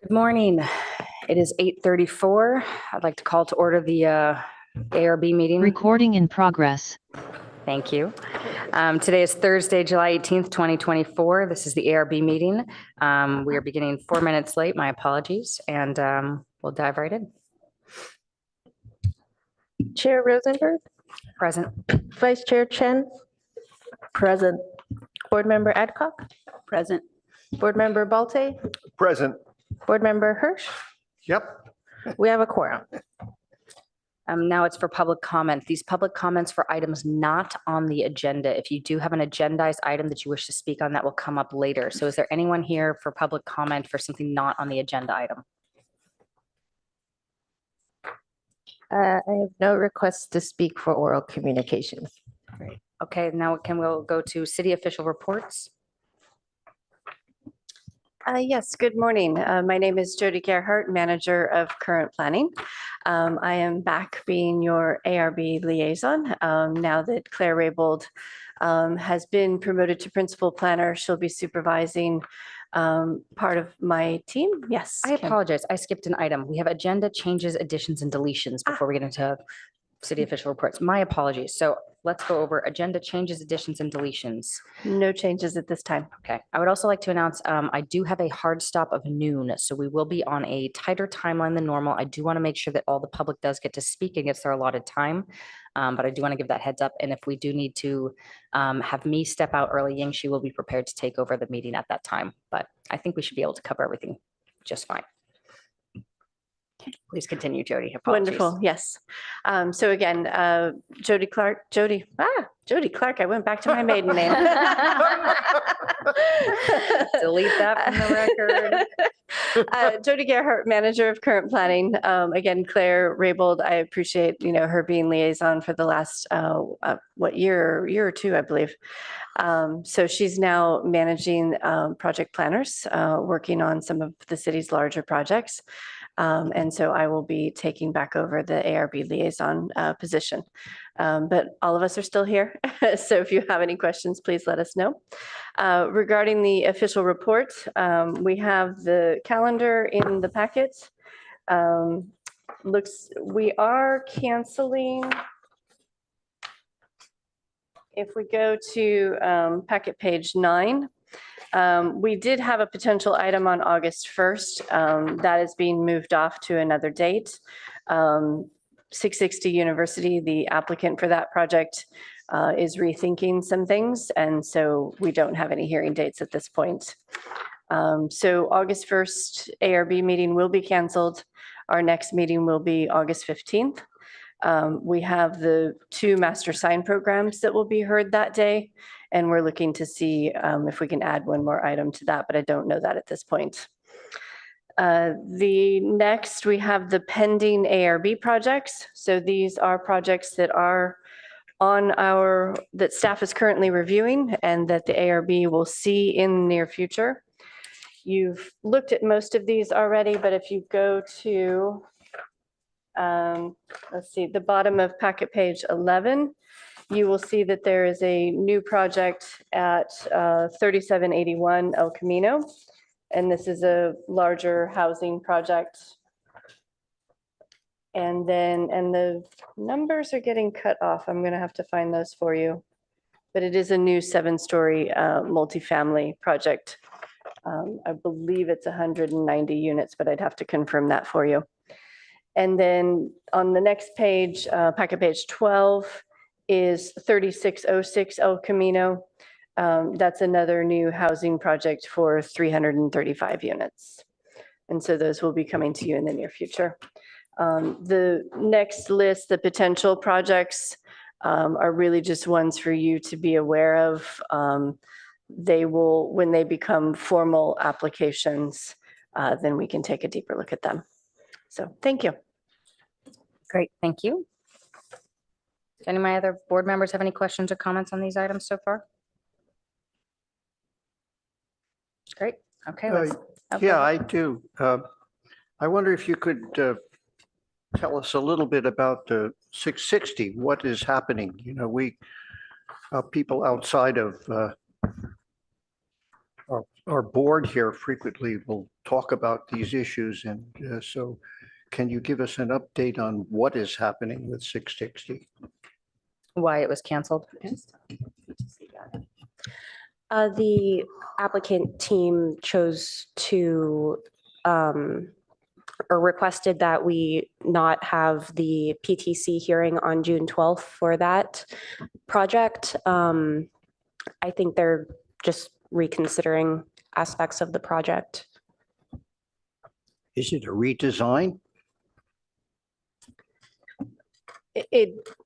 Good morning. It is 8:34. I'd like to call to order the ARB meeting. Recording in progress. Thank you. Today is Thursday, July 18th, 2024. This is the ARB meeting. We are beginning 4 minutes late. My apologies. And we'll dive right in. Chair Rosenberg, Present. Vice Chair Chen. Present. Board Member Adcock. Present. Board Member Balte. Present. Board Member Hirsch. Yep. We have a quorum. Now it's for public comment. These public comments for items not on the agenda. If you do have an agendized item that you wish to speak on, that will come up later. So is there anyone here for public comment for something not on the agenda item? I have no requests to speak for oral communications. Great. Okay, now we'll go to city official reports. Yes, good morning. My name is Jody Gerhart, Manager of Current Planning. I am back being your ARB liaison. Now that Claire Raybould has been promoted to Principal Planner, she'll be supervising part of my team. Yes. I Kim. apologize. I skipped an item. We have agenda changes, additions, and deletions before we get into city official reports. My apologies. So let's go over agenda changes, additions, and deletions. No changes at this time. Okay. I would also like to announce I do have a hard stop of noon, so we will be on a tighter timeline than normal. I do want to make sure that all the public does get to speak and gets their allotted time, but I do want to give that heads up. And if we do need to have me step out early, Ying, she will be prepared to take over the meeting at that time. But I think we should be able to cover everything just fine. Please continue, Jody. Apologies. Wonderful. Yes. So again, Jody Clark. I went back to my maiden name. Delete that from the record. Jody Gerhart, Manager of Current Planning. Again, Claire Raybould, I appreciate, her being liaison for the last, year or two, I believe. So she's now managing project planners, working on some of the city's larger projects. And so I will be taking back over the ARB liaison position. But all of us are still here. So if you have any questions, please let us know. Regarding the official report, we have the calendar in the packet. We are canceling. If we go to packet page 9, we did have a potential item on August 1st. That is being moved off to another date. 660 University, the applicant for that project, is rethinking some things. And so we don't have any hearing dates at this point. So August 1st ARB meeting will be canceled. Our next meeting will be August 15th. We have the 2 master sign programs that will be heard that day. And we're looking to see if we can add one more item to that, but I don't know that at this point. The next, we have the pending ARB projects. So these are projects that are that staff is currently reviewing and that the ARB will see in the near future. You've looked at most of these already, but if you go to, let's see, the bottom of packet page 11, you will see that there is a new project at 3781 El Camino. And this is a larger housing project. And the numbers are getting cut off. I'm going to have to find those for you. But it is a new 7-story multifamily project. I believe it's 190 units, but I'd have to confirm that for you. And then on the next page, packet page 12, is 3606 El Camino. That's another new housing project for 335 units. And so those will be coming to you in the near future. The next list, the potential projects, are really just ones for you to be aware of. They will, when they become formal applications, then we can take a deeper look at them. So thank you. Great, thank you. Do any of my other board members have any questions or comments on these items so far? Great. Okay. Yeah, I do. I wonder if you could tell us a little bit about the 660. What is happening? We people outside of our board here frequently will talk about these issues. And so can you give us an update on what is happening with 660? Why it was canceled? The applicant team chose to, or requested that we not have the PTC hearing on June 12th for that project. I think they're just reconsidering aspects of the project. Is it a redesign?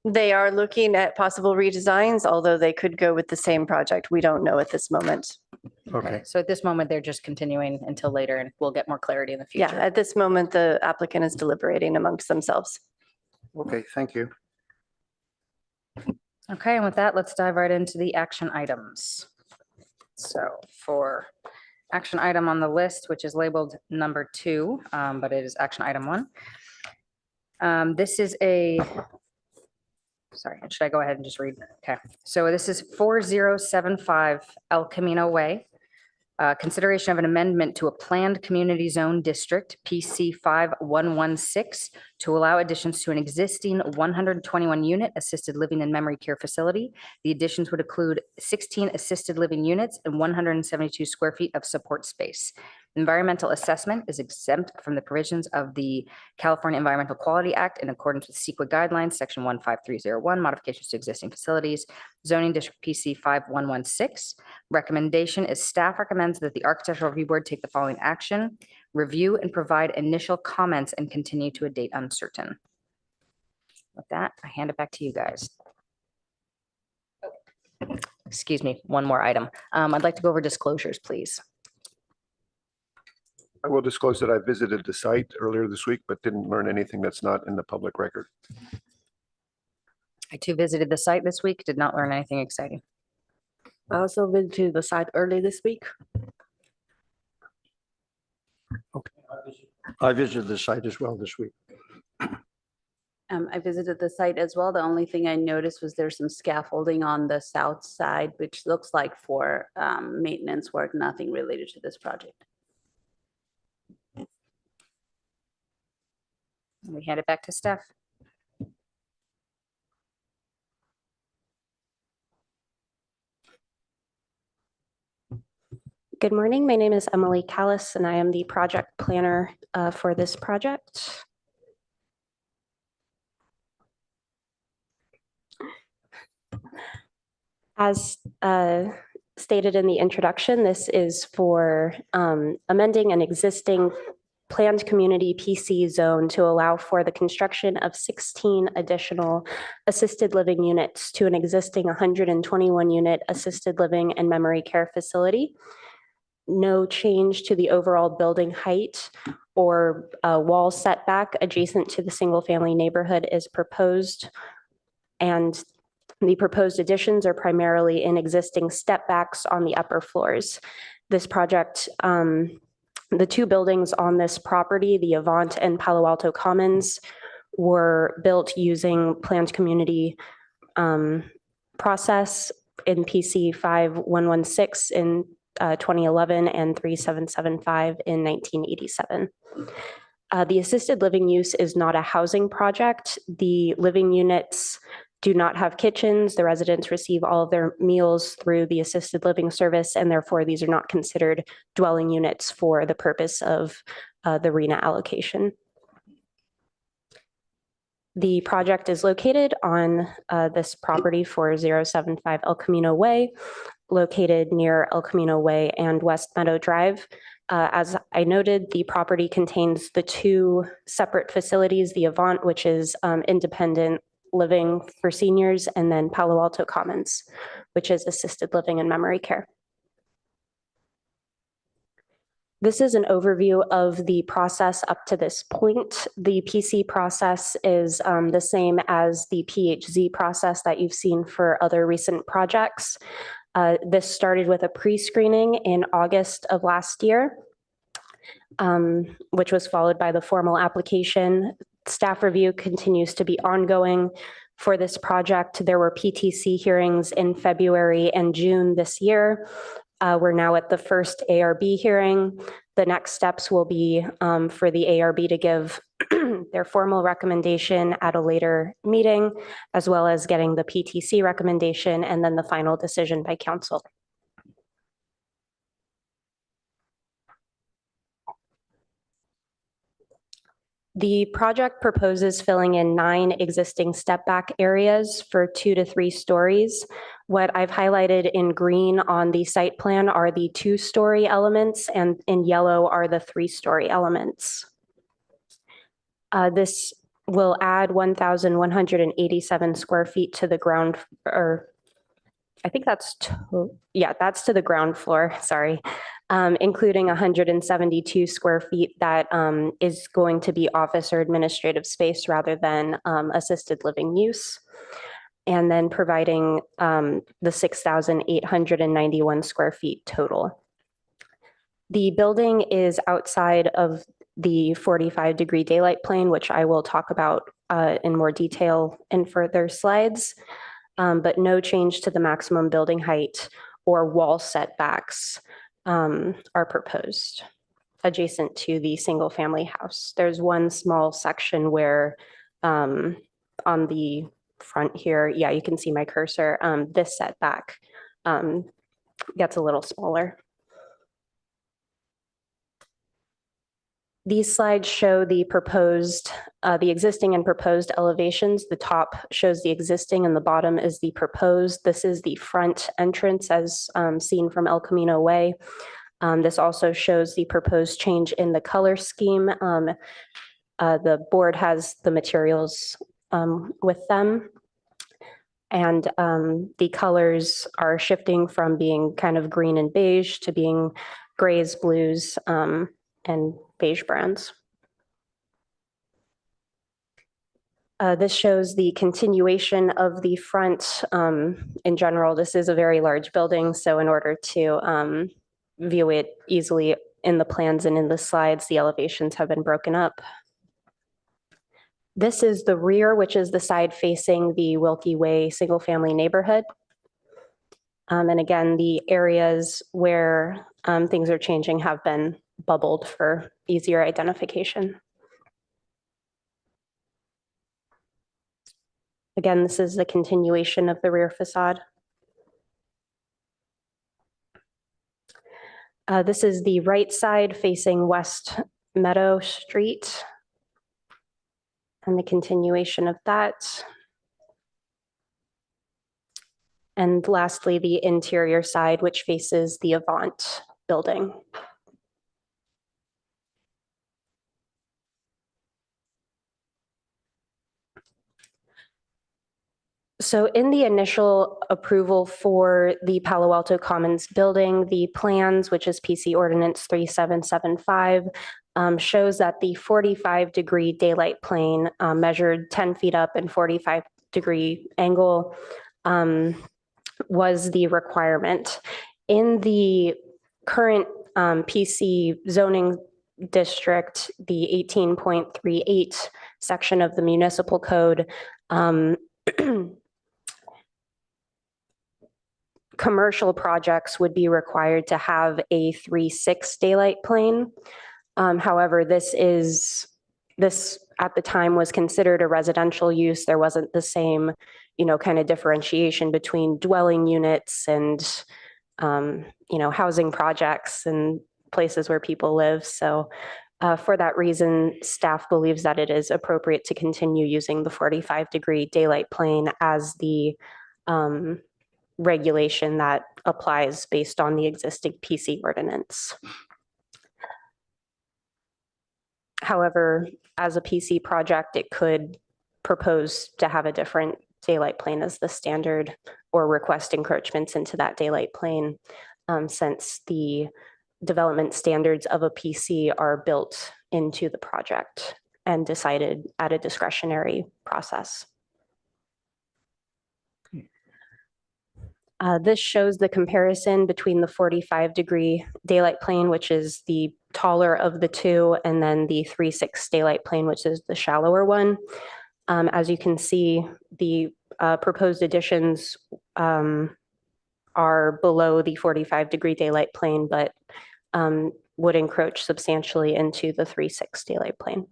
They are looking at possible redesigns, although they could go with the same project. We don't know at this moment. Okay, So at this moment, they're just continuing until later and we'll get more clarity in the Yeah, future. at this moment, the applicant is deliberating amongst themselves. okay, thank you. Okay, and with that, let's dive right into the action items. So for action item on the list, which is labeled number 2, but it is action item 1. This is sorry, should I go ahead and just read? Okay, so this is 4075 El Camino Way. Consideration of an amendment to a planned community zone district, PC 5116, to allow additions to an existing 121 unit assisted living and memory care facility. The additions would include 16 assisted living units and 172 square feet of support space. Environmental assessment is exempt from the provisions of the California Environmental Quality Act in accordance with CEQA guidelines, section 15301, modifications to existing facilities, zoning district PC 5116. Recommendation is staff recommends that the Architectural Review Board take the following action: review and provide initial comments and continue to a date uncertain. With that, I hand it back to you guys. Excuse me, one more item. I'd like to go over disclosures, please. I will disclose that I visited the site earlier this week, but didn't learn anything that's not in the public record. I too visited the site this week, did not learn anything exciting. I also went to the site early this week. I visited the site as well this week. I visited the site as well. The only thing I noticed was there's some scaffolding on the south side, which looks like for maintenance work, nothing related to this project. We hand it back to Steph. Good morning. My name is Emily Callis, and I am the project planner for this project. As stated in the introduction, this is for amending an existing planned community PC zone to allow for the construction of 16 additional assisted living units to an existing 121 unit assisted living and memory care facility. No change to the overall building height or wall setback adjacent to the single family neighborhood is proposed. And the proposed additions are primarily in existing step backs on the upper floors. This project, the 2 buildings on this property, the Avant and Palo Alto Commons, were built using planned community process in PC 5116 in 2011 and 3775 in 1987. The assisted living use is not a housing project. The living units do not have kitchens. The residents receive all of their meals through the assisted living service, and therefore these are not considered dwelling units for the purpose of the RENA allocation. The project is located on this property 4075 El Camino Way, located near El Camino Way and West Meadow Drive. As I noted, the property contains the 2 separate facilities, the Avant, which is independent living for seniors, and then Palo Alto Commons, which is assisted living and memory care. This is an overview of the process up to this point. The PC process is the same as the PHZ process that you've seen for other recent projects. This started with a pre-screening in August of last year, which was followed by the formal application. Staff review continues to be ongoing for this project. There were PTC hearings in February and June this year We're now at the first ARB hearing. The next steps will be for the ARB to give their formal recommendation at a later meeting, as well as getting the PTC recommendation and then the final decision by council. The project proposes filling in 9 existing step back areas for 2 to 3 stories. What I've highlighted in green on the site plan are the 2-story elements, and in yellow are the 3-story elements. This will add 1,187 square feet to the ground, or I think that's, that's to the ground floor, sorry, including 172 square feet that is going to be office or administrative space rather than assisted living use. And then providing the 6,891 square feet total. The building is outside of the 45-degree daylight plane, which I will talk about in more detail in further slides. But no change to the maximum building height or wall setbacks are proposed adjacent to the single-family house. There's one small section where on the front here, yeah, you can see my cursor, this setback gets a little smaller. These slides show the proposed, the existing and proposed elevations. The top shows the existing and the bottom is the proposed. This is the front entrance as seen from El Camino Way. This also shows the proposed change in the color scheme. The board has the materials with them. And the colors are shifting from being kind of green and beige to being grays, blues, and beige browns. This shows the continuation of the front. In general, this is a very large building, so in order to view it easily in the plans and in the slides, the elevations have been broken up. This is the rear, which is the side facing the Wilkie Way single-family neighborhood. And again, the areas where things are changing have been bubbled for easier identification. Again, this is the continuation of the rear facade. This is the right side facing West Meadow Street and the continuation of that. And lastly, the interior side, which faces the Avant building. So in the initial approval for the Palo Alto Commons building, the plans, which is PC Ordinance 3775, shows that the 45-degree daylight plane measured 10 feet up and 45-degree angle was the requirement. In the current PC zoning district, the 18.38 section of the municipal code, commercial projects would be required to have a 3/6 daylight plane. However, this at the time was considered a residential use. There wasn't the same, kind of differentiation between dwelling units and, housing projects and places where people live. So for that reason, staff believes that it is appropriate to continue using the 45-degree daylight plane as the regulation that applies based on the existing PC ordinance. However, as a PC project, it could propose to have a different daylight plane as the standard or request encroachments into that daylight plane since the development standards of a PC are built into the project and decided at a discretionary process. This shows the comparison between the 45-degree daylight plane, which is the taller of the two, and then the 3/6 daylight plane, which is the shallower one. As you can see, the proposed additions are are below the 45-degree daylight plane, but would encroach substantially into the 3/6 daylight plane.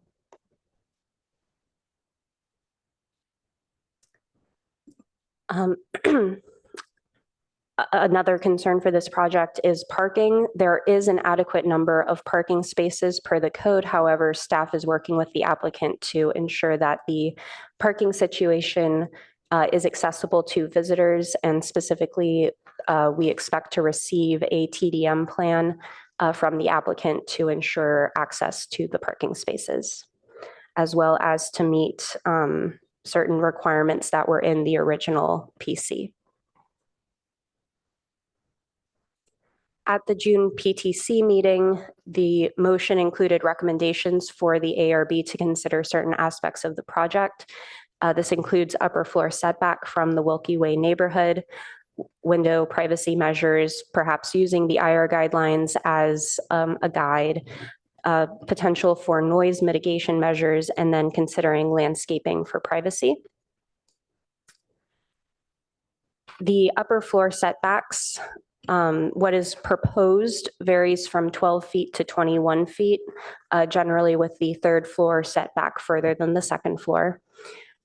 Another concern for this project is parking. There is an adequate number of parking spaces per the code. However, staff is working with the applicant to ensure that the parking situation is accessible to visitors, and specifically, we expect to receive a TDM plan from the applicant to ensure access to the parking spaces, as well as to meet certain requirements that were in the original PC. At the June PTC meeting, the motion included recommendations for the ARB to consider certain aspects of the project. This includes upper floor setback from the Wilkie Way neighborhood, window privacy measures, perhaps using the IR guidelines as a guide, potential for noise mitigation measures, and then considering landscaping for privacy. The upper floor setbacks, what is proposed varies from 12 feet to 21 feet, generally with the third floor setback further than the second floor.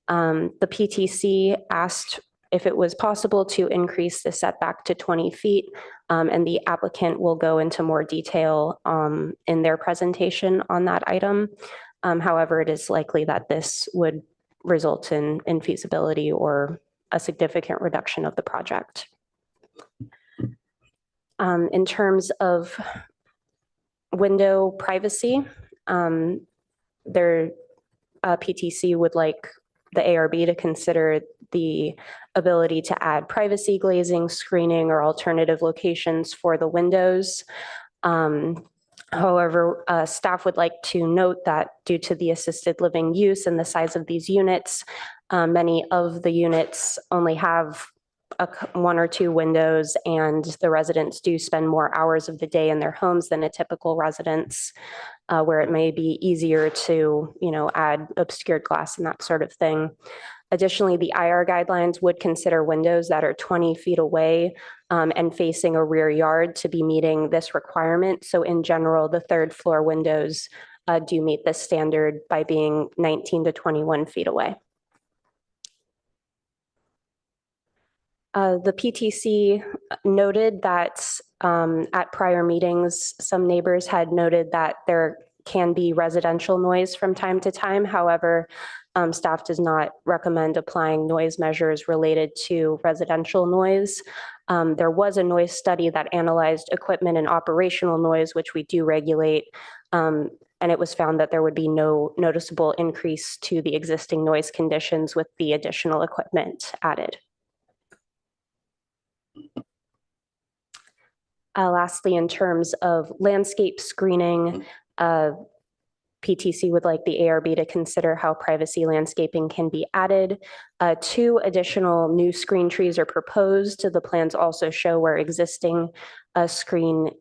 The PTC asked if it was possible to increase the setback to 20 feet, and the applicant will go into more detail in their presentation on that item. However, it is likely that this would result in infeasibility or a significant reduction of the project. In terms of window privacy, their PTC would like the ARB to consider the ability to add privacy glazing, screening, or alternative locations for the windows. However, staff would like to note that due to the assisted living use and the size of these units, many of the units only have one or two windows, and the residents do spend more hours of the day in their homes than a typical residence, where it may be easier to, add obscured glass and that sort of thing. Additionally, the IR guidelines would consider windows that are 20 feet away and facing a rear yard to be meeting this requirement. So in general, the third floor windows do meet this standard by being 19 to 21 feet away. The PTC noted that at prior meetings, some neighbors had noted that there can be residential noise from time to time. However, staff does not recommend applying noise measures related to residential noise. There was a noise study that analyzed equipment and operational noise, which we do regulate, and it was found that there would be no noticeable increase to the existing noise conditions with the additional equipment added. Lastly, in terms of landscape screening, PTC would like the ARB to consider how privacy landscaping can be added. 2 additional new screen trees are proposed. The plans also show where existing screening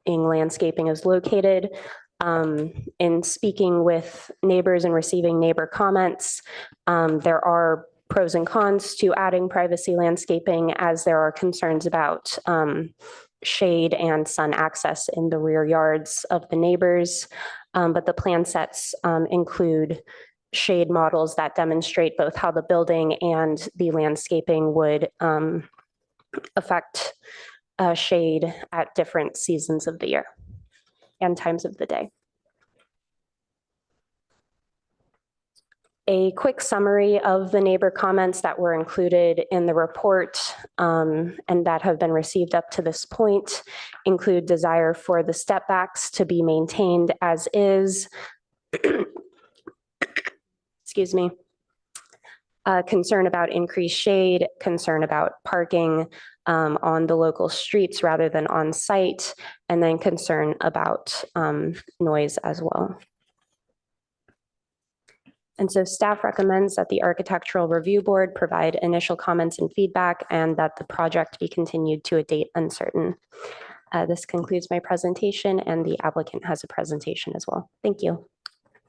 landscaping is located. In speaking with neighbors and receiving neighbor comments, there are pros and cons to adding privacy landscaping, as there are concerns about shade and sun access in the rear yards of the neighbors. But the plan sets include shade models that demonstrate both how the building and the landscaping would affect shade at different seasons of the year and times of the day. A quick summary of the neighbor comments that were included in the report and that have been received up to this point include desire for the step backs to be maintained as is. Excuse me. Concern about increased shade, concern about parking on the local streets rather than on site, and then concern about noise as well. And so staff recommends that the Architectural Review Board provide initial comments and feedback, and that the project be continued to a date uncertain. This concludes my presentation, and the applicant has a presentation as well. Thank you.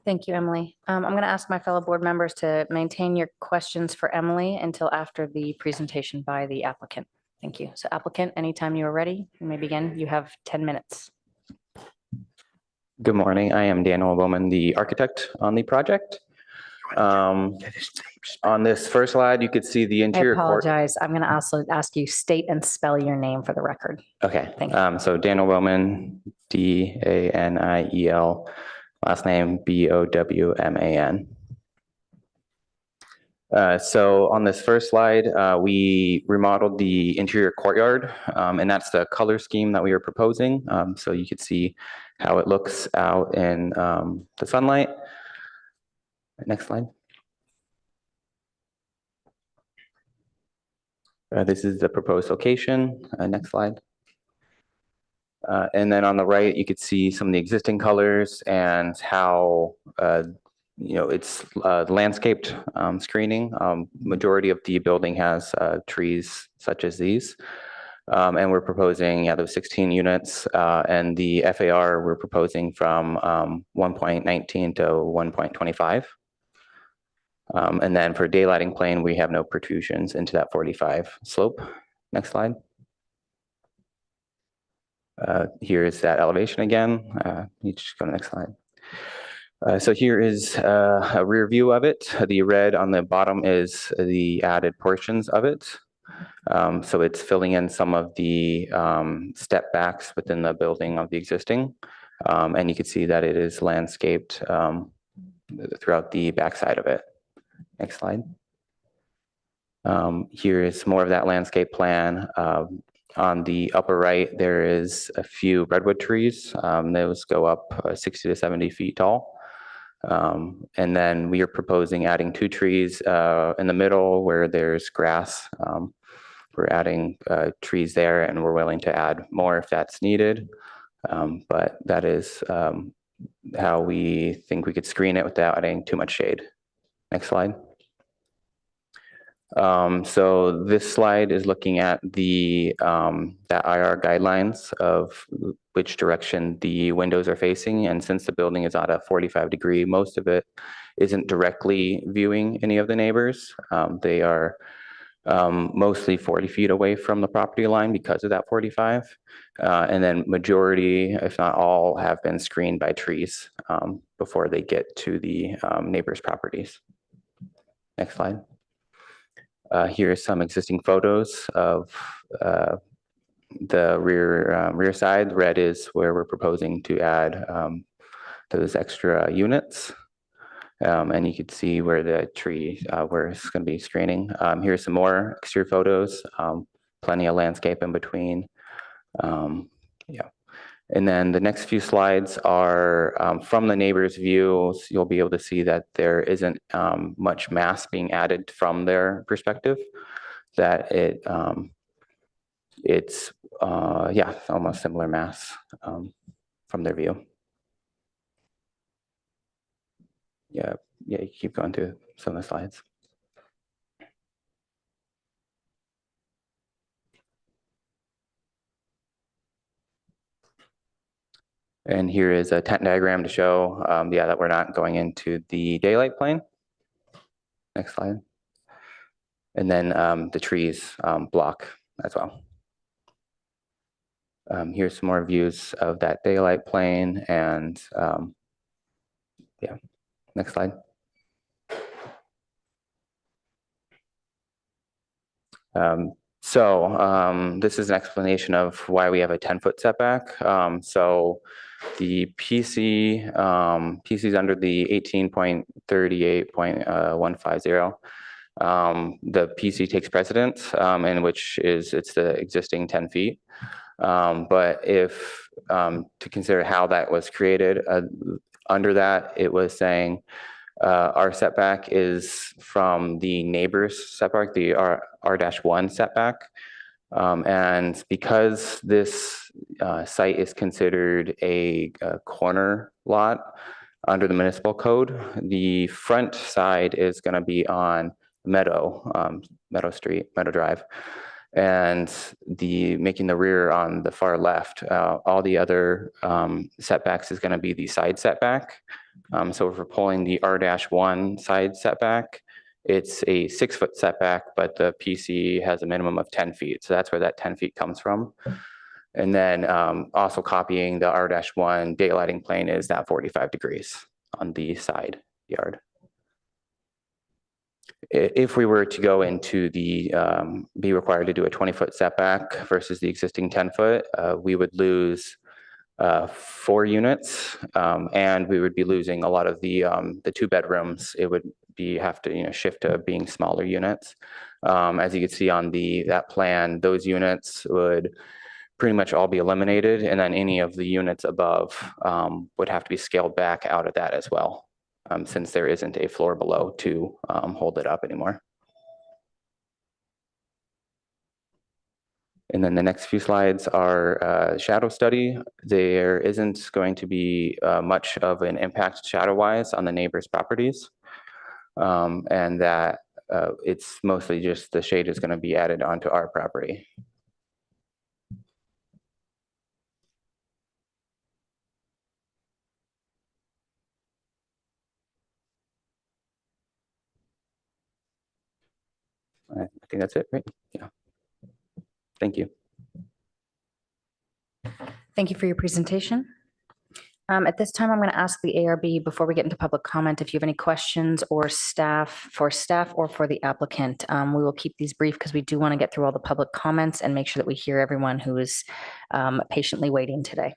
Thank you, Emily. I'm going to ask my fellow board members to maintain your questions for Emily until after the presentation by the applicant. Thank you. So applicant, anytime you are ready, you may begin. You have 10 minutes. Good morning. I am Daniel Bowman, the architect on the project. On this first slide, you could see the I interior court. apologize. I'm going to also ask you state and spell your name for the record. Okay. Thank you. So Daniel Bowman, Daniel, last name Bowman. So on this first slide, we remodeled the interior courtyard, and that's the color scheme that we are proposing. So you could see how it looks out in the sunlight. Next slide. This is the proposed location. Next slide. And then on the right, you could see some of the existing colors and how it's landscaped screening. Majority of the building has trees such as these. And we're proposing, those 16 units, and the FAR we're proposing from 1.19 to 1.25. And then for daylighting plane, we have no protrusions into that 45 slope. Next slide. Here's that elevation again. You just go to the next slide. So here is a rear view of it. The red on the bottom is the added portions of it. So it's filling in some of the step backs within the building of the existing. And you can see that it is landscaped throughout the backside of it. Next slide. Here is more of that landscape plan. On the upper right, there is a few redwood trees. Those go up 60 to 70 feet tall. And then we are proposing adding 2 trees in the middle where there's grass. We're adding trees there, and we're willing to add more if that's needed. But that is how we think we could screen it without adding too much shade. Next slide. So this slide is looking at the that IR guidelines of which direction the windows are facing. And since the building is at a 45-degree, most of it isn't directly viewing any of the neighbors. They are mostly 40 feet away from the property line because of that 45. And then majority, if not all, have been screened by trees before they get to the neighbors' properties. Next slide. Here are some existing photos of the rear side. Red is where we're proposing to add those extra units. And you can see where the tree, where it's going to be screening. Here's some more exterior photos, plenty of landscape in between. And then the next few slides are from the neighbor's views. You'll be able to see that there isn't much mass being added from their perspective, that it's almost similar mass from their view. Yeah, you keep going to some of the slides. And here is a tent diagram to show, that we're not going into the daylight plane. Next slide. And then the trees block as well. Here's some more views of that daylight plane, and next slide. This is an explanation of why we have a 10-foot setback. So the PC is under the 18.38.150. The PC takes precedence, in which it's the existing 10 feet. But if to consider how that was created, under that, it was saying our setback is from the neighbor's setback, the R-1 setback. And because this site is considered a corner lot under the municipal code, the front side is going to be on Meadow Drive, and making the rear on the far left. All the other setbacks is going to be the side setback. So if we're pulling the R-1 side setback, it's a 6-foot setback, but the PC has a minimum of 10 feet. So that's where that 10 feet comes from. And then also copying the R-1 daylighting plane is that 45 degrees on the side yard. If we were to go into the, be required to do a 20-foot setback versus the existing 10-foot, we would lose 4 units, and we would be losing a lot of the 2 bedrooms. It would have to shift to being smaller units. As you can see on that plan, those units would pretty much all be eliminated, and then any of the units above would have to be scaled back out of that as well, since there isn't a floor below to hold it up anymore. And then the next few slides are shadow study. There isn't going to be much of an impact shadow-wise on the neighbors' properties, and that it's mostly just the shade is going to be added onto our property. I think that's it, right? Yeah. Thank you. Thank you for your presentation. At this time, I'm going to ask the ARB, before we get into public comment, if you have any questions or staff or for the applicant. We will keep these brief because we do want to get through all the public comments and make sure that we hear everyone who is patiently waiting today.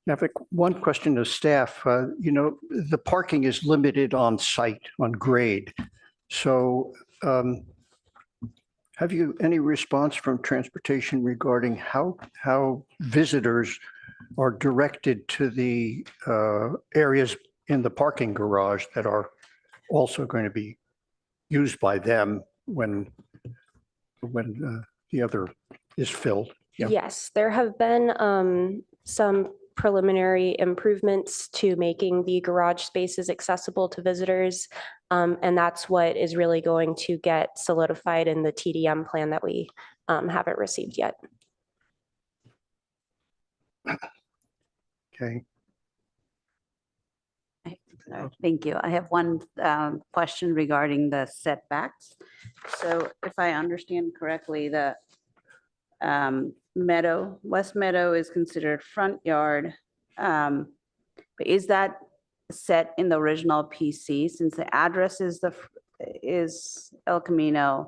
I have one question to staff. The parking is limited on site, on grade. So have you any response from transportation regarding how visitors are directed to the areas in the parking garage that are also going to be used by them when the other is filled? Yeah. Yes, there have been some preliminary improvements to making the garage spaces accessible to visitors. And that's what is really going to get solidified in the TDM plan that we haven't received yet. Okay. Thank you. I have one question regarding the setbacks. So if I understand correctly, the West Meadow is considered front yard. But is that set in the original PC, since the address is El Camino,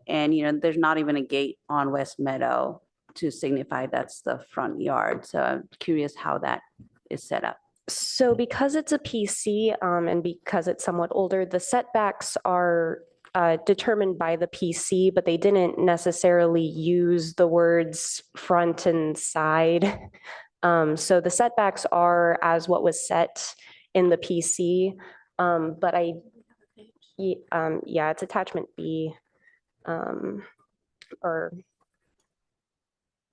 and there's not even a gate on West Meadow to signify that's the front yard. So I'm curious how that is set up. So because it's a PC and because it's somewhat older, the setbacks are determined by the PC, but they didn't necessarily use the words front and side. So the setbacks are as what was set in the PC, but yeah, it's attachment B, or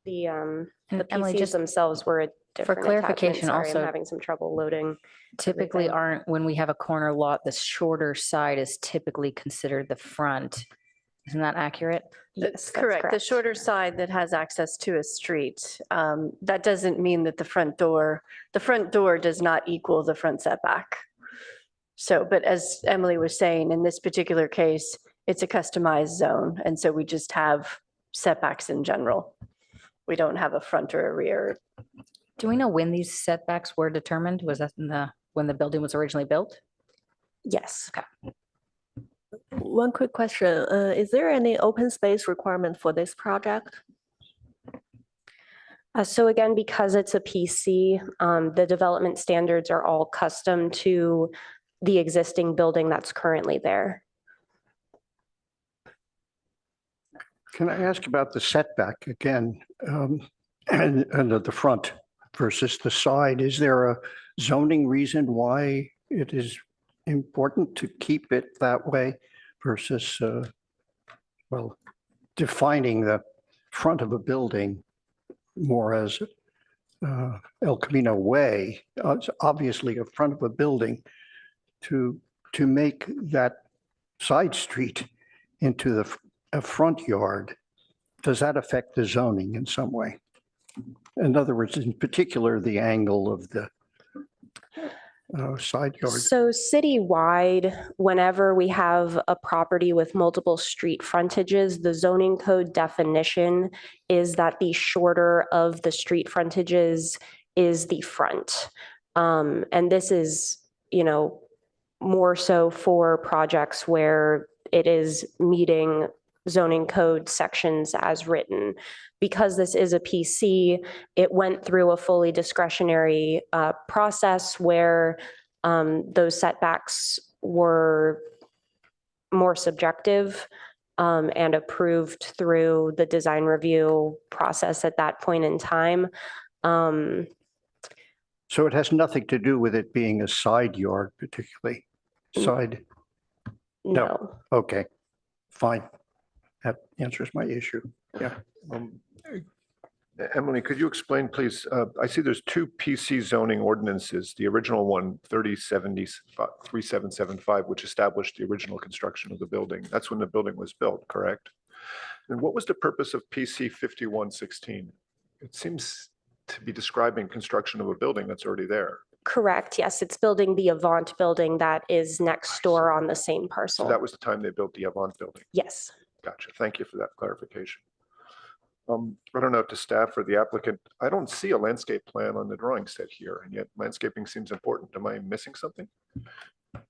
the Emily, PCs just themselves were a different clarification attachment. Sorry, also, I'm having some trouble loading. typically everything. when we have a corner lot, the shorter side is typically considered the front. Isn't that accurate? Yes, That's that's correct. The correct. shorter side that has access to a street. That doesn't mean that the front door does not equal the front setback. So, but as Emily was saying, in this particular case, it's a customized zone. And so we just have setbacks in general. We don't have a front or a rear. Do we know when these setbacks were determined? Was that when the building was originally built? Yes. One quick question. Is there any open space requirement for this project? So again, because it's a PC, the development standards are all custom to the existing building that's currently there. Can I ask about the setback again, and the front versus the side? Is there a zoning reason why it is important to keep it that way versus, well, defining the front of a building more as El Camino Way? It's obviously a front of a building. To make that side street into a front yard, does that affect the zoning in some way? In other words, in particular, the angle of the side yard? So citywide, whenever we have a property with multiple street frontages, the zoning code definition is that the shorter of the street frontages is the front. And this is, more so for projects where it is meeting zoning code sections as written. Because this is a PC, it went through a fully discretionary process where those setbacks were more subjective and approved through the design review process at that point in time. So it has nothing to do with it being a side yard particularly? Side? No. Okay, fine. That answers my issue. Yeah. Um, Emily, could you explain, please? I see there's two PC zoning ordinances. The original one, 3775, which established the original construction of the building. That's when the building was built, correct? And what was the purpose of PC 5116? It seems to be describing construction of a building that's already there. Correct. Yes, it's building the Avant building that is next door on the same So parcel. that was the time they built the Avant building. Yes. Gotcha. Thank you for that clarification. I don't know if to staff or the applicant, I don't see a landscape plan on the drawing set here, and yet landscaping seems important. Am I missing something? To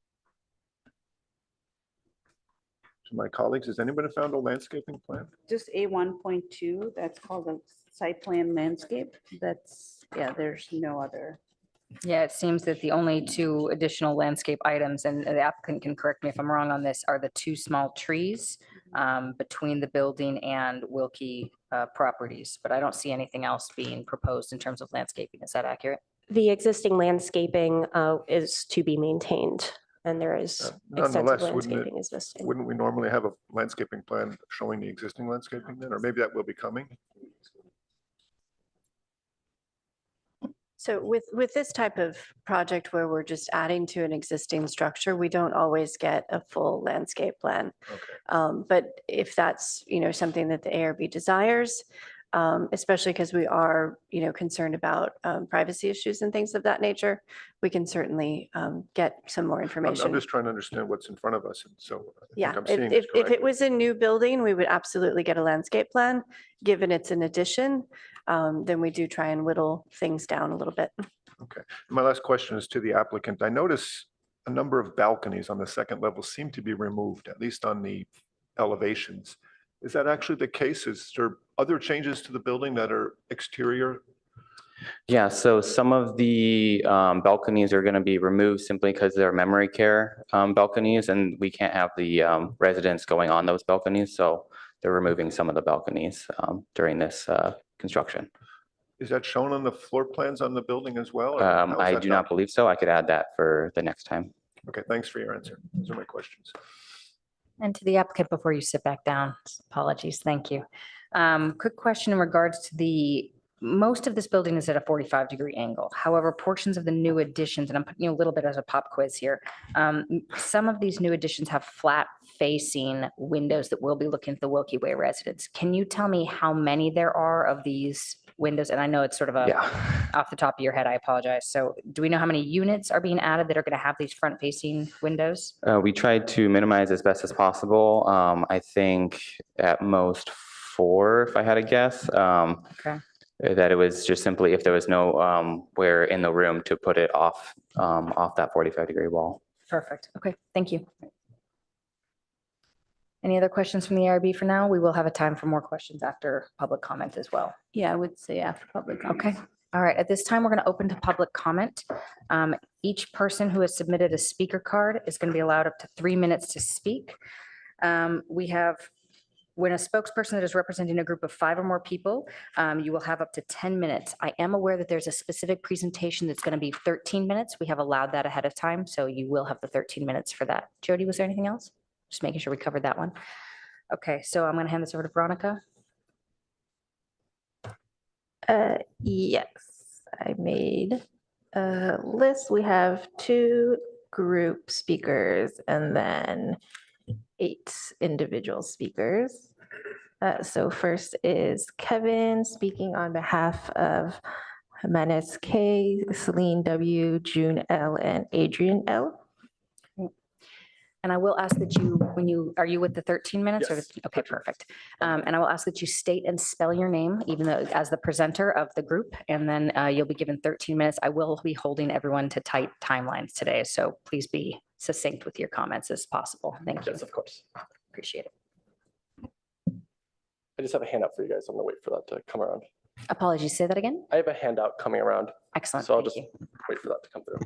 my colleagues, has anybody found a landscaping plan? Just A1.2, that's called a site plan landscape. That's, there's no other. Yeah, it seems that the only two additional landscape items, and the applicant can correct me if I'm wrong on this, are the two small trees between the building and Wilkie properties, but I don't see anything else being proposed in terms of landscaping. Is that accurate? The existing landscaping is to be maintained, and there is extensive Nonetheless, landscaping existing. wouldn't we normally have a landscaping plan showing the existing landscaping then, or maybe that will be coming? So with this type of project where we're just adding to an existing structure, we don't always get a full landscape plan. Okay. But if that's, something that the ARB desires, especially because we are, concerned about privacy issues and things of that nature, we can certainly get some more I'm information. just trying to understand what's in front of us, and so I Yeah, think I'm seeing this if it correctly. was a new building, we would absolutely get a landscape plan. Given it's an addition, then we do try and whittle things down a little bit. Okay. My last question is to the applicant. I notice a number of balconies on the second level seem to be removed, at least on the elevations. Is that actually the case? Is there other changes to the building that are exterior? Yeah, so some of the balconies are going to be removed simply because they're memory care balconies, and we can't have the residents going on those balconies. So they're removing some of the balconies during this construction. Is that shown on the floor plans on the building as well? or how is I that do not documented? believe so. I could add that for the next time. Okay, thanks for your answer. Those are my questions. And to the applicant, before you sit back down, apologies, thank you. Quick question in regards to most of this building is at a 45-degree angle. However, portions of the new additions, and I'm putting you a little bit as a pop quiz here. Some of these new additions have flat facing windows that will be looking at the Wilkie Way residents. Can you tell me how many there are of these windows? And I know it's sort of off the top of your head, I apologize. So do we know how many units are being added that are going to have these front facing windows? We tried to minimize as best as possible. I think at most 4, if I had to guess. Okay. That it was just simply if there was no where in the room to put it off that 45-degree wall. Perfect. Okay, thank you. Any other questions from the ARB for now? We will have a time for more questions after public comment as well. Yeah, I would say after public comment. Okay. All right. At this time, we're going to open to public comment. Each person who has submitted a speaker card is going to be allowed up to 3 minutes to speak. We have, when a spokesperson that is representing a group of 5 or more people, you will have up to 10 minutes. I am aware that there's a specific presentation that's going to be 13 minutes. We have allowed that ahead of time, so you will have the 13 minutes for that. Jody, was there anything else? Just making sure we covered that one. Okay, so I'm going to hand this over to Veronica. Yes, I made a list. We have 2 group speakers and then 8 individual speakers. So first is Kevin speaking on behalf of Manis K, Celine W, June L, and Adrian L. And I will ask that you, are you with the 13 minutes? or Yes, the- Okay, perfect. And I will ask that you state and spell your name, even though as the presenter of the group, and then you'll be given 13 minutes. I will be holding everyone to tight timelines today, so please be succinct with your comments as possible. Thank you. Yes, of course. Appreciate it. I just have a handout for you guys. I'm gonna wait for that to come around. Apologies, say that again? I have a handout coming around, Excellent, so I'll thank just you. wait for that to come through.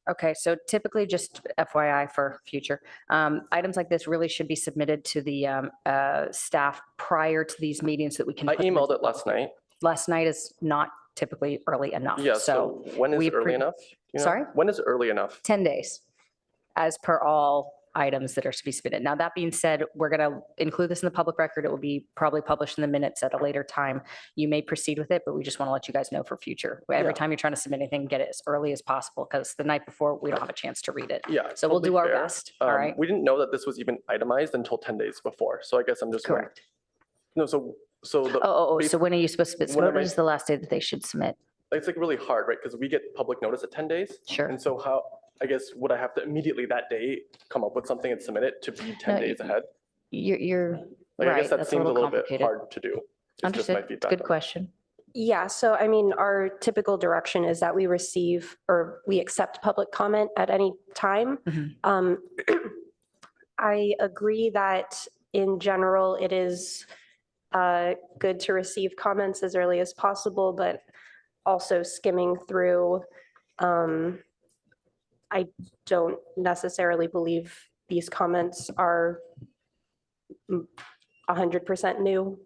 Okay, so typically, just FYI for future, items like this really should be submitted to the staff prior to these meetings so that we can. I put them into emailed it the last public. night. Last night is not typically early enough. Yeah, So so when is we early enough? You know? Sorry? When is early enough? 10 days as per all items that are to be submitted. Now, that being said, we're going to include this in the public record. It will be probably published in the minutes at a later time. You may proceed with it, but we just want to let you guys know for future. Every Yeah. time you're trying to submit anything, get it as early as possible because the night before, we don't have a chance to read it. Yeah. So we'll totally do our fair. best, all right? We didn't know that this was even itemized until 10 days before, so I guess I'm just. Correct. No, so the, So when are you supposed to submit? When am What I- is the last day that they should submit? it's like really hard, right? Because we get public notice at 10 days. Sure. And so how, I guess, would I have to immediately that day come up with something and submit it to be 10 No, days ahead? You're Like, I right. guess that That's a seems a little little bit complicated. hard to do. It's just my Understood. It's a feedback. good question. Yeah, so I mean, our typical direction is that we receive or we accept public comment at any time. Mhm. I agree that in general, it is good to receive comments as early as possible, but also skimming through, I don't necessarily believe these comments are 100% new.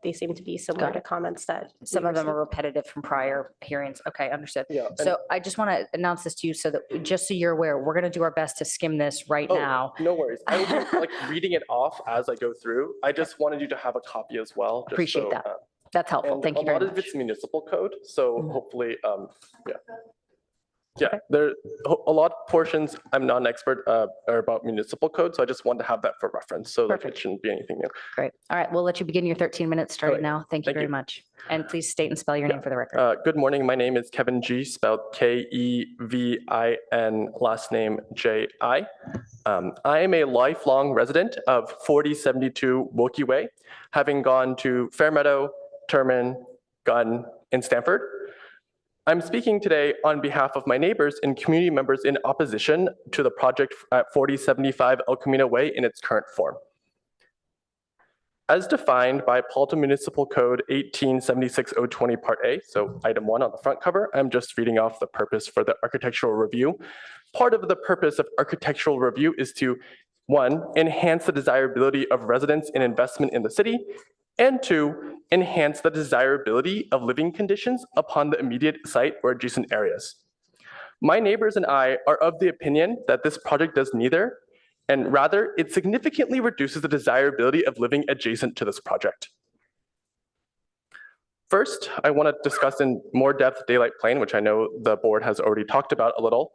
They seem to be similar Got to it. comments that. we Some of them are received. repetitive from prior hearings. Okay, understood. Yeah. and- So I just want to announce this to you so that, just so you're aware, we're going to do our best to skim this right Oh, now. No worries. I will be like reading it off as I go through. I just wanted you to have a copy as well. just Appreciate so, that. That's helpful. and Thank you a very lot of much. it's municipal code, so Mhm. hopefully, yeah. Yeah, there, a lot of portions, I'm not an expert, are about municipal code, so I just wanted to have that for reference, so like it Perfect. shouldn't be anything new. Great. All right, we'll let you begin your 13 minutes starting right. now. Thank you Thank very you. much. And please state and spell your Yeah. name for the record. Good morning, my name is Kevin G, spelled Kevin, last name Ji. I am a lifelong resident of 4072 Wilkie Way, having gone to Fairmeadow, Terman, Gunn, and Stanford. I'm speaking today on behalf of my neighbors and community members in opposition to the project at 4075 El Camino Way in its current form. As defined by Palta Municipal Code 1876020 Part A, so item 1 on the front cover, I'm just reading off the purpose for the architectural review. Part of the purpose of architectural review is to, 1, enhance the desirability of residents and investment in the city, and 2, enhance the desirability of living conditions upon the immediate site or adjacent areas. My neighbors and I are of the opinion that this project does neither, and rather it significantly reduces the desirability of living adjacent to this project. First, I want to discuss in more depth daylight plane, which I know the board has already talked about a little.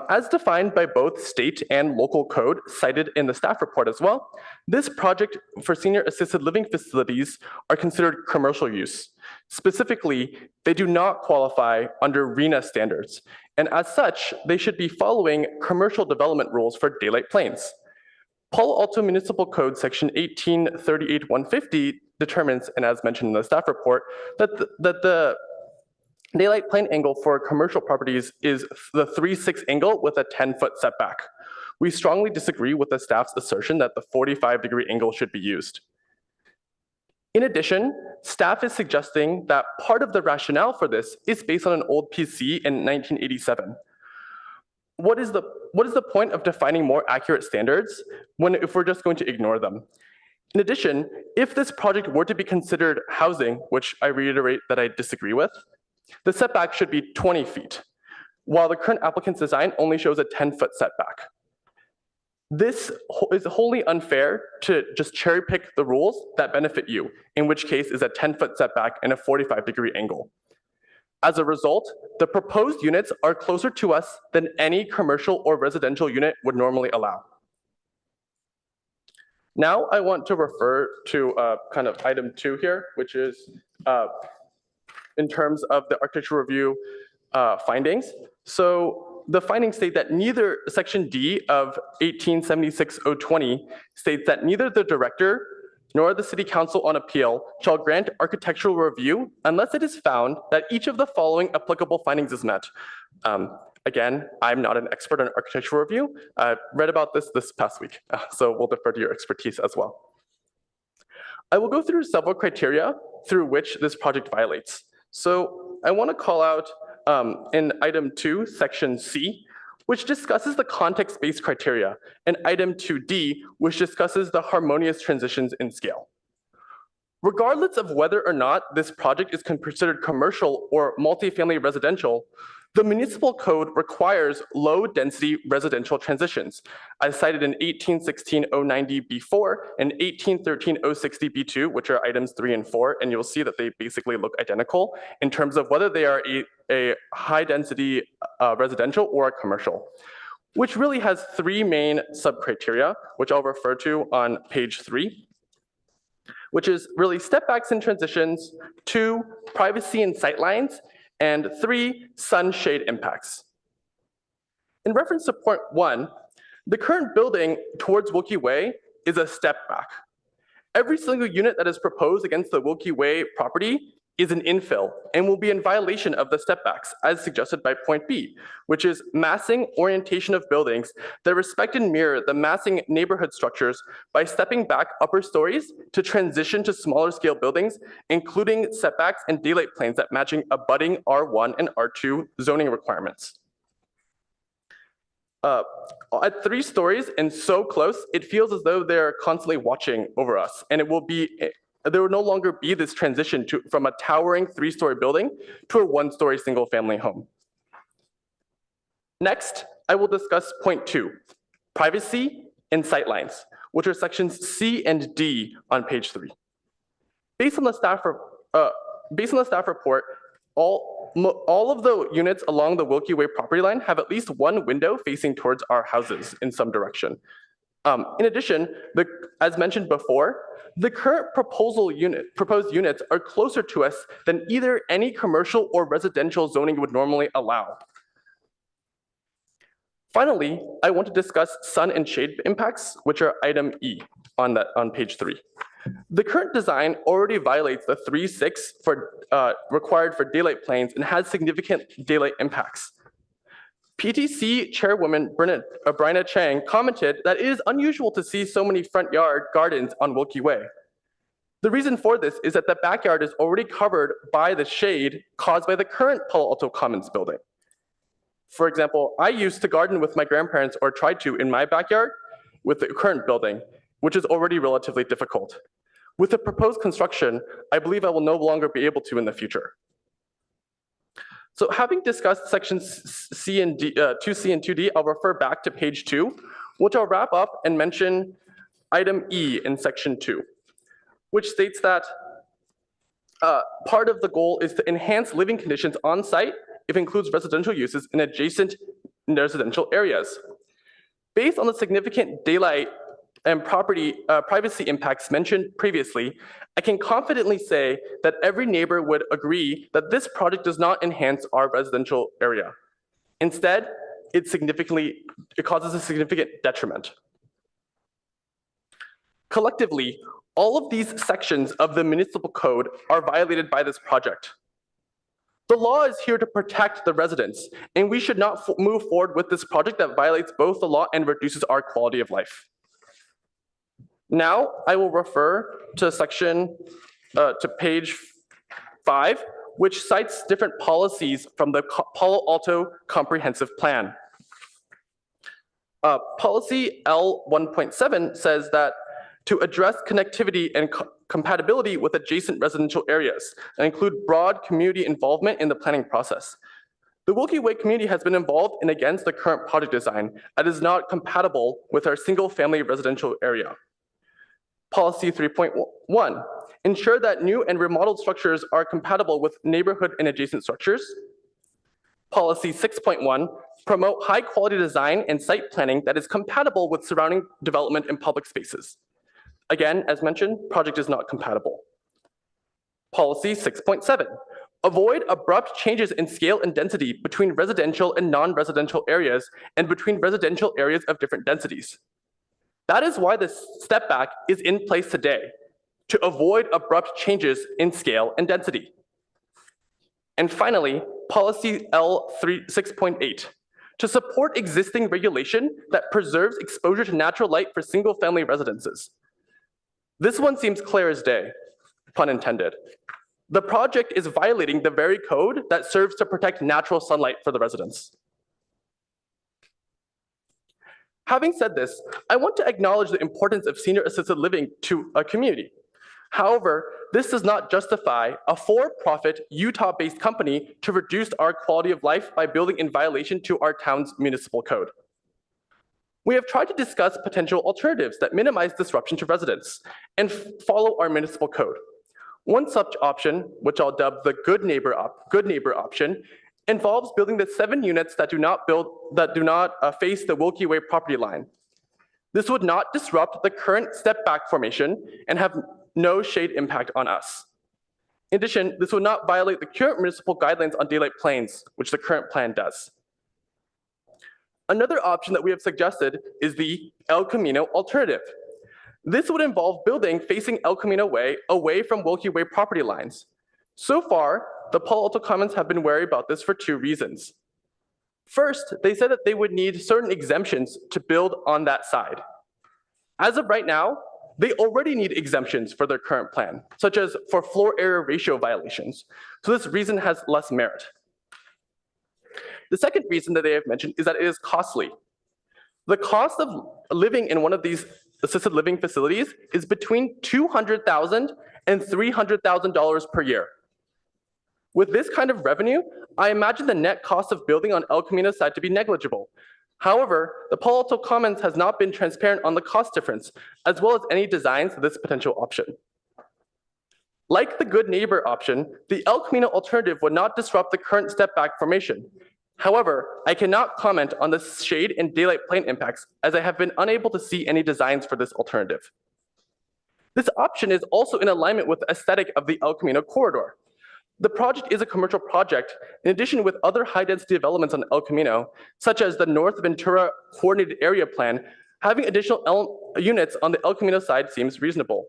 As defined by both state and local code cited in the staff report as well, this project for senior assisted living facilities are considered commercial use. Specifically, they do not qualify under RENA standards, and as such, they should be following commercial development rules for daylight planes. Palo Alto Municipal Code Section 1838150 determines, and as mentioned in the staff report, that the daylight plane angle for commercial properties is the 3/6 angle with a 10-foot setback. We strongly disagree with the staff's assertion that the 45-degree angle should be used. In addition, staff is suggesting that part of the rationale for this is based on an old PC in 1987. What is the point of defining more accurate standards if we're just going to ignore them? In addition, if this project were to be considered housing, which I reiterate that I disagree with, the setback should be 20 feet, while the current applicant's design only shows a 10-foot setback. This is wholly unfair to just cherry pick the rules that benefit you, in which case is a 10-foot setback and a 45-degree angle. As a result, the proposed units are closer to us than any commercial or residential unit would normally allow. Now I want to refer to kind of item 2 here, which is in terms of the architectural review findings. So the findings state that neither section D of 1876-020 states that neither the director nor the city council on appeal shall grant architectural review unless it is found that each of the following applicable findings is met. Again, I'm not an expert on architectural review. I read about this past week, so we'll defer to your expertise as well. I will go through several criteria through which this project violates. So I want to call out in item 2, section C, which discusses the context-based criteria, and item 2D, which discusses the harmonious transitions in scale. Regardless of whether or not this project is considered commercial or multifamily residential, the municipal code requires low-density residential transitions, as cited in 1816-090B4 and 1813-060B2, which are items 3 and 4, and you'll see that they basically look identical in terms of whether they are a high-density residential or a commercial, which really has 3 main sub-criteria, which I'll refer to on page 3, which is really step backs and transitions, 2, privacy and sightlines, and 3, sunshade impacts. In reference to point 1, the current building towards Wilkie Way is a step back. Every single unit that is proposed against the Wilkie Way property is an infill and will be in violation of the step backs as suggested by point B, which is massing orientation of buildings that respect and mirror the massing neighborhood structures by stepping back upper stories to transition to smaller scale buildings, including setbacks and daylight planes that matching abutting R1 and R2 zoning requirements. At 3 stories and so close, it feels as though they're constantly watching over us, and there will no longer be this transition from a towering 3-story building to a 1-story single-family home. Next, I will discuss point 2, privacy and sightlines, which are sections C and D on page 3. Based on the staff report, all of the units along the Wilkie Way property line have at least 1 window facing towards our houses in some direction. In addition, as mentioned before, the current proposed units are closer to us than either any commercial or residential zoning would normally allow. Finally, I want to discuss sun and shade impacts, which are item E on page 3. The current design already violates the 3.6 required for daylight planes and has significant daylight impacts. PTC Chairwoman Bryna Chang commented that it is unusual to see so many front yard gardens on Wilkie Way. The reason for this is that the backyard is already covered by the shade caused by the current Palo Alto Commons building. For example, I used to garden with my grandparents, or tried to, in my backyard with the current building, which is already relatively difficult. With the proposed construction, I believe I will no longer be able to in the future. So having discussed sections C and D, 2C and 2D, I'll refer back to page 2, which I'll wrap up and mention item E in section 2, which states that part of the goal is to enhance living conditions on site if it includes residential uses in adjacent residential areas. Based on the significant daylight and privacy impacts mentioned previously, I can confidently say that every neighbor would agree that this project does not enhance our residential area. Instead, it causes a significant detriment. Collectively, all of these sections of the municipal code are violated by this project. The law is here to protect the residents, and we should not move forward with this project that violates both the law and reduces our quality of life. Now, I will refer to to page 5, which cites different policies from the Palo Alto Comprehensive Plan. Policy L1.7 says that to address connectivity and compatibility with adjacent residential areas and include broad community involvement in the planning process. The Wilkie Way community has been involved and against the current project design that is not compatible with our single-family residential area. Policy 3.1, ensure that new and remodeled structures are compatible with neighborhood and adjacent structures. Policy 6.1, promote high-quality design and site planning that is compatible with surrounding development and public spaces. Again, as mentioned, project is not compatible. Policy 6.7, avoid abrupt changes in scale and density between residential and non-residential areas and between residential areas of different densities. That is why the step back is in place today, to avoid abrupt changes in scale and density. And finally, Policy L6.8, to support existing regulation that preserves exposure to natural light for single-family residences. This one seems clear as day, pun intended. The project is violating the very code that serves to protect natural sunlight for the residents. Having said this, I want to acknowledge the importance of senior assisted living to a community. However, this does not justify a for-profit Utah-based company to reduce our quality of life by building in violation to our town's municipal code. We have tried to discuss potential alternatives that minimize disruption to residents and follow our municipal code. One such option, which I'll dub the good neighbor option, involves building the 7 units that do not face the Wilkie Way property line. This would not disrupt the current step back formation and have no shade impact on us. In addition, this would not violate the current municipal guidelines on daylight planes, which the current plan does. Another option that we have suggested is the El Camino alternative. This would involve building facing El Camino Way away from Wilkie Way property lines. So far, the Palo Alto Commons have been wary about this for 2 reasons. First, they said that they would need certain exemptions to build on that side. As of right now, they already need exemptions for their current plan, such as for floor area ratio violations. So this reason has less merit. The second reason that they have mentioned is that it is costly. The cost of living in one of these assisted living facilities is between $200,000 and $300,000 per year. With this kind of revenue, I imagine the net cost of building on El Camino side to be negligible. However, the Palo Alto Commons has not been transparent on the cost difference, as well as any designs for this potential option. Like the good neighbor option, the El Camino alternative would not disrupt the current step back formation. However, I cannot comment on the shade and daylight plane impacts, as I have been unable to see any designs for this alternative. This option is also in alignment with the aesthetic of the El Camino corridor. The project is a commercial project, in addition with other high-density developments on El Camino, such as the North Ventura Coordinated Area Plan. Having additional units on the El Camino side seems reasonable.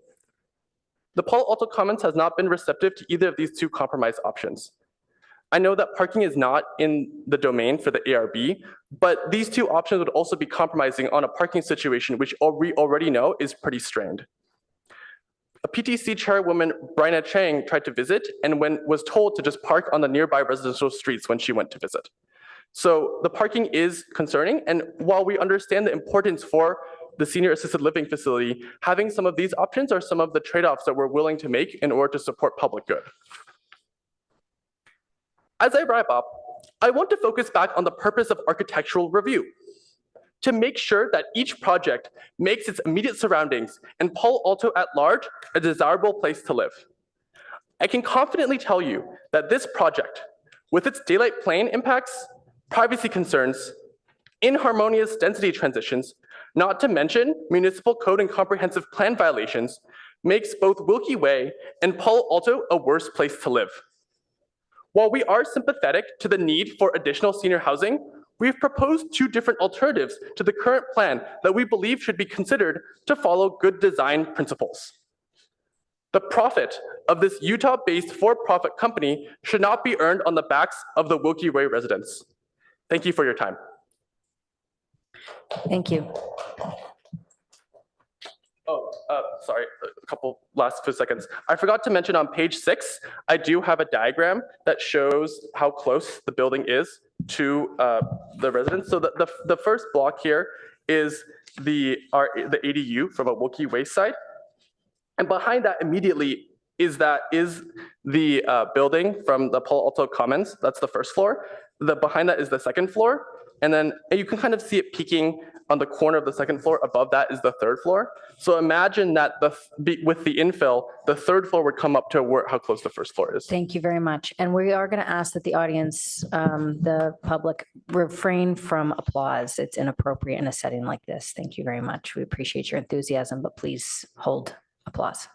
The Palo Alto Commons has not been receptive to either of these 2 compromise options. I know that parking is not in the domain for the ARB, but these 2 options would also be compromising on a parking situation, which we already know is pretty strained. A PTC chairwoman, Bryna Chang, tried to visit and was told to just park on the nearby residential streets when she went to visit. So the parking is concerning, and while we understand the importance for the senior assisted living facility, having some of these options are some of the trade-offs that we're willing to make in order to support public good. As I wrap up, I want to focus back on the purpose of architectural review, to make sure that each project makes its immediate surroundings and Palo Alto at large a desirable place to live. I can confidently tell you that this project, with its daylight plane impacts, privacy concerns, inharmonious density transitions, not to mention municipal code and comprehensive plan violations, makes both Wilkie Way and Palo Alto a worse place to live. While we are sympathetic to the need for additional senior housing, we've proposed 2 different alternatives to the current plan that we believe should be considered to follow good design principles. The profit of this Utah-based for-profit company should not be earned on the backs of the Wilkie Way residents. Thank you for your time. Thank you. Oh, sorry, a couple last few seconds. I forgot to mention on page 6, I do have a diagram that shows how close the building is to the residents. So the first block here is the ADU from a Wilkie Way site. And behind that immediately is the building from the Palo Alto Commons. That's the first floor. Behind that is the second floor. and then you can kind of see it peaking on the corner of the second floor. Above that is the third floor. So imagine that with the infill, the third floor would come up to how close the first floor is. Thank you very much. And we are going to ask that the audience, the public, refrain from applause. It's inappropriate in a setting like this. Thank you very much. We appreciate your enthusiasm, but please hold applause.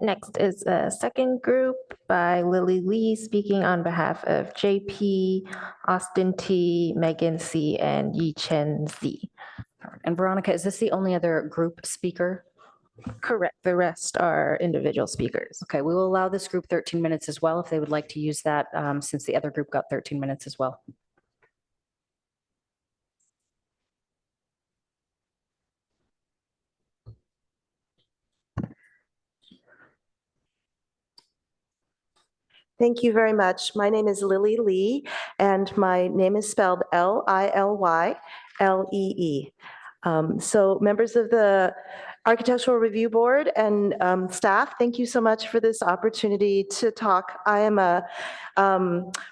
Next is a second group by Lily Lee, speaking on behalf of JP, Austin T, Megan C, and Yi Chen Z. And Veronica, is this the only other group speaker? Correct. The rest are individual speakers. Okay, we will allow this group 13 minutes as well if they would like to use that, since the other group got 13 minutes as well. Thank you very much. My name is Lily Lee, and my name is spelled Lillylee. So members of the Architectural Review Board and staff, thank you so much for this opportunity to talk. I am a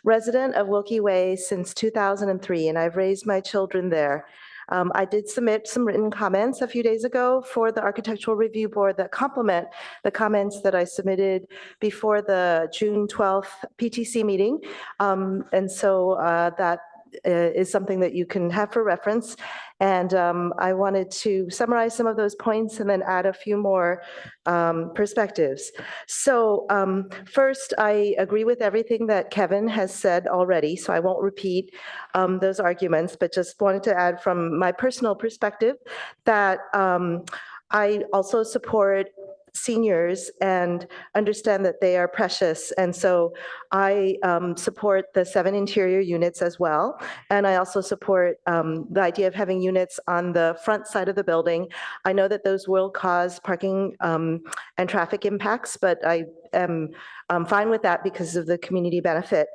resident of Wilkie Way since 2003, and I've raised my children there. I did submit some written comments a few days ago for the Architectural Review Board that complement the comments that I submitted before the June 12th PTC meeting. And so that is something that you can have for reference. And I wanted to summarize some of those points and then add a few more perspectives. So first, I agree with everything that Kevin has said already, so I won't repeat those arguments, but just wanted to add from my personal perspective that I also support seniors and understand that they are precious. And so I support the 7 interior units as well. And I also support the idea of having units on the front side of the building. I know that those will cause parking and traffic impacts, but I am fine with that because of the community benefit.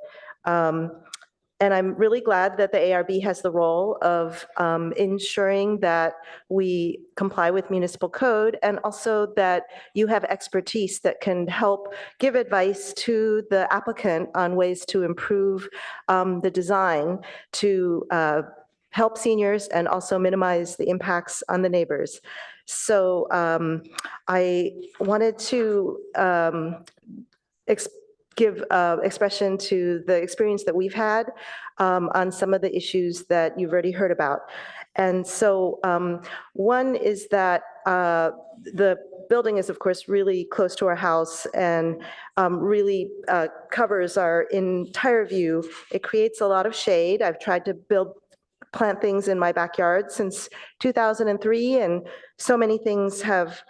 And I'm really glad that the ARB has the role of ensuring that we comply with municipal code, and also that you have expertise that can help give advice to the applicant on ways to improve the design to help seniors and also minimize the impacts on the neighbors. So I wanted to give expression to the experience that we've had on some of the issues that you've already heard about. And so one is that the building is, of course, really close to our house and really covers our entire view. It creates a lot of shade. I've tried to plant things in my backyard since 2003, and so many things have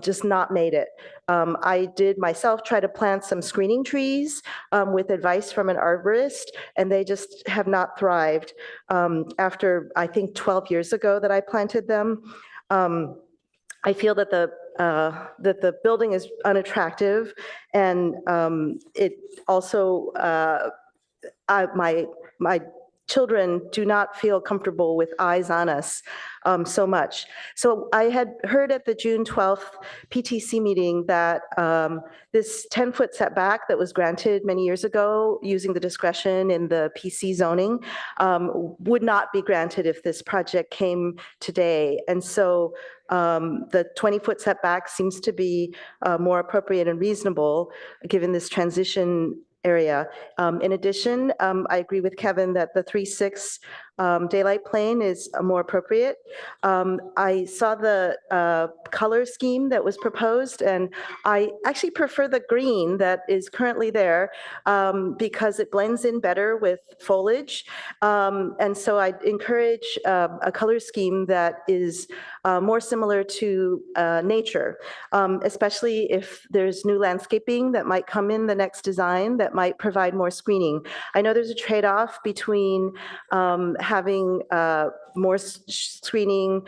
just not made it. I did myself try to plant some screening trees with advice from an arborist, and they just have not thrived. After, I think, 12 years ago that I planted them, I feel that the building is unattractive, and it also, my children do not feel comfortable with eyes on us so much. So I had heard at the June 12th PTC meeting that this 10-foot setback that was granted many years ago using the discretion in the PC zoning would not be granted if this project came today. And so the 20-foot setback seems to be more appropriate and reasonable given this transition area. In addition, I agree with Kevin that the 3-6 daylight plane is more appropriate. I saw the color scheme that was proposed, and I actually prefer the green that is currently there because it blends in better with foliage. And so I encourage a color scheme that is more similar to nature, especially if there's new landscaping that might come in the next design that might provide more screening. I know there's a trade-off between having more screening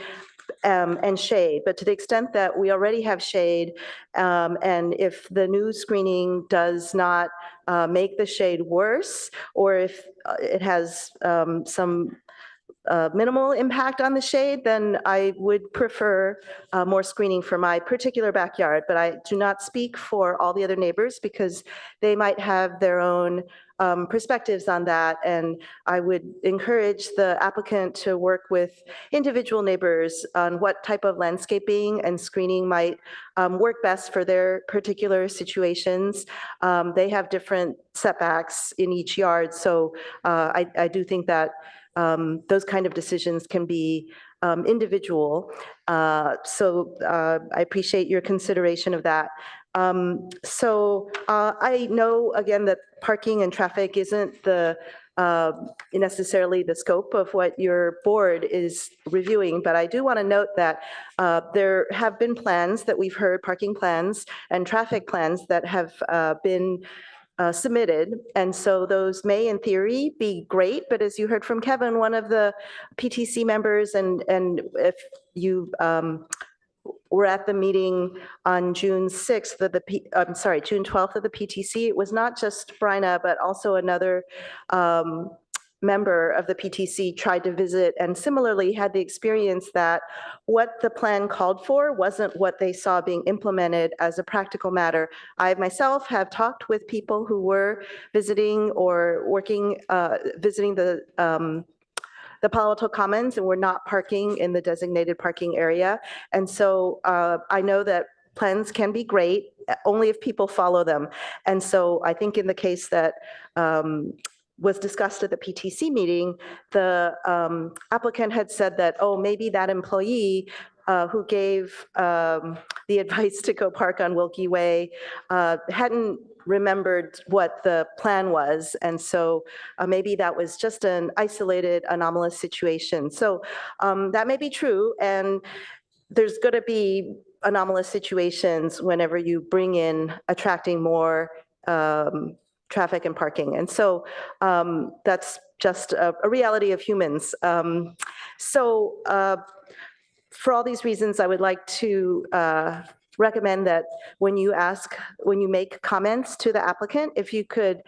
and shade, but to the extent that we already have shade, and if the new screening does not make the shade worse, or if it has some minimal impact on the shade, then I would prefer more screening for my particular backyard. But I do not speak for all the other neighbors because they might have their own perspectives on that. And I would encourage the applicant to work with individual neighbors on what type of landscaping and screening might work best for their particular situations. They have different setbacks in each yard. So I do think that those kind of decisions can be individual. So I appreciate your consideration of that. I know, again, that parking and traffic isn't necessarily the scope of what your board is reviewing, but I do want to note that there have been plans that we've heard, parking plans and traffic plans that have been submitted. And so those may, in theory, be great. But as you heard from Kevin, one of the PTC members, and if you were at the meeting on June 6th of June 12th of the PTC, it was not just Bryna, but also another member of the PTC tried to visit and similarly had the experience that what the plan called for wasn't what they saw being implemented as a practical matter. I myself have talked with people who were visiting or working, visiting the Palo Alto Commons, and were not parking in the designated parking area. And so I know that plans can be great only if people follow them. And so I think in the case that was discussed at the PTC meeting, the applicant had said that, oh, maybe that employee who gave the advice to go park on Wilkie Way hadn't remembered what the plan was. And so maybe that was just an isolated anomalous situation. So that may be true. And there's going to be anomalous situations whenever you bring in attracting more traffic and parking. And so that's just a reality of humans. For all these reasons, I would like to recommend that when you make comments to the applicant, if you could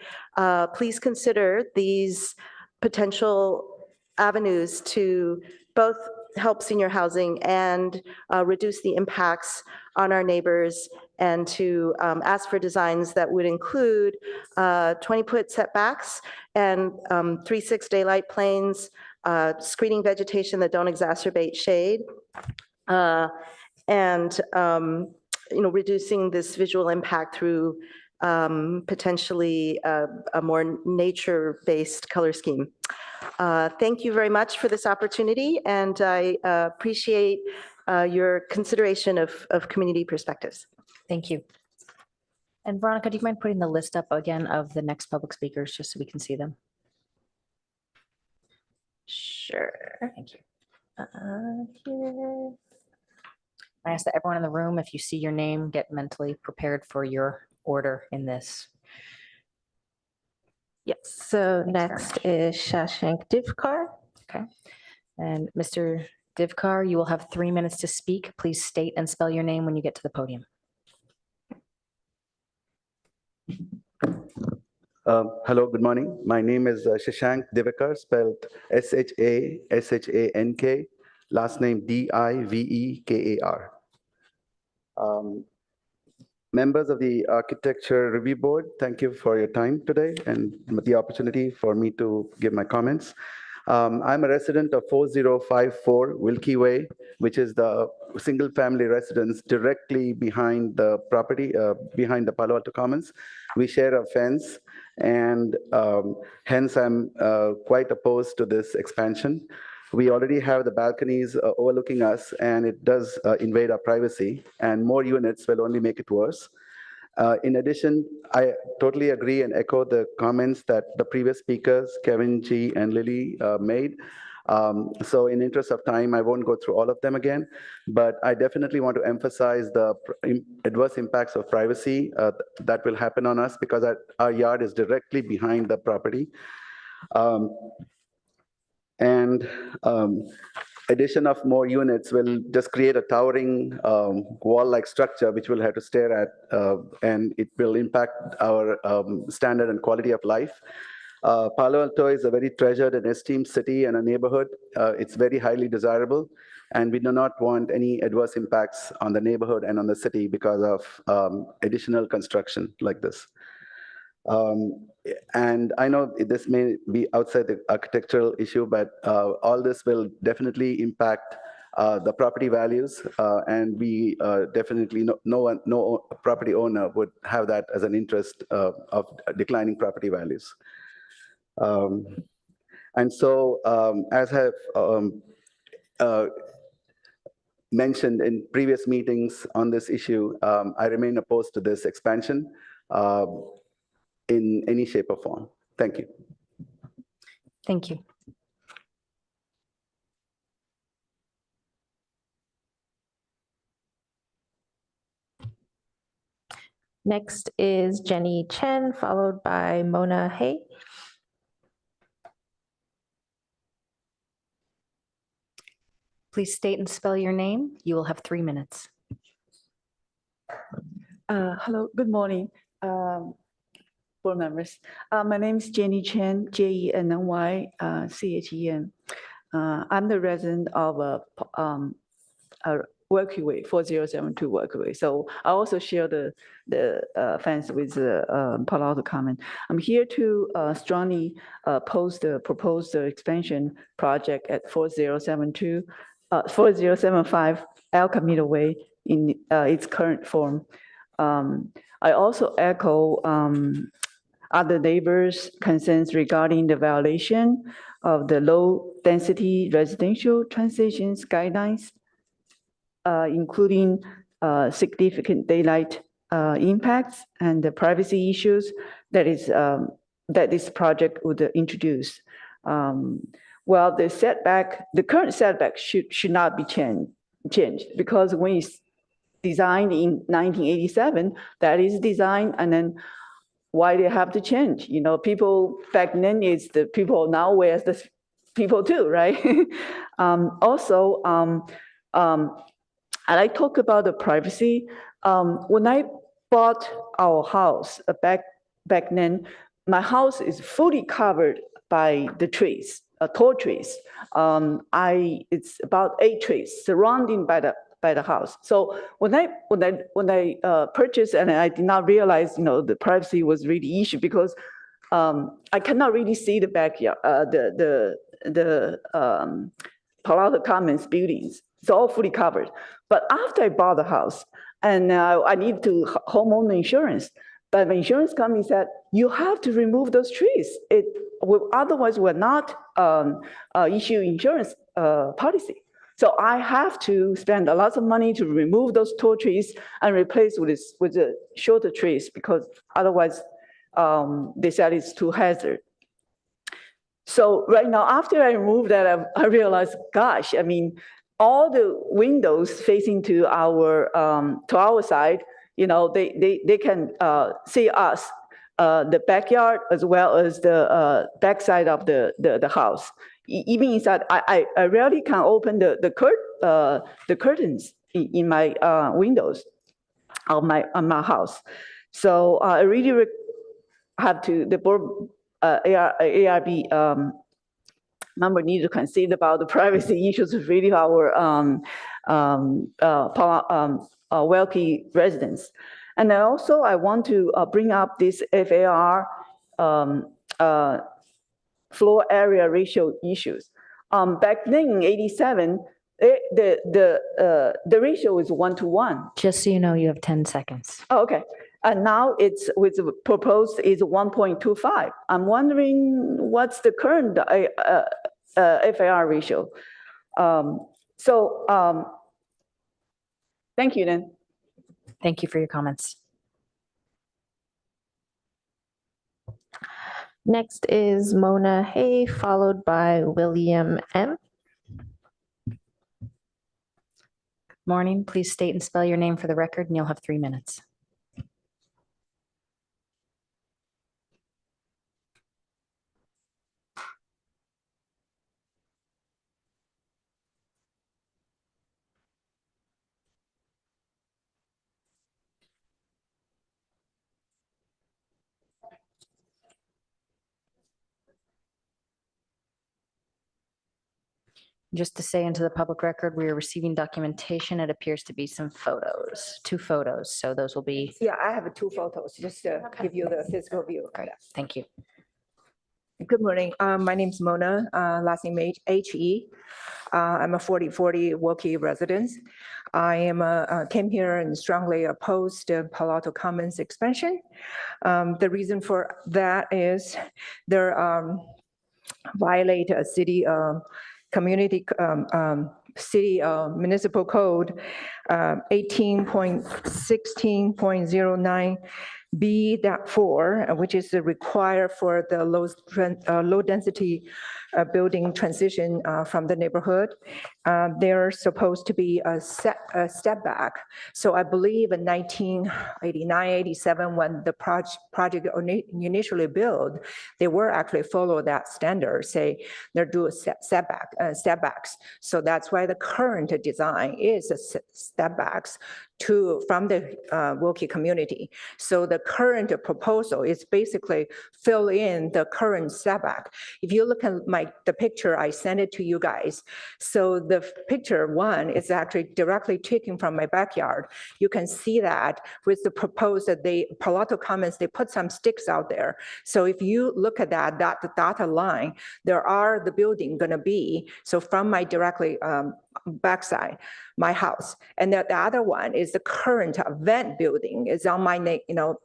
please consider these potential avenues to both help senior housing and reduce the impacts on our neighbors, and to ask for designs that would include 20-foot setbacks and 3/6 daylight planes, screening vegetation that don't exacerbate shade, and reducing this visual impact through potentially a more nature-based color scheme. Thank you very much for this opportunity, and I appreciate your consideration of community perspectives. Thank you. And Veronica, do you mind putting the list up again of the next public speakers, just so we can see them? Sure. Thank you. Here. I ask that everyone in the room, if you see your name, get mentally prepared for your order in this. Yes, so Thanks very next much. is Shashank Divkar. Okay. And Mr. Divkar, you will have 3 minutes to speak. Please state and spell your name when you get to the podium. Hello, good morning. My name is Shashank Divkar, spelled Shashank, last name Divekar. Members of the Architecture Review Board, thank you for your time today and the opportunity for me to give my comments. I'm a resident of 4054 Wilkie Way, which is the single-family residence directly behind the property, behind the Palo Alto Commons. We share a fence, and hence I'm quite opposed to this expansion. We already have the balconies overlooking us, and it does invade our privacy, and more units will only make it worse. In addition, I totally agree and echo the comments that the previous speakers, Kevin G. and Lily, made. So in interest of time, I won't go through all of them again, but I definitely want to emphasize the adverse impacts of privacy that will happen on us, because our yard is directly behind the property. Addition of more units will just create a towering wall-like structure, which we'll have to stare at, and it will impact our standard and quality of life. Palo Alto is a very treasured and esteemed city and a neighborhood. It's very highly desirable, and we do not want any adverse impacts on the neighborhood and on the city because of additional construction like this. And I know this may be outside the architectural issue, but all this will definitely impact the property values, and we definitely, no property owner would have that as an interest of declining property values. And so, as I have mentioned in previous meetings on this issue, I remain opposed to this expansion in any shape or form. Thank you. Thank you. Next is Jenny Chen, followed by Mona Hay. Please state and spell your name. You will have 3 minutes. Hello, good morning, board members. My name is Jenny Chen, Jenny, I'm the resident of Worky Way, 4072 Worky Way. So I also share the fence with Palo Alto Common. I'm here to strongly oppose the proposed expansion project at 4075 El Camino Way in its current form. I also echo other neighbors' concerns regarding the violation of the low-density residential transitions guidelines, including significant daylight impacts and the privacy issues that this project would introduce. Well, the current setback should not be changed because when it's designed in 1987, that is designed, and then why they have to change? You know, people back then is the people now, whereas the people too, right? Also, I like talk about the privacy. When I bought our house back then, my house is fully covered by the trees, tall trees. It's about 8 trees surrounding by the house. So when I purchased, and I did not realize, the privacy was really issue because I cannot really see the backyard, the Palo Alto Commons buildings. It's all fully covered. But after I bought the house, and I need to homeowner insurance, but the insurance company said, you have to remove those trees. Otherwise, we're not issue insurance policy. So I have to spend a lot of money to remove those tall trees and replace with the shorter trees because otherwise they said it's too hazard. So right now, after I removed that, I realized, gosh, I mean, all the windows facing to our side, they can see us, the backyard as well as the backside of the house. Even inside, I rarely can open the curtains in my windows on my house. So I really have to, the board ARB member need to consider about the privacy issues of really our wealthy residents. And then also I want to bring up this FAR floor area ratio issues. Back then in 87, the ratio is 1:1. Just so you know, you have 10 seconds. Oh, okay. And now it's with the proposed is 1.25. I'm wondering what's the current FAR ratio. Thank you then. Thank you for your comments. Next is Mona Hay, followed by William M. Morning, please state and spell your name for the record, and you'll have 3 minutes. Just to say into the public record, we are receiving documentation. It appears to be some photos, 2 photos. So those will be, Yeah, I have 2 photos, just to give you the physical view. great. Thank you. Good morning. My name's Mona, last name H.E. I'm a 4040 Wilkie resident. I am came here and strongly opposed the Palo Alto Commons expansion. The reason for that is there violate a city community city municipal code 18.16.09 B.4, which is required for the low density building transition from the neighborhood. They're supposed to be a step back. So I believe in 1989, 87, when the project initially built, they were actually follow that standard, say they're doing step backs. So that's why the current design is a step backs from the Wilkie community. So the current proposal is basically fill in the current setback. If you look at the picture, I sent it to you guys. So the picture 1 is actually directly taken from my backyard. You can see that with the proposed that Palo Alto Commons, they put some sticks out there. So if you look at that dotted line, there are the building gonna be, so from my directly backside, my house. And the other one is the current event building is on my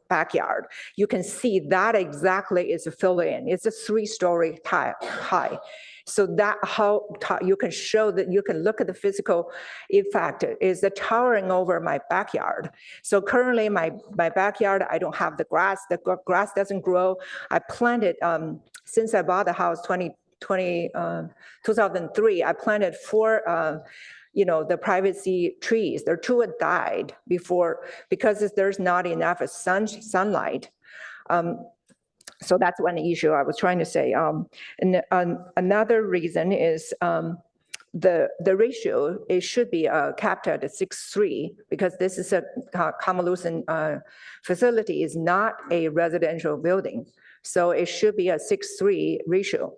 backyard. You can see that exactly is filled in. It's a 3-story high. So that how you can show that you can look at the physical effect is the towering over my backyard. So currently my backyard, I don't have the grass. The grass doesn't grow. I planted, since I bought the house 2003, I planted 4 the privacy trees. There 2 had died before because there's not enough sunlight. So that's one issue I was trying to say. And another reason is the ratio, it should be capped at 6:3 because this is a convolution facility, is not a residential building. So it should be a 6:3 ratio.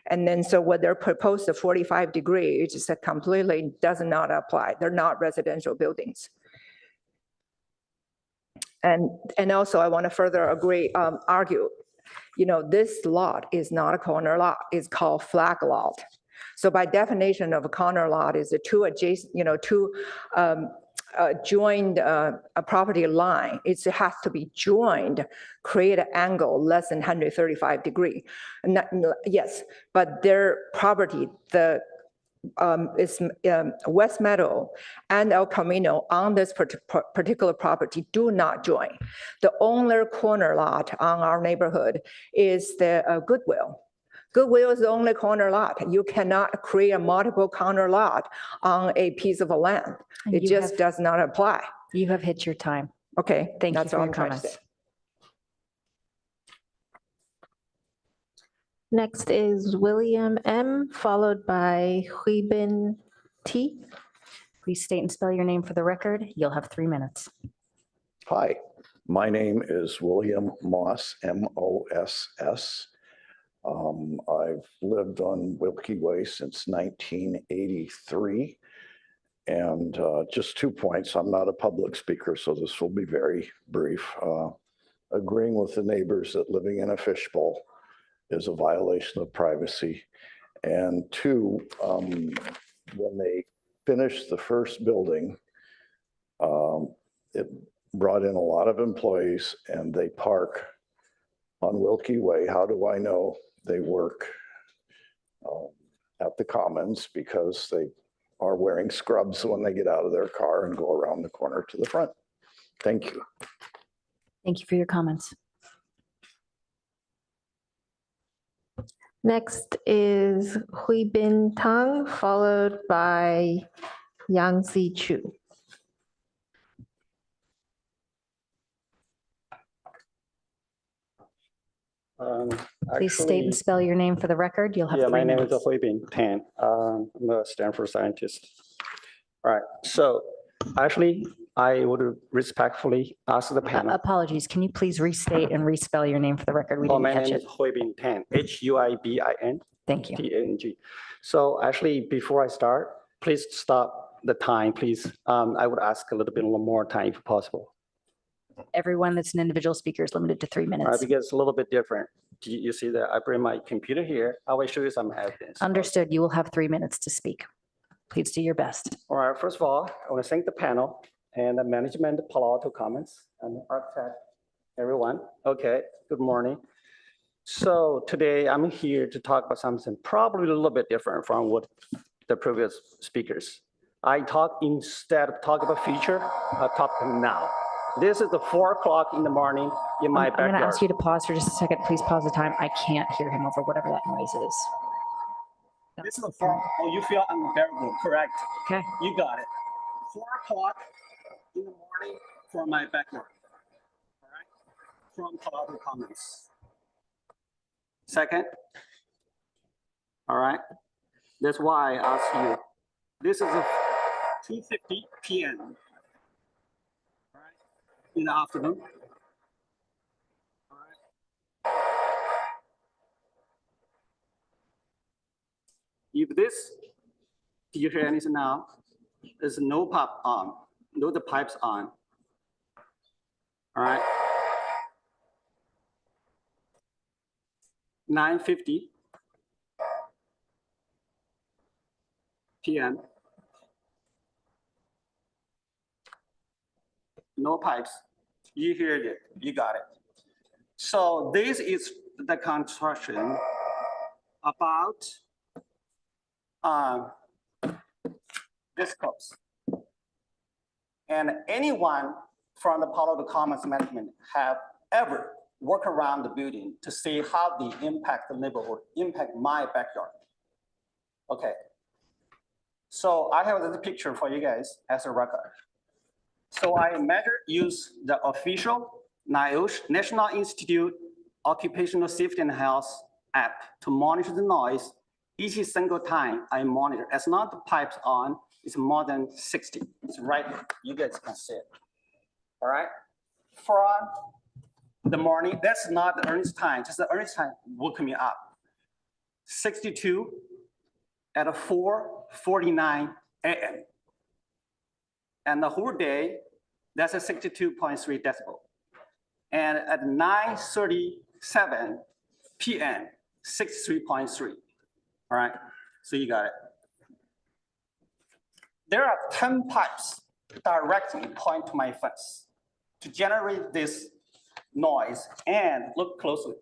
And then so what they're proposed, the 45 degree, it just completely does not apply. They're not residential buildings. And also I want to further argue, this lot is not a corner lot, it's called flag lot. So by definition of a corner lot is a 2 adjacent, 2 joined a property line. It has to be joined, create an angle less than 135 degree. And that, yes, but their property, is West Meadow and El Camino on this particular property do not join. The only corner lot on our neighborhood is the Goodwill. Goodwill is the only corner lot. You cannot create a multiple corner lot on a piece of land. It just does not apply. You have hit your time. Okay, Thank you that's for all your I'm trying to say. comments. Next is William M., followed by Huibin T. Please state and spell your name for the record. You'll have 3 minutes. Hi, my name is William Moss, M-O-S-S. I've lived on Wilkie Way since 1983. And just 2 points. I'm not a public speaker, so this will be very brief. Agreeing with the neighbors that living in a fishbowl is a violation of privacy. And 2, when they finished the first building, it brought in a lot of employees and they park on Wilkie Way. How do I know? They work at the Commons because they are wearing scrubs when they get out of their car and go around the corner to the front. Thank you. Thank you for your comments. Next is Huibin Tang, followed by Yangzi Chu. Please state and spell your name for the record. You'll have 3 my name minutes. is Huibin Tan. I'm a Stanford scientist. All right, so actually, I would respectfully ask the panel. Apologies. Can you please restate and respell your name for the record? We didn't My catch name it. is Huibin Tan, Huibin. Thank you. T-A-N-G. So actually, before I start, please stop the time, please. I would ask a little bit more time if possible. Everyone that's an individual speaker is limited to 3 All right, minutes. because it's a little bit different. You see that I bring my computer here. I will show you some evidence. Understood. You will have 3 minutes to speak. Please do your best. All right, first of all, I want to thank the panel and the management, Palo Alto Commons, and the architect, everyone. Okay, good morning. So today I'm here to talk about something probably a little bit different from what the previous speakers. Instead of talking about future, I talk now. This is the 4 o'clock in the morning in my I'm going to backyard. ask you to pause for just a second. Please pause the time. I can't hear him over whatever that noise is. This is the 4. Oh, you feel unbearable, correct? Okay. You got it. 4 o'clock in the morning from my backyard. All right, from Palo Alto Commons. Second, all right, that's why I asked you. This is a 2:50 p.m. All right, in the afternoon. All right. If this, do you hear anything now? There's no pipe on, no the pipes on. All right. 9:50 p.m. No pipes. You heard it. You got it. So this is the construction about this course. And anyone from the Palo Alto Commons management have ever worked around the building to see how they impact the neighborhood, impact my backyard. Okay. So I have this picture for you guys as a record. So I use the official NIOSH, National Institute Occupational Safety and Health app to monitor the noise. Each single time I monitor, as not the pipes on, it's more than 60. It's right here. You guys can see it. All right. From the morning, that's not the earnest time, just the earnest time woke me up. 62 at 4:49 a.m. And the whole day, that's a 62.3 decibel. And at 9:37 p.m., 63.3. All right, so you got it. There are 10 pipes directly point to my fence to generate this noise. And look closely.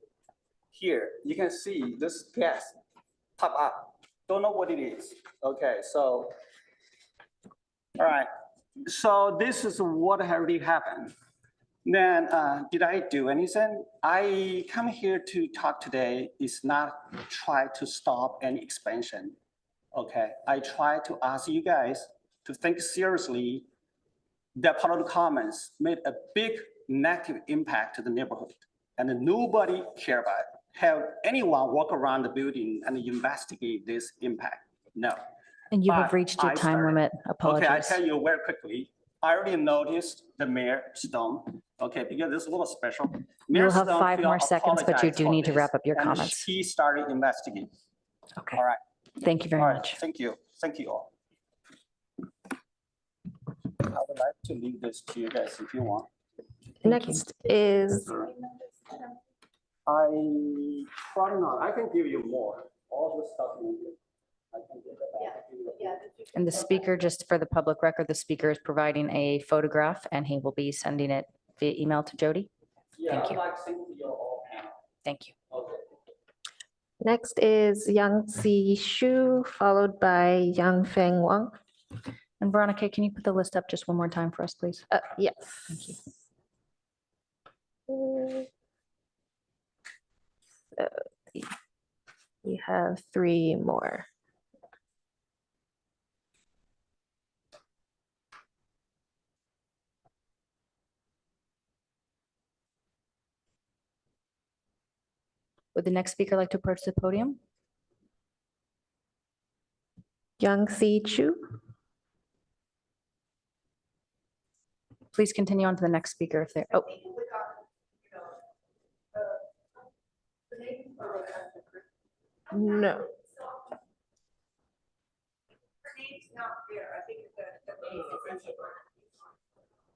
Here, you can see this gas pop up. Don't know what it is. Okay, so, all right. So this is what already happened. Then, did I do anything? I come here to talk today is not try to stop any expansion. Okay, I try to ask you guys to think seriously that Palo Alto Commons made a big negative impact to the neighborhood, and nobody care about it. Have anyone walk around the building and investigate this impact? No. And you have But reached your I time started. limit. Apologies. Okay, I tell you very quickly. I already noticed the Mayor Stone. Okay, because this is a little special. You Mayor will have Stone 5 more feel seconds, but you apologized do for need to this, wrap up your and comments. He started investigating. Okay. All right. Thank you very All right, much. thank you. Thank you all. I would like to leave this to you guys if you want. Next is I probably not. I can give you more. All the stuff you need. I can give it back. And the speaker, just for the public record, the speaker is providing a photograph and he will be sending it via email to Jody. Yeah, Thank I'd you. like to send to your all panel. Thank you. Okay. next is Yang Si Shu, followed by Yang Feng Wang. And Veronica, can you put the list up just one more time for us, please? Yes. Thank you. So we have 3 more. Would the next speaker like to approach the podium? Yang Si Chu. Please continue on to the next speaker if they're, oh. No.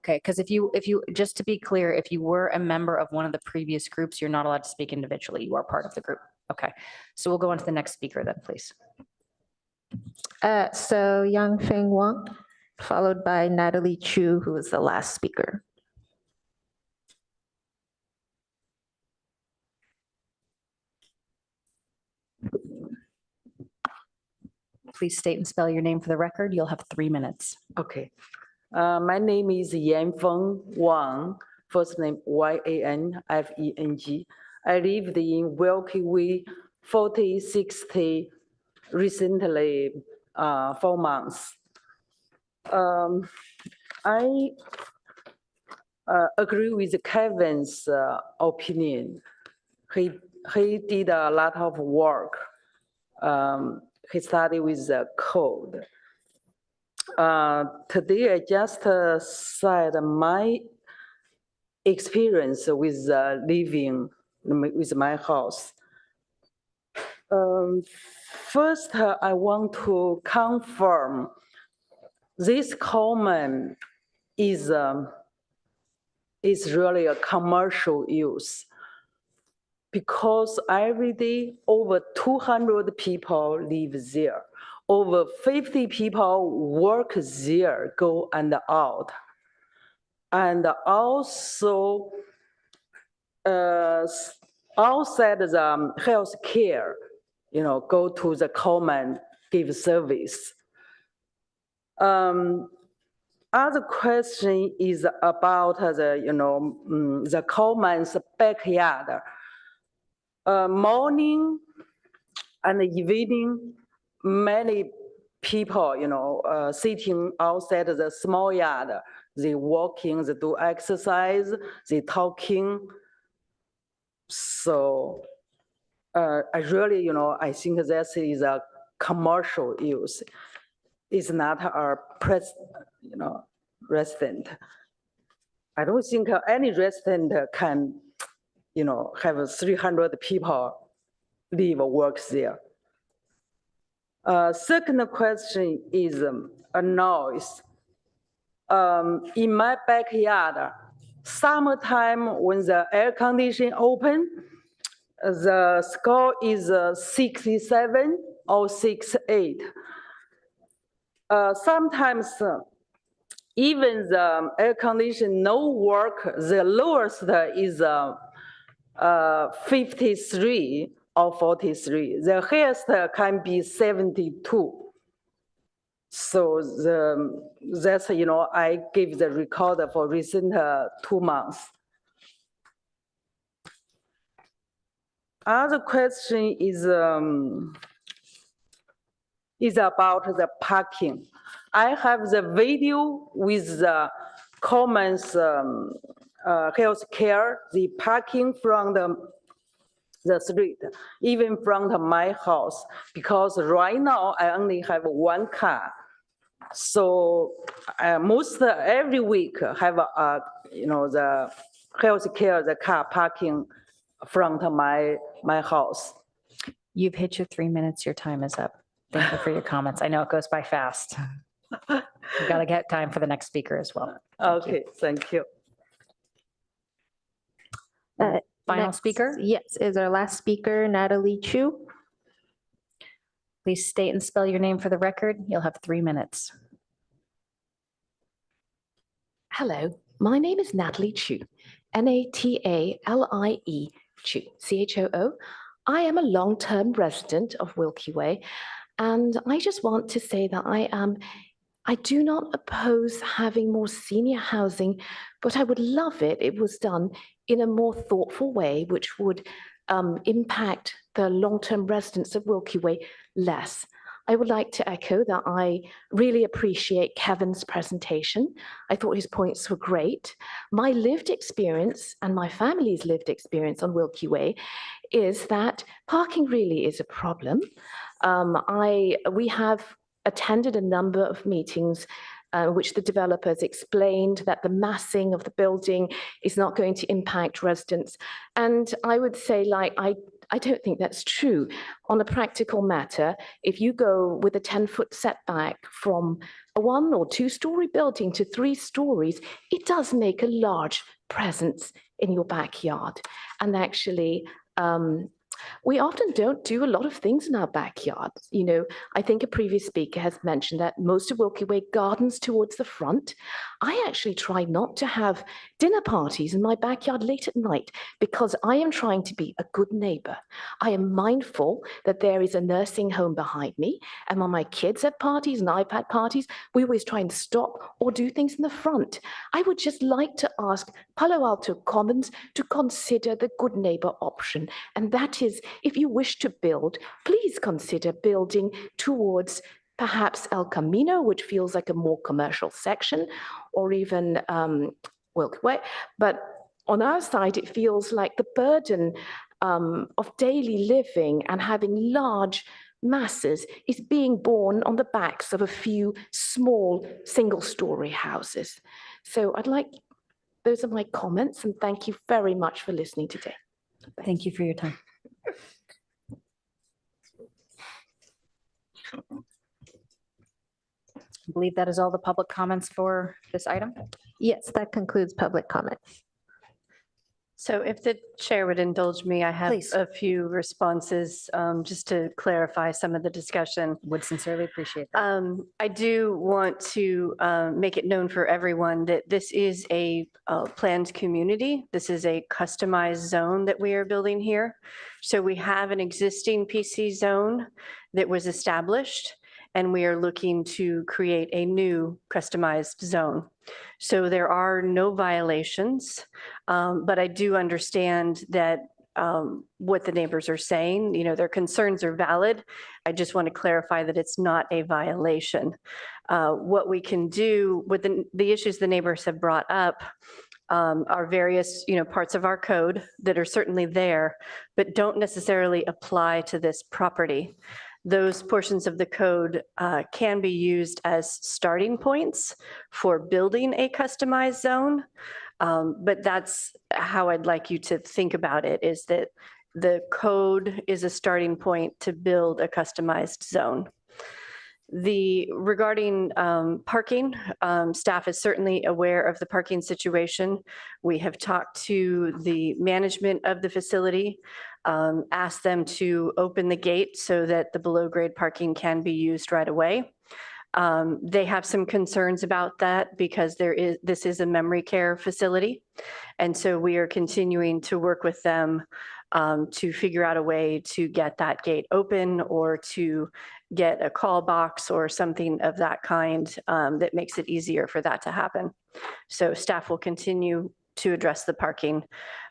Okay, because if you, just to be clear, if you were a member of one of the previous groups, you're not allowed to speak individually. You are part of the group. Okay, so we'll go on to the next speaker then, please. So Yang Feng Wang, followed by Natalie Chu, who is the last speaker. Please state and spell your name for the record. You'll have 3 minutes. Okay. My name is Yan Feng Wang, first name Yanfeng. I lived in Wilkie Way 4060 recently 4 months. I agree with Kevin's opinion. He did a lot of work. He started with the code. Today, I just said my experience with living with my house. First, I want to confirm this comment is really a commercial use, because every day over 200 people live there. Over 50 people work there, go and out. And also outside the health care, go to the common, give service. Other question is about the common's backyard. Morning and evening, many people, sitting outside the small yard, they walking, they do exercise, they talking. So I really, I think this is a commercial use. It's not a resident. I don't think any resident can, have 300 people live or work there. Second question is a noise. In my backyard, summertime when the air conditioning open, the score is 67 or 68. Sometimes even the air conditioning no work, the lowest is 53 or 43. The highest can be 72. So that's, I give the record for recent 2 months. Other question is about the parking. I have the video with the Commons health care, the parking from the street, even from my house, because right now I only have 1 car. So most every week have the health care, the car parking front of my house. You've hit your 3 minutes. Your time is up. Thank you for your comments. I know it goes by fast. We've got to get time for the next speaker as well. Okay, thank you. Final speaker? Yes, is our last speaker, Natalie Chu. Please state and spell your name for the record. You'll have 3 minutes. Hello, my name is Natalie Chu, Natalie Chu, CHOO. I am a long-term resident of Wilkie Way, and I just want to say that I do not oppose having more senior housing, but I would love it if it was done in a more thoughtful way, which would impact the long-term residents of Wilkie Way less. I would like to echo that I really appreciate Kevin's presentation. I thought his points were great. My lived experience and my family's lived experience on Wilkie Way is that parking really is a problem. We have attended a number of meetings which the developers explained that the massing of the building is not going to impact residents. And I would say, I don't think that's true. On a practical matter, if you go with a 10-foot setback from a 1 or 2-story building to 3 stories, it does make a large presence in your backyard. And actually, we often don't do a lot of things in our backyard. You know, I think a previous speaker has mentioned that most of Wilkie Way gardens towards the front. I actually try not to have dinner parties in my backyard late at night because I am trying to be a good neighbor. I am mindful that there is a nursing home behind me, and when my kids have parties and I've had parties, we always try and stop or do things in the front. I would just like to ask Palo Alto Commons to consider the good neighbor option, and that is, if you wish to build, please consider building towards perhaps El Camino, which feels like a more commercial section, or even Wilkie Way. But on our side, it feels like the burden of daily living and having large masses is being borne on the backs of a few small single-story houses. So those are my comments, and thank you very much for listening today. Thank you for your time. I believe that is all the public comments for this item. Yes, that concludes public comments. So if the chair would indulge me, I have Please. a few responses just to clarify some of the discussion. Would sincerely appreciate that. I do want to make it known for everyone that this is a planned community. This is a customized zone that we are building here. So we have an existing PC zone that was established, and we are looking to create a new customized zone. So there are no violations, but I do understand that what the neighbors are saying, you know, their concerns are valid. I just want to clarify that it's not a violation. What we can do with the issues the neighbors have brought up are various, you know, parts of our code that are certainly there, but don't necessarily apply to this property. Those portions of the code can be used as starting points for building a customized zone. But that's how I'd like you to think about it, is that the code is a starting point to build a customized zone. Regarding parking, staff is certainly aware of the parking situation. We have talked to the management of the facility, asked them to open the gate so that the below grade parking can be used right away. They have some concerns about that because this is a memory care facility. And so we are continuing to work with them to figure out a way to get that gate open or to get a call box or something of that kind that makes it easier for that to happen. So staff will continue to address the parking.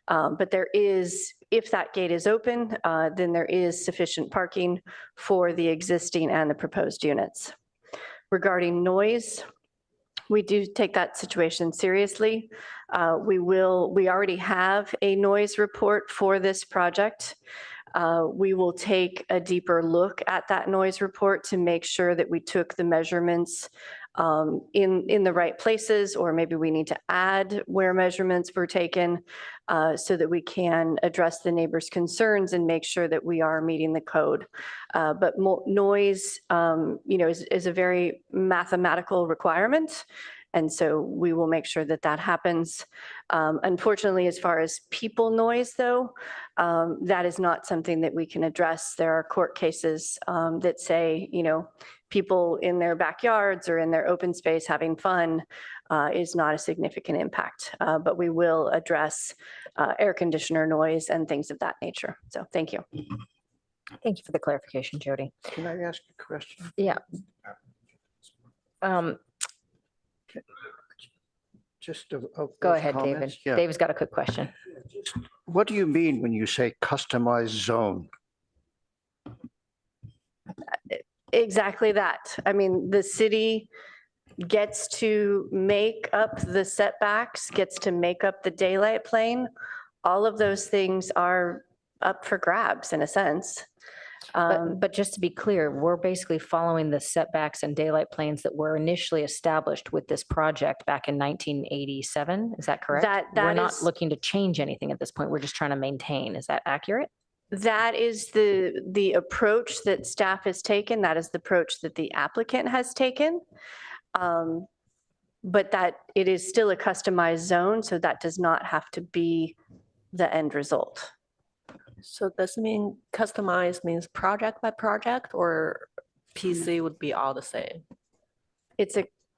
But there is, if that gate is open, then there is sufficient parking for the existing and the proposed units. Regarding noise, we do take that situation seriously. We already have a noise report for this project. We will take a deeper look at that noise report to make sure that we took the measurements in the right places, or maybe we need to add where measurements were taken so that we can address the neighbors' concerns and make sure that we are meeting the code. But noise, you know, is a very mathematical requirement. And so we will make sure that that happens. Unfortunately, as far as people noise, though, that is not something that we can address. There are court cases that say, you know, people in their backyards or in their open space having fun is not a significant impact. But we will address air conditioner noise and things of that nature. So thank you. Thank you for the clarification, Jody. Can I ask a question? Yeah. Just of Go those ahead, David. comments? Yeah. David's got a quick question. What do you mean when you say customized zone? Exactly that. I mean, the city gets to make up the setbacks, gets to make up the daylight plane. All of those things are up for grabs in a sense. But just to be clear, we're basically following the setbacks and daylight planes that were initially established with this project back in 1987. Is that correct? We're not looking to change anything at this point. We're just trying to maintain. Is that accurate? That is the approach that staff has taken. That is the approach that the applicant has taken. But that it is still a customized zone, so that does not have to be the end result. So does it mean customized means project by project, or PC would be all the same?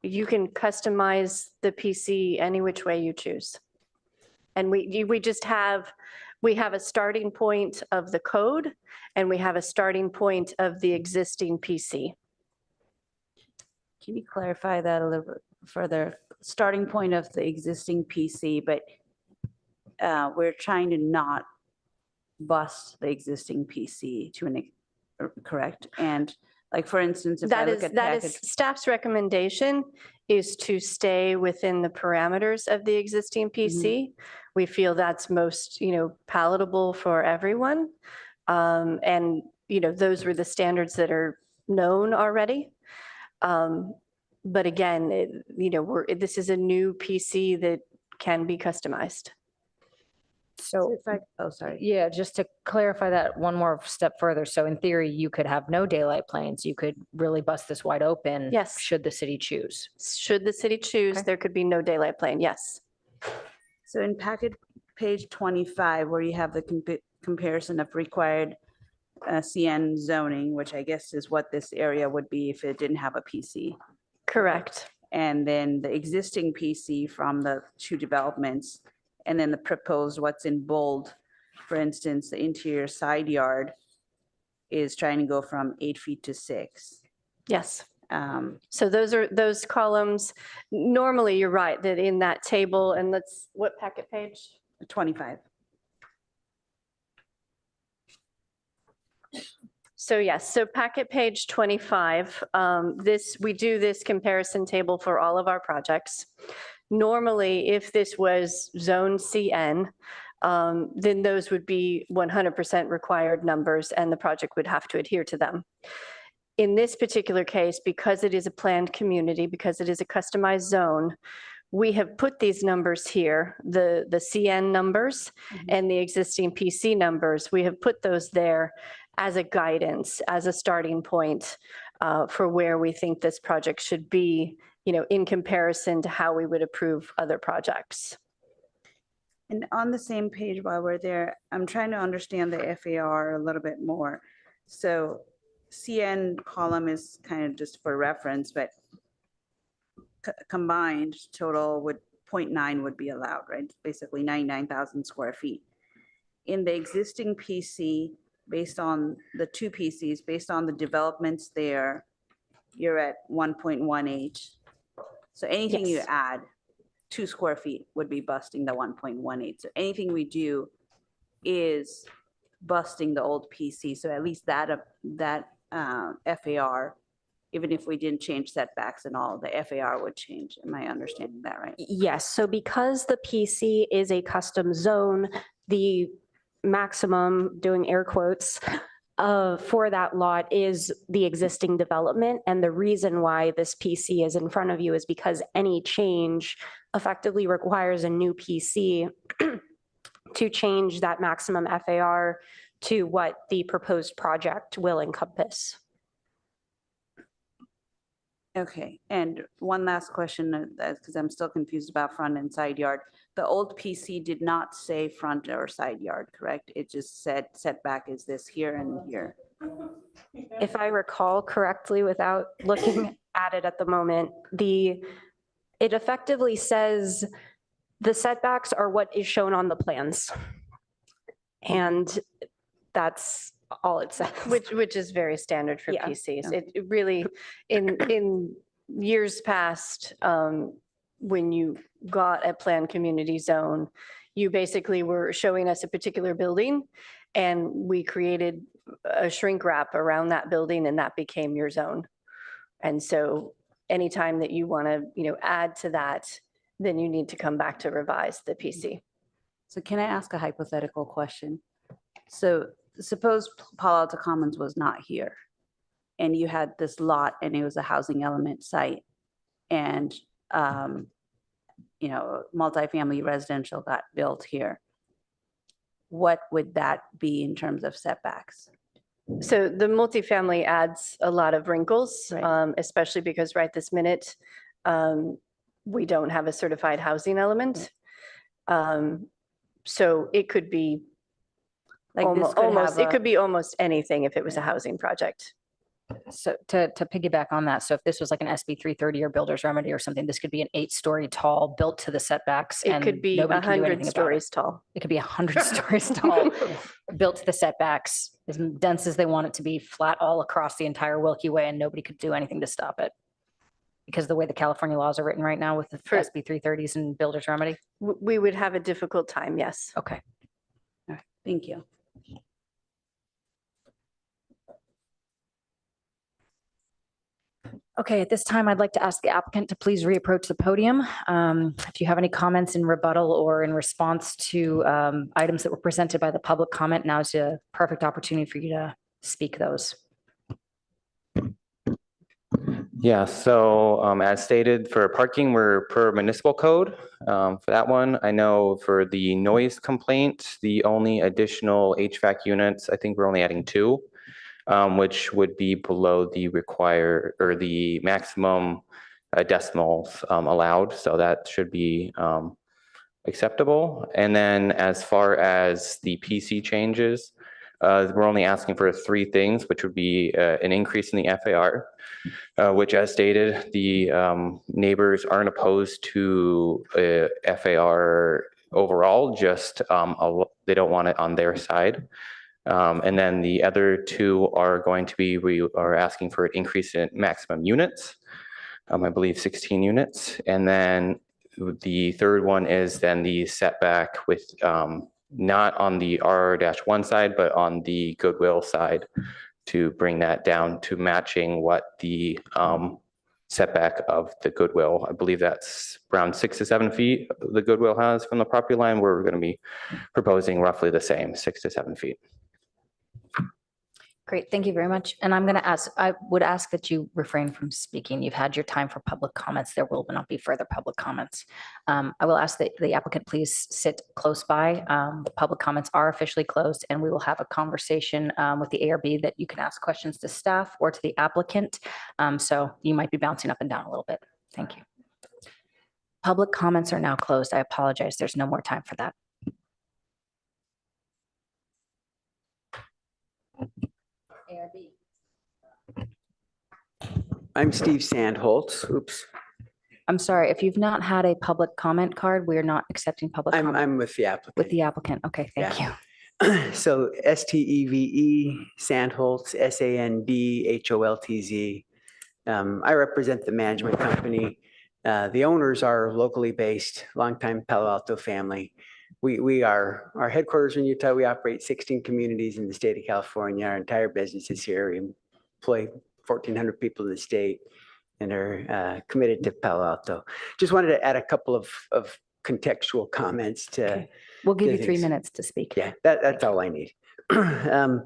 You can customize the PC any which way you choose. And we have a starting point of the code, and we have a starting point of the existing PC. Can you clarify that a little bit further? Starting point of the existing PC, but we're trying to not bust the existing PC correct? And like, for instance, if I look at That is staff's recommendation is to stay within the parameters of the existing PC. We feel that's most, palatable for everyone. And, those were the standards that are known already. But again, this is a new PC that can be customized. So, oh, sorry. yeah, just to clarify that one more step further. So in theory, you could have no daylight planes. You could really bust this wide open. Yes. Should the city choose. Should the city choose, there could be no daylight plane, yes. So in packet page 25, where you have the comparison of required CN zoning, which I guess is what this area would be if it didn't have a PC. Correct. And then the existing PC from the two developments, and then the proposed, what's in bold. For instance, the interior side yard is trying to go from 8 feet to 6. Yes. So those columns, normally you're right, that in that table, and what packet page? 25. So yes, so packet page 25, we do this comparison table for all of our projects. Normally, if this was zone CN, then those would be 100% required numbers and the project would have to adhere to them. In this particular case, because it is a planned community, because it is a customized zone, we have put these numbers here, the CN numbers and the existing PC numbers, we have put those there as a guidance, as a starting point for where we think this project should be, in comparison to how we would approve other projects. And on the same page while we're there, I'm trying to understand the FAR a little bit more. So CN column is kind of just for reference, but combined total 0.9 would be allowed, right? Basically 99,000 square feet. In the existing PC, based on the two PCs, based on the developments there, you're at 1.18. So anything you add 2 square feet would be busting the 1.18. So anything we do is busting the old PC. So at least that FAR, even if we didn't change setbacks and all, the FAR would change. Am I understanding that right? Yes, so because the PC is a custom zone, the maximum, doing air quotes, for that lot is the existing development. And the reason why this PC is in front of you is because any change effectively requires a new PC to change that maximum FAR to what the proposed project will encompass. Okay, and one last question, because I'm still confused about front and side yard. The old PC did not say front or side yard, correct? It just said setback is this here and here. If I recall correctly, without looking at it at the moment, it effectively says the setbacks are what is shown on the plans. And that's all it says. Which is very standard for PCs. It really, in years past, when you got a planned community zone, you basically were showing us a particular building and we created a shrink wrap around that building and that became your zone. And so anytime that you want to, add to that, then you need to come back to revise the PC. So can I ask a hypothetical question? So suppose Palo Alto Commons was not here and you had this lot and it was a housing element site and, multifamily residential got built here. What would that be in terms of setbacks? So the multifamily adds a lot of wrinkles, especially because right this minute, We don't have a certified housing element. So it could be Like this could almost, have it could be almost anything if it was a housing project. So to piggyback on that, so if this was like an SB 330 or builder's remedy or something, this could be an 8-story tall, built to the setbacks. It and could be nobody can do 100 anything about it. stories tall. It could be 100 stories tall, built to the setbacks, as dense as they want it to be, flat all across the entire Wilkie Way, and nobody could do anything to stop it. Because the way the California laws are written right now with the SB 330s and builder's remedy. We would have a difficult time, yes. Okay. All right, thank you. Okay, at this time, I'd like to ask the applicant to please reapproach the podium. If you have any comments in rebuttal or in response to items that were presented by the public comment, now's a perfect opportunity for you to speak those. Yeah, so as stated, for parking, we're per municipal code. For that one, I know for the noise complaint, the only additional HVAC units, I think we're only adding 2. Which would be below the required or the maximum decimals allowed. So that should be acceptable. And then as far as the PC changes, we're only asking for 3 things, which would be an increase in the FAR, which as stated, the neighbors aren't opposed to FAR overall, just they don't want it on their side. And then the other 2 are going to be, we are asking for an increase in maximum units, I believe 16 units. And then the third one is then the setback with not on the R-1 side, but on the Goodwill side to bring that down to matching what the setback of the Goodwill. I believe that's around 6 to 7 feet the Goodwill has from the property line. We're going to be proposing roughly the same, 6 to 7 feet. Great, thank you very much. And I'm going to ask, I would ask that you refrain from speaking. You've had your time for public comments. There will not be further public comments. I will ask that the applicant please sit close by. The public comments are officially closed, and we will have a conversation with the ARB that you can ask questions to staff or to the applicant. So you might be bouncing up and down a little bit. Thank you. Public comments are now closed. I apologize. There's no more time for that. ARB. I'm Steve Sandholz. Oops. I'm sorry, if you've not had a public comment card, we are not accepting public comment. I'm with the applicant. With the applicant. Okay, thank you. So STEVE Sandholz, SANDHOLTZ. I represent the management company. The owners are locally based, longtime Palo Alto family. We are, our headquarters in Utah, we operate 16 communities in the state of California. Our entire business is here. We employ 1,400 people in the state and are committed to Palo Alto. Just wanted to add a couple of contextual comments to. Okay. We'll give you 3 things. minutes to speak. Yeah, that's all I need. The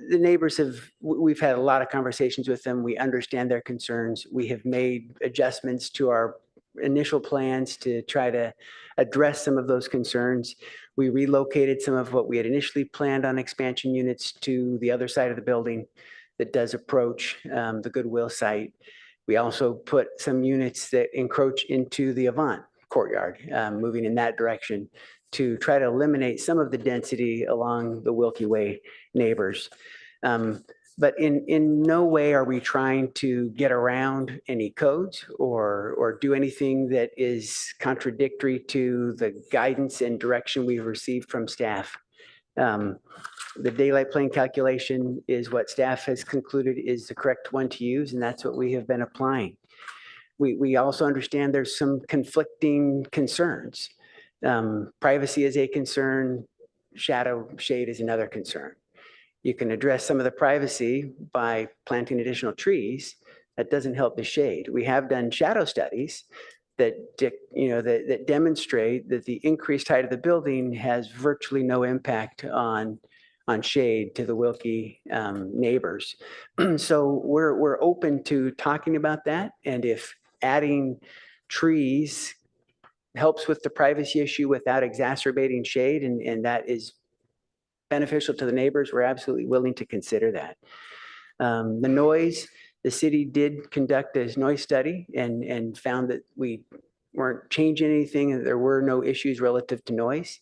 neighbors we've had a lot of conversations with them. We understand their concerns. We have made adjustments to our initial plans to try to address some of those concerns. We relocated some of what we had initially planned on expansion units to the other side of the building that does approach the Goodwill site. We also put some units that encroach into the Avant courtyard, moving in that direction to try to eliminate some of the density along the Wilkie Way neighbors. But in no way are we trying to get around any codes or do anything that is contradictory to the guidance and direction we've received from staff. The daylight plane calculation is what staff has concluded is the correct one to use, and that's what we have been applying. We also understand there's some conflicting concerns. Privacy is a concern, shadow shade is another concern. You can address some of the privacy by planting additional trees. That doesn't help the shade. We have done shadow studies that demonstrate that the increased height of the building has virtually no impact on shade to the Wilkie neighbors. So we're open to talking about that. And if adding trees helps with the privacy issue without exacerbating shade, and that is beneficial to the neighbors, we're absolutely willing to consider that. The noise, The city did conduct a noise study and found that we weren't changing anything, and there were no issues relative to noise.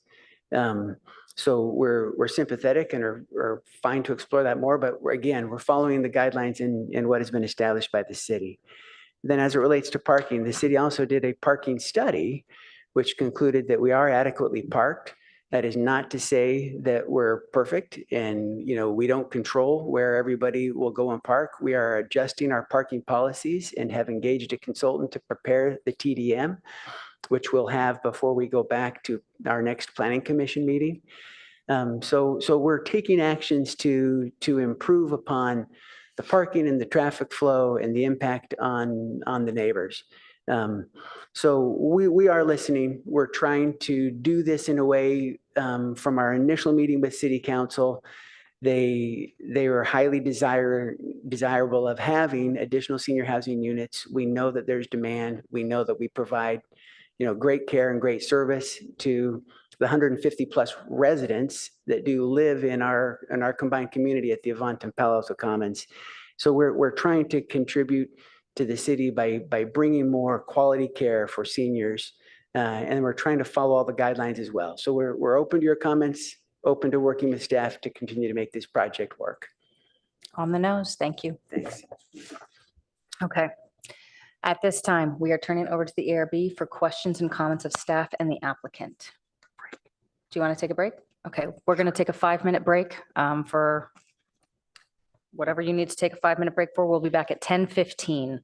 So we're sympathetic and are fine to explore that more, but again, we're following the guidelines in what has been established by the city. Then as it relates to parking, the city also did a parking study, which concluded that we are adequately parked. That is not to say that we're perfect and, we don't control where everybody will go and park. We are adjusting our parking policies and have engaged a consultant to prepare the TDM, which we'll have before we go back to our next planning commission meeting. So we're taking actions to improve upon the parking and the traffic flow and the impact on the neighbors. So we are listening. We're trying to do this in a way, from our initial meeting with City Council, they were highly desirable of having additional senior housing units. We know that there's demand. We know that we provide, great care and great service to the 150 plus residents that do live in our combined community at the Avant and Palo Alto Commons. So we're trying to contribute to the city by bringing more quality care for seniors, and we're trying to follow all the guidelines as well. So we're open to your comments, open to working with staff to continue to make this project work. On the nose. Thank you. Thanks. Okay. At this time, we are turning over to the ARB for questions and comments of staff and the applicant. Do you want to take a break? Okay, we're going to take a 5-minute break for whatever you need to take a 5-minute break for. We'll be back at 10:15.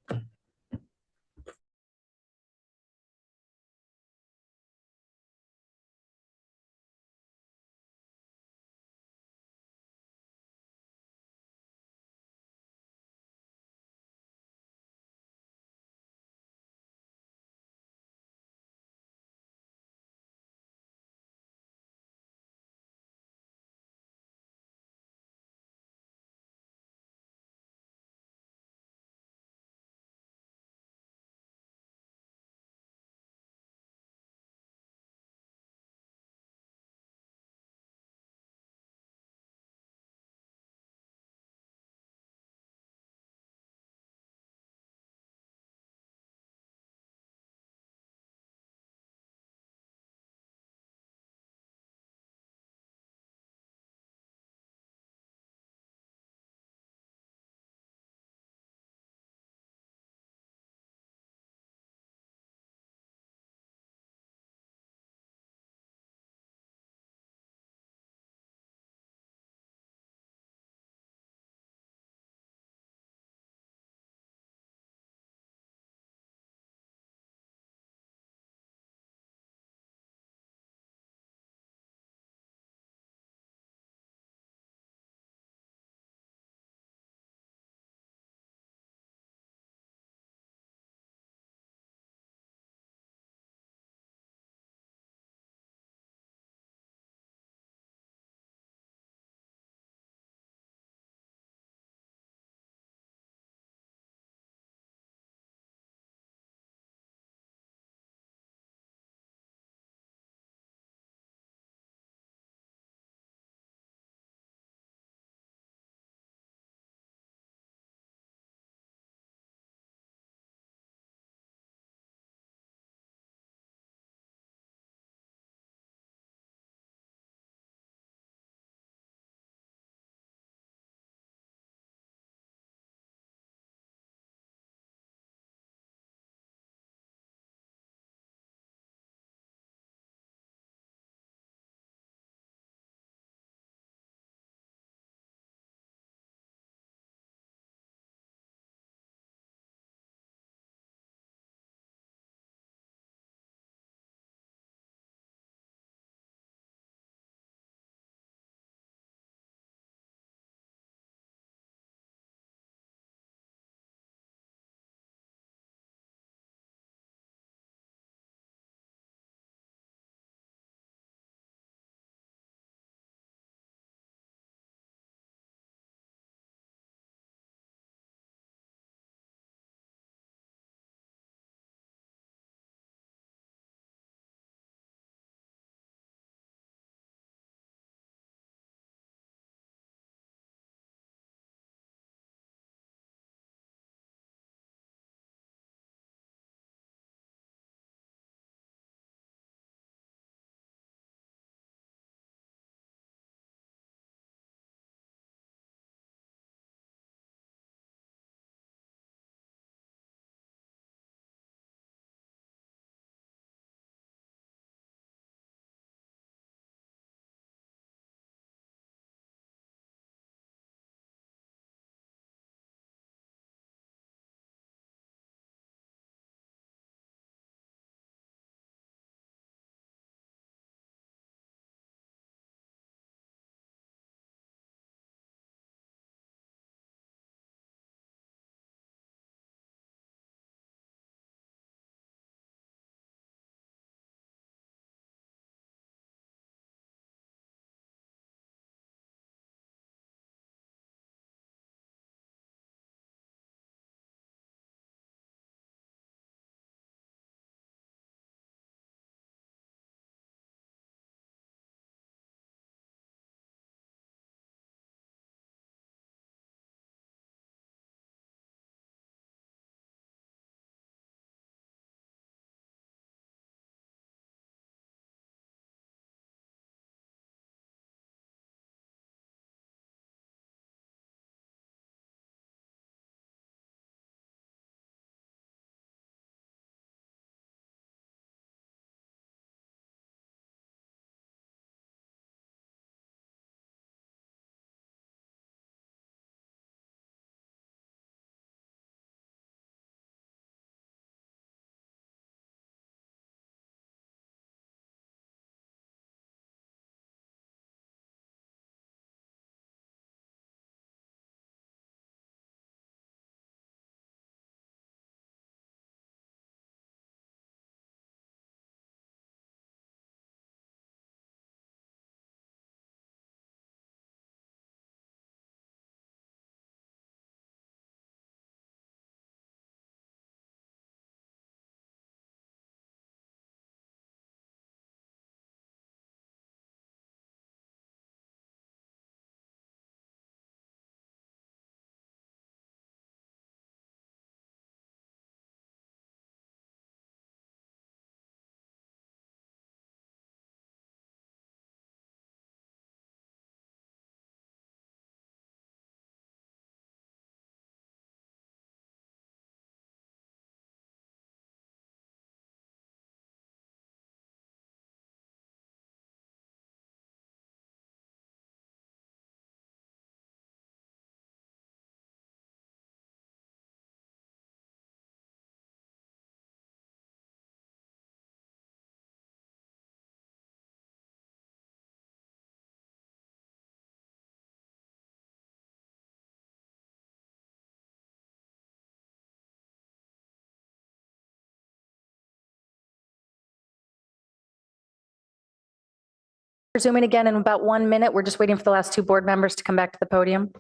Resuming again in about 1 minute. We're just waiting for the last two board members to come back to the podium.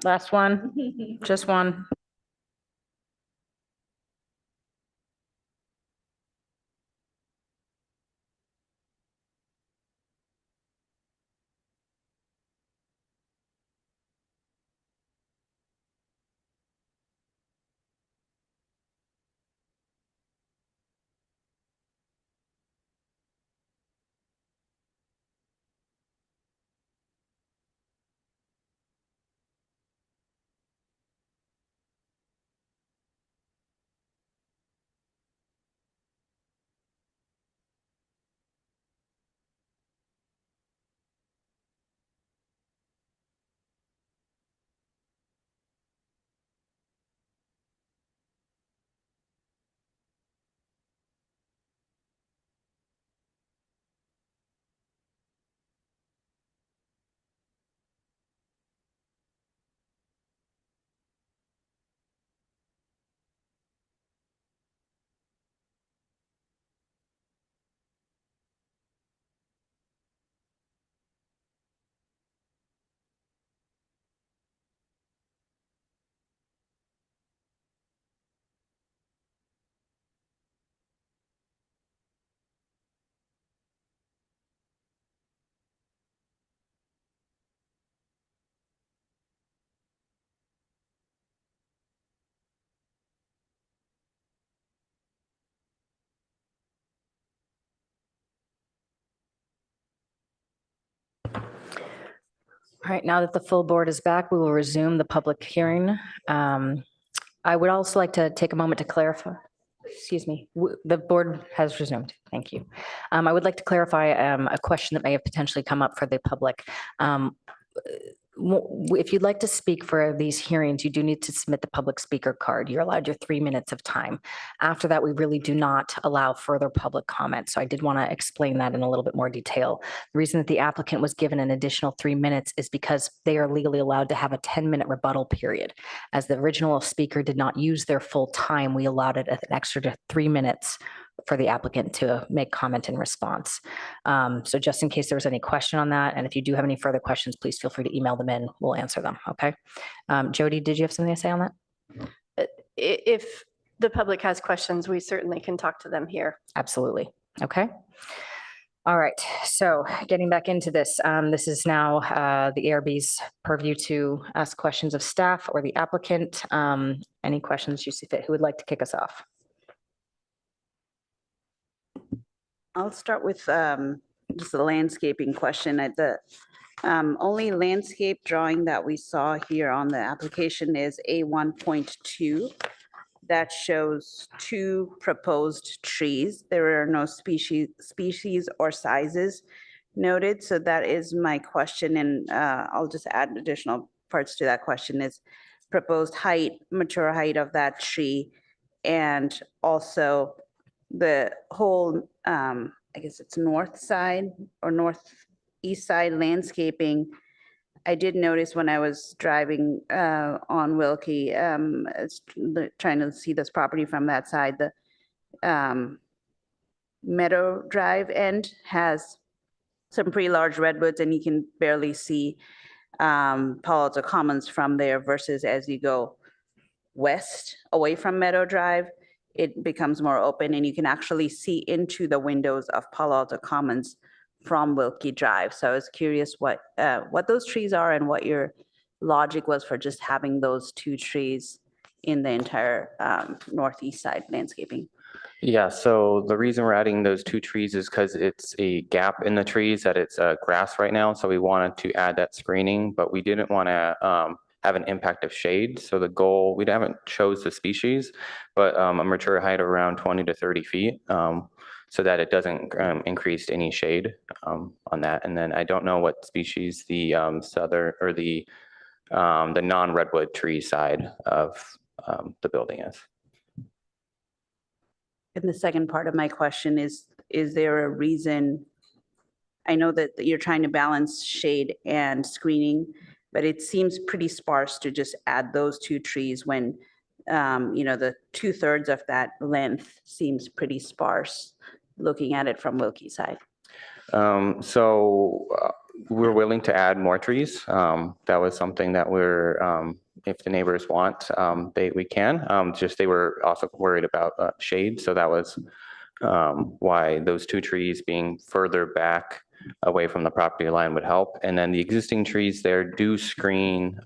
Last one, just one. All right, now that the full board is back, we will resume the public hearing. I would also like to take a moment to clarify, excuse me, the board has resumed. Thank you. I would like to clarify a question that may have potentially come up for the public. If you'd like to speak for these hearings, you do need to submit the public speaker card. You're allowed your 3 minutes of time. After that, we really do not allow further public comment. So I did want to explain that in a little bit more detail. The reason that the applicant was given an additional 3 minutes is because they are legally allowed to have a 10-minute rebuttal period. As the original speaker did not use their full time, we allowed it an extra 3 minutes for the applicant to make comment in response. So just in case there was any question on that, and if you do have any further questions, please feel free to email them in. We'll answer them, okay? Jody, did you have something to say on that? If the public has questions, we certainly can talk to them here. Absolutely, okay? All right, so getting back into this, this is now the ARB's purview to ask questions of staff or the applicant. Any questions you see fit? Who would like to kick us off? I'll start with just a landscaping question. The only landscape drawing that we saw here on the application is A1.2 that shows 2 proposed trees. There are no species or sizes noted. So that is my question, and I'll just add additional parts to that question is proposed height, mature height of that tree, and also the whole, I guess it's north side or northeast side landscaping. I did notice when I was driving on Wilkie, trying to see this property from that side, the Meadow Drive end has some pretty large redwoods, and you can barely see Palo Alto Commons from there versus as you go west away from Meadow Drive, it becomes more open and you can actually see into the windows of Palo Alto Commons from Wilkie Drive. So I was curious what those trees are and what your logic was for just having those 2 trees in the entire northeast side landscaping. Yeah, so the reason we're adding those 2 trees is because it's a gap in the trees that it's grass right now. So we wanted to add that screening, but we didn't want to have an impact of shade. So the goal, we haven't chose the species, but a mature height of around 20 to 30 feet so that it doesn't increase any shade on that. And then I don't know what species the southern or the non-redwood tree side of the building is. And the second part of my question is there a reason, I know that you're trying to balance shade and screening, but it seems pretty sparse to just add those 2 trees when, the 2/3 of that length seems pretty sparse looking at it from Wilkie side. We're willing to add more trees. That was something that if the neighbors want, we can. Just they were also worried about shade, so that was why those 2 trees being further back away from the property line would help. And then the existing trees there do screen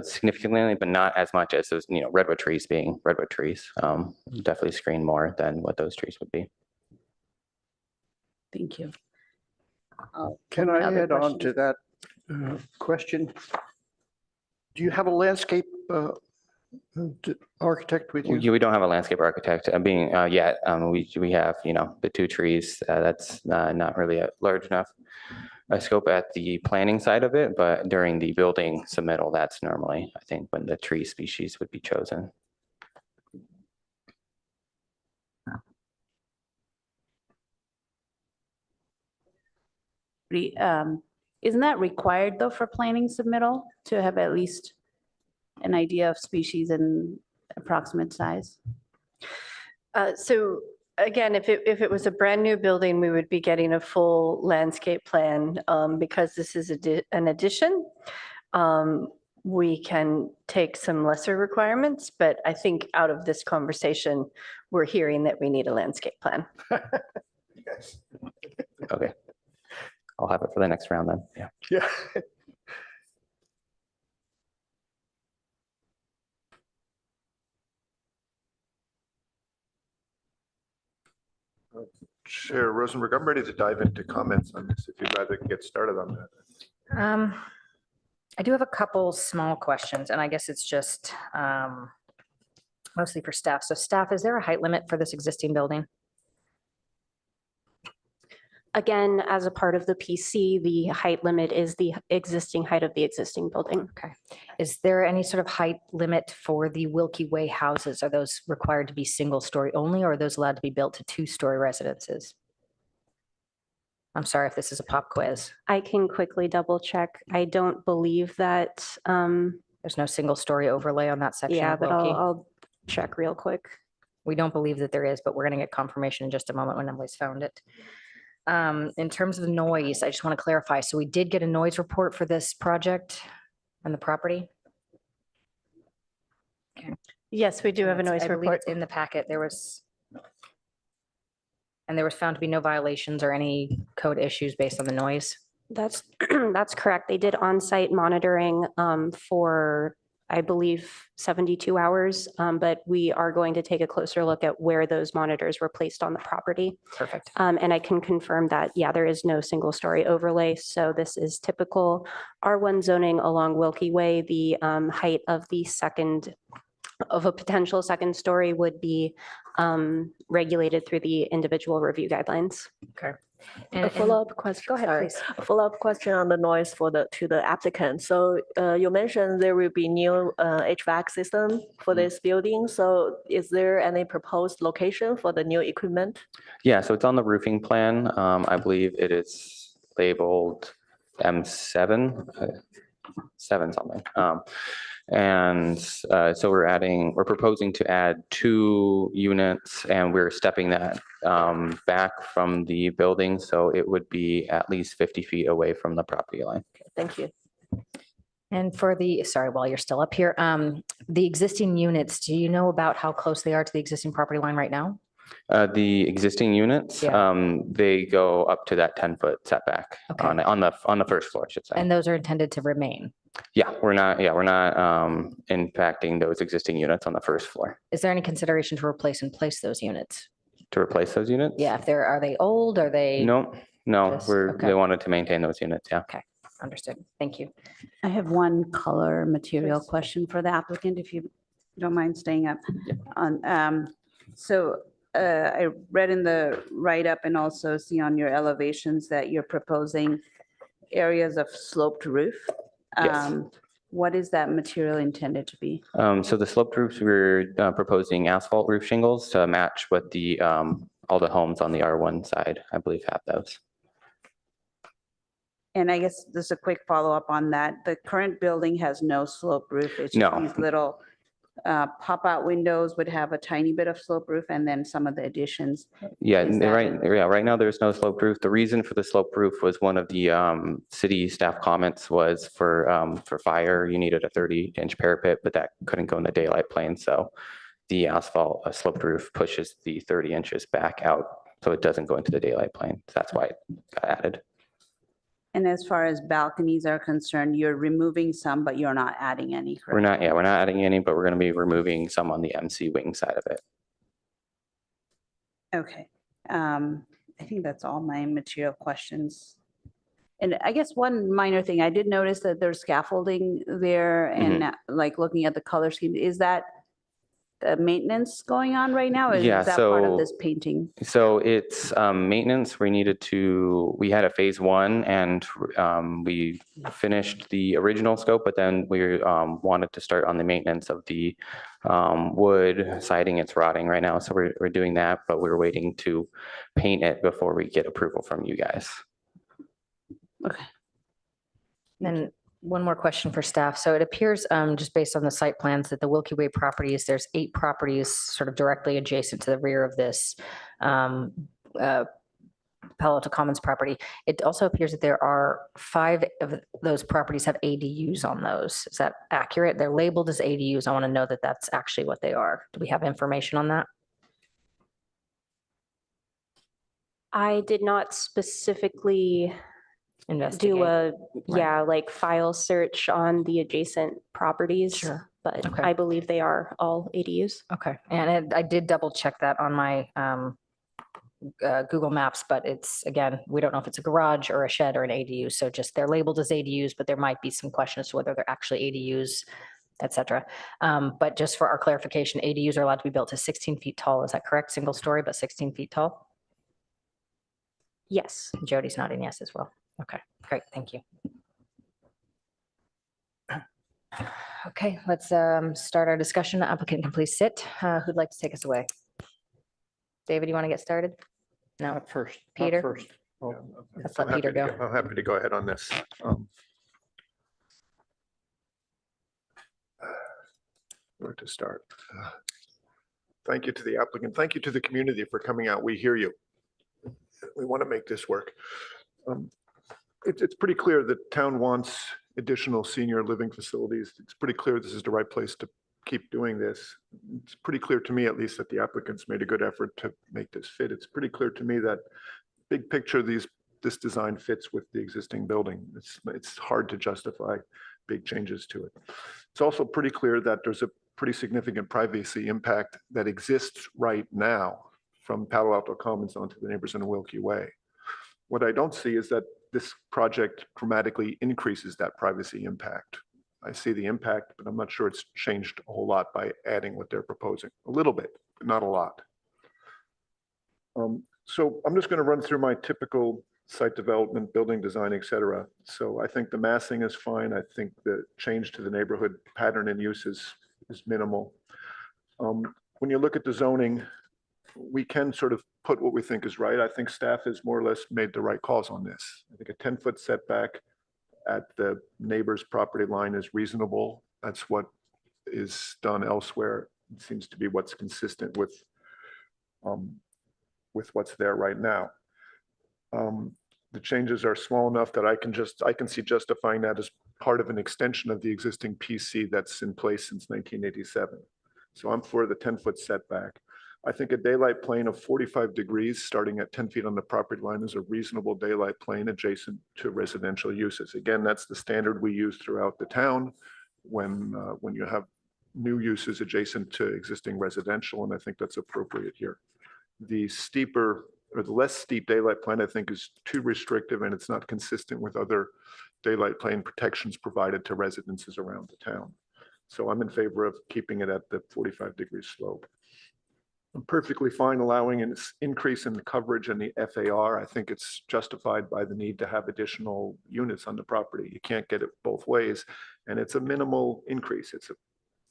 significantly, but not as much as those, redwood trees being redwood trees. Definitely screen more than what those trees would be. Thank you. Can I add on to that question? Do you have a landscape architect with you? We don't have a landscape architect yet. We have, the 2 trees. That's not really a large enough scope at the planning side of it, but during the building submittal, that's normally, I think, when the tree species would be chosen. Isn't that required though for planning submittal to have at least an idea of species and approximate size? So again, if it was a brand new building, we would be getting a full landscape plan. Because this is an addition, we can take some lesser requirements, but I think out of this conversation, we're hearing that we need a landscape plan. Okay. I'll have it for the next round then. Yeah. Yeah. Chair Rosenberg, I'm ready to dive into comments on this if you'd rather get started on that. I do have a couple small questions, and I guess it's just mostly for staff. So staff, is there a height limit for this existing building? Again, as a part of the PC, the height limit is the existing height of the existing building. Okay. Is there any sort of height limit for the Wilkie Way houses? Are those required to be single story only, or are those allowed to be built to 2-story residences? I'm sorry if this is a pop quiz. I can quickly double check. I don't believe that. There's no single story overlay on that section Yeah, of but Wilkie. I'll check real quick. We don't believe that there is, but we're going to get confirmation in just a moment when Emily's found it. In terms of the noise, I just want to clarify. So we did get a noise report for this project and the property? Okay. Yes, we do have a noise I believe report. it's in the packet. There was found to be no violations or any code issues based on the noise. That's correct. They did on-site monitoring for, I believe, 72 hours, but we are going to take a closer look at where those monitors were placed on the property. Perfect. And I can confirm that, yeah, there is no single story overlay. So this is typical R1 zoning along Wilkie Way. The height of a potential second story would be regulated through the individual review guidelines. Okay. A follow-up question. Go ahead, sorry. please. A follow-up question on the noise to the applicant. So you mentioned there will be new HVAC system for this building. So is there any proposed location for the new equipment? Yeah, so it's on the roofing plan. I believe it is labeled M7, 7 something. So we're proposing to add 2 units, and we're stepping that back from the building. So it would be at least 50 feet away from the property line. Thank you. And for sorry, while you're still up here, the existing units, do you know about how close they are to the existing property line right now? The existing units, they go up to that 10-foot setback on the first floor, I should say. And those are intended to remain? Yeah, we're not impacting those existing units on the first floor. Is there any consideration to replace and place those units? To replace those units? Yeah, are they old? Are they? No, they wanted to maintain those units, yeah. Okay, understood. Thank you. I have one color material question for the applicant, if you don't mind staying up. On, I read in the write-up and also see on your elevations that you're proposing areas of sloped roof. Yes. What is that material intended to be? So the sloped roofs, we're proposing asphalt roof shingles to match what all the homes on the R1 side, I believe, have those. And I guess just a quick follow-up on that. The current building has no sloped roof. It's just No. these little pop-out windows would have a tiny bit of slope roof, and then some of the additions. Yeah, Is that right now there's no slope roof. The reason for the slope roof was one of the city staff comments was for fire, you needed a 30-inch parapet, but that couldn't go in the daylight plane. So the asphalt sloped roof pushes the 30 inches back out, so it doesn't go into the daylight plane. So that's why it got added. And as far as balconies are concerned, you're removing some, but you're not adding any, correct? We're not adding any, but we're going to be removing some on the MC wing side of it. Okay. I think that's all my material questions. And I guess one minor thing, I did notice that there's scaffolding there and like looking at the color scheme, is that the maintenance going on right now? Or Yeah, is that part of this painting? So it's maintenance. We had a phase 1 and we finished the original scope, but then we wanted to start on the maintenance of the wood siding. It's rotting right now. So we're doing that, but we're waiting to paint it before we get approval from you guys. Okay. Then one more question for staff. So it appears, just based on the site plans, that the Wilkie Way properties, there's 8 properties sort of directly adjacent to the rear of this Palo Alto Commons property. It also appears that there are 5 of those properties have ADUs on those. Is that accurate? They're labeled as ADUs. I want to know that that's actually what they are. Do we have information on that? I did not specifically Investigate. like file search on the adjacent properties. Sure. But Okay. I believe they are all ADUs. Okay. And I did double check that on my Google Maps, but it's, again, we don't know if it's a garage or a shed or an ADU. So just they're labeled as ADUs, but there might be some questions to whether they're actually ADUs, et cetera. But just for our clarification, ADUs are allowed to be built to 16 feet tall. Is that correct? Single story, but 16 feet tall? Yes. Jody's nodding yes as well. Okay, great. Thank you. Okay, let's start our discussion. The applicant can please sit. Who'd like to take us away? David, you want to get started? No. Not first. Peter? Not first. Oh, Let's let Peter go. I'm happy to go ahead on this. Where to start? Thank you to the applicant. Thank you to the community for coming out. We hear you. We want to make this work. It's pretty clear that town wants additional senior living facilities. It's pretty clear this is the right place to keep doing this. It's pretty clear to me, at least, that the applicants made a good effort to make this fit. It's pretty clear to me that big picture, this design fits with the existing building. It's hard to justify big changes to it. It's also pretty clear that there's a pretty significant privacy impact that exists right now from Palo Alto Commons onto the neighbors in Wilkie Way. What I don't see is that this project dramatically increases that privacy impact. I see the impact, but I'm not sure it's changed a whole lot by adding what they're proposing. A little bit, but not a lot. So I'm just going to run through my typical site development, building design, et cetera. So I think the massing is fine. I think the change to the neighborhood pattern and use is minimal. When you look at the zoning, we can sort of put what we think is right. I think staff has more or less made the right calls on this. I think a 10-foot setback at the neighbor's property line is reasonable. That's what is done elsewhere. It seems to be what's consistent with what's there right now. The changes are small enough that I can see justifying that as part of an extension of the existing PC that's in place since 1987. So I'm for the 10-foot setback. I think a daylight plane of 45 degrees starting at 10 feet on the property line is a reasonable daylight plane adjacent to residential uses. Again, that's the standard we use throughout the town when you have new uses adjacent to existing residential, and I think that's appropriate here. The steeper or the less steep daylight plane, I think, is too restrictive, and it's not consistent with other daylight plane protections provided to residences around the town. So I'm in favor of keeping it at the 45-degree slope. I'm perfectly fine allowing an increase in the coverage and the FAR. I think it's justified by the need to have additional units on the property. You can't get it both ways, and it's a minimal increase. It's a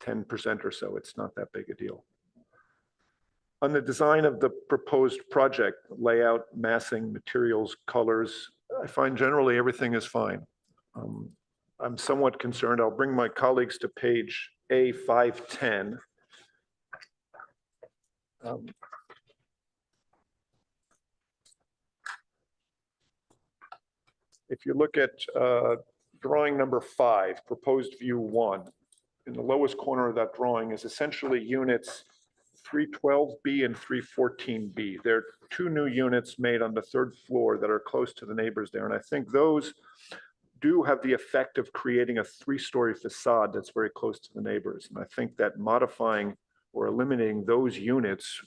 10% or so. It's not that big a deal. On the design of the proposed project, layout, massing, materials, colors, I find generally everything is fine. I'm somewhat concerned. I'll bring my colleagues to page A510. If you look at drawing number 5, proposed view 1, in the lowest corner of that drawing is essentially units 312B and 314B. There are 2 new units made on the 3rd floor that are close to the neighbors there. And I think those do have the effect of creating a 3-story facade that's very close to the neighbors. And I think that modifying or eliminating those units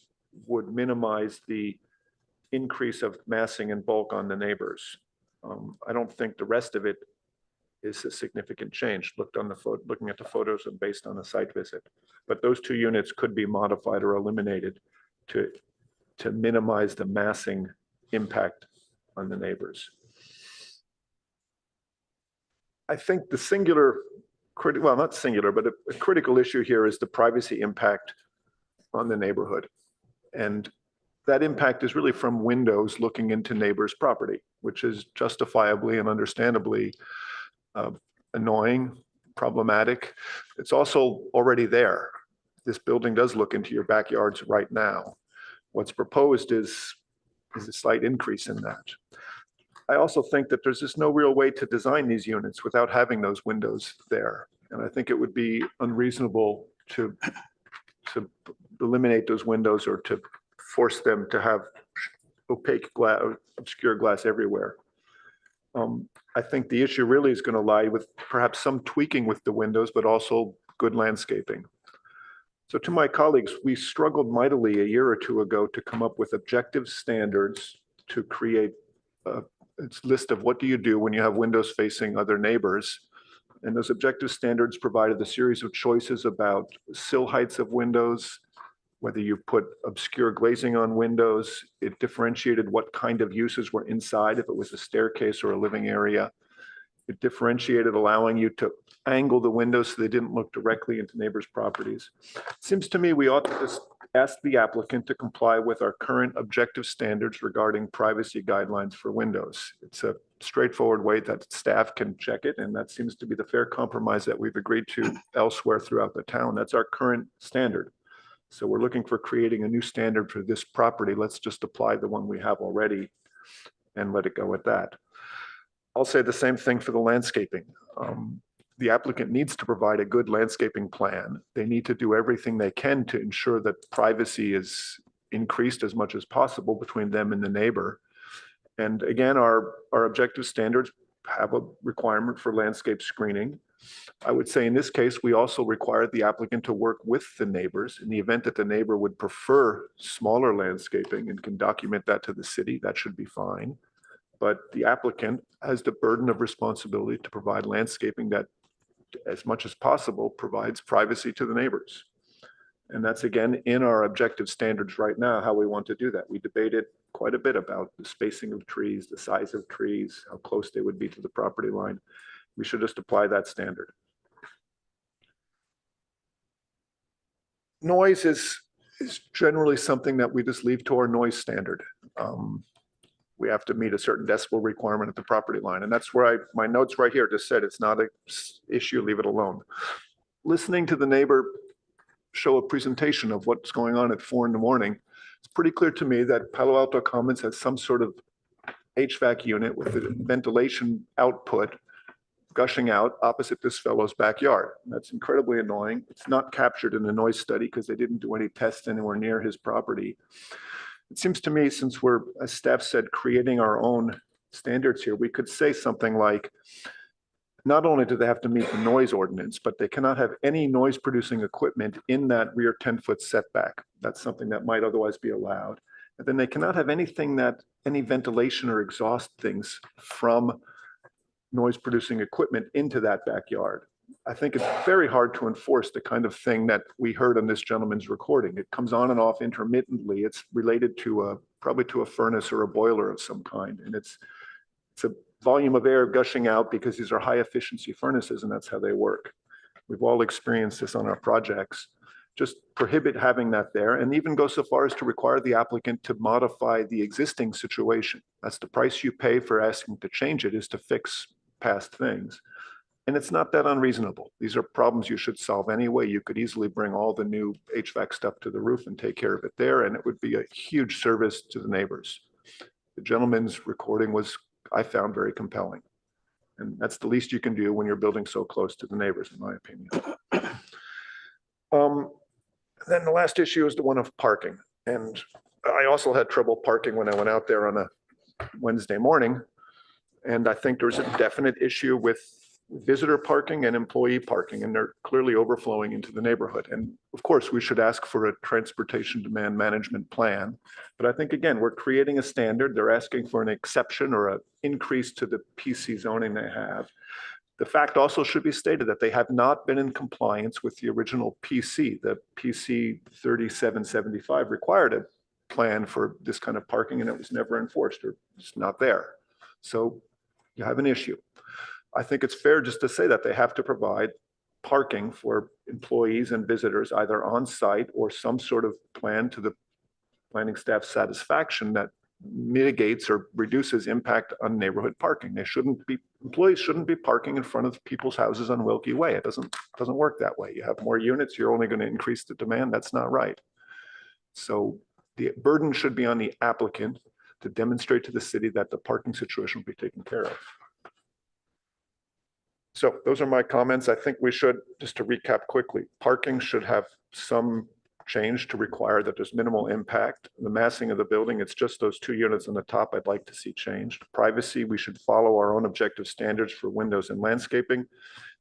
would minimize the increase of massing and bulk on the neighbors. I don't think the rest of it is a significant change looking at the photos and based on a site visit. But those 2 units could be modified or eliminated to minimize the massing impact on the neighbors. I think the not singular, but a critical issue here is the privacy impact on the neighborhood. And that impact is really from windows looking into neighbors' property, which is justifiably and understandably annoying, problematic. It's also already there. This building does look into your backyards right now. What's proposed is a slight increase in that. I also think that there's just no real way to design these units without having those windows there. And I think it would be unreasonable to eliminate those windows or to force them to have opaque glass, obscure glass everywhere. I think the issue really is going to lie with perhaps some tweaking with the windows, but also good landscaping. So to my colleagues, we struggled mightily a year or 2 ago to come up with objective standards to create a list of what do you do when you have windows facing other neighbors. And those objective standards provided a series of choices about sill heights of windows, whether you put obscure glazing on windows. It differentiated what kind of uses were inside, if it was a staircase or a living area. It differentiated allowing you to angle the windows so they didn't look directly into neighbors' properties. It seems to me we ought to just ask the applicant to comply with our current objective standards regarding privacy guidelines for windows. It's a straightforward way that staff can check it, and that seems to be the fair compromise that we've agreed to elsewhere throughout the town. That's our current standard. So we're looking for creating a new standard for this property. Let's just apply the one we have already and let it go at that. I'll say the same thing for the landscaping. The applicant needs to provide a good landscaping plan. They need to do everything they can to ensure that privacy is increased as much as possible between them and the neighbor. And again, our objective standards have a requirement for landscape screening. I would say in this case, we also require the applicant to work with the neighbors in the event that the neighbor would prefer smaller landscaping and can document that to the city. That should be fine. But the applicant has the burden of responsibility to provide landscaping that, as much as possible, provides privacy to the neighbors. And that's, again, in our objective standards right now, how we want to do that. We debated quite a bit about the spacing of trees, the size of trees, how close they would be to the property line. We should just apply that standard. Noise is generally something that we just leave to our noise standard. We have to meet a certain decibel requirement at the property line. And that's where my notes right here just said it's not an issue, leave it alone. Listening to the neighbor show a presentation of what's going on at 4 in the morning, it's pretty clear to me that Palo Alto Commons has some sort of HVAC unit with a ventilation output gushing out opposite this fellow's backyard. And that's incredibly annoying. It's not captured in the noise study because they didn't do any tests anywhere near his property. It seems to me, since we're, as staff said, creating our own standards here, we could say something like, not only do they have to meet the noise ordinance, but they cannot have any noise producing equipment in that rear 10-foot setback. That's something that might otherwise be allowed. And then they cannot have anything any ventilation or exhaust things from noise producing equipment into that backyard. I think it's very hard to enforce the kind of thing that we heard on this gentleman's recording. It comes on and off intermittently. It's related to probably to a furnace or a boiler of some kind. And it's a volume of air gushing out because these are high efficiency furnaces and that's how they work. We've all experienced this on our projects. Just prohibit having that there and even go so far as to require the applicant to modify the existing situation. That's the price you pay for asking to change it, is to fix past things. And it's not that unreasonable. These are problems you should solve anyway. You could easily bring all the new HVAC stuff to the roof and take care of it there, and it would be a huge service to the neighbors. The gentleman's recording was, I found, very compelling. And that's the least you can do when you're building so close to the neighbors, in my opinion. Then the last issue is the one of parking. And I also had trouble parking when I went out there on a Wednesday morning. And I think there's a definite issue with visitor parking and employee parking, and they're clearly overflowing into the neighborhood. And of course, we should ask for a transportation demand management plan. But I think, again, we're creating a standard. They're asking for an exception or an increase to the PC zoning they have. The fact also should be stated that they have not been in compliance with the original PC. The PC 3775 required a plan for this kind of parking, and it was never enforced, or it's not there. So you have an issue. I think it's fair just to say that they have to provide parking for employees and visitors, either on site or some sort of plan to the planning staff's satisfaction that mitigates or reduces impact on neighborhood parking. Employees shouldn't be parking in front of people's houses on Wilkie Way. It doesn't work that way. You have more units, you're only going to increase the demand. That's not right. So the burden should be on the applicant to demonstrate to the city that the parking situation will be taken care of. So those are my comments. I think we should, just to recap quickly, parking should have some change to require that there's minimal impact. The massing of the building, it's just those 2 units on the top I'd like to see changed. Privacy, we should follow our own objective standards for windows and landscaping.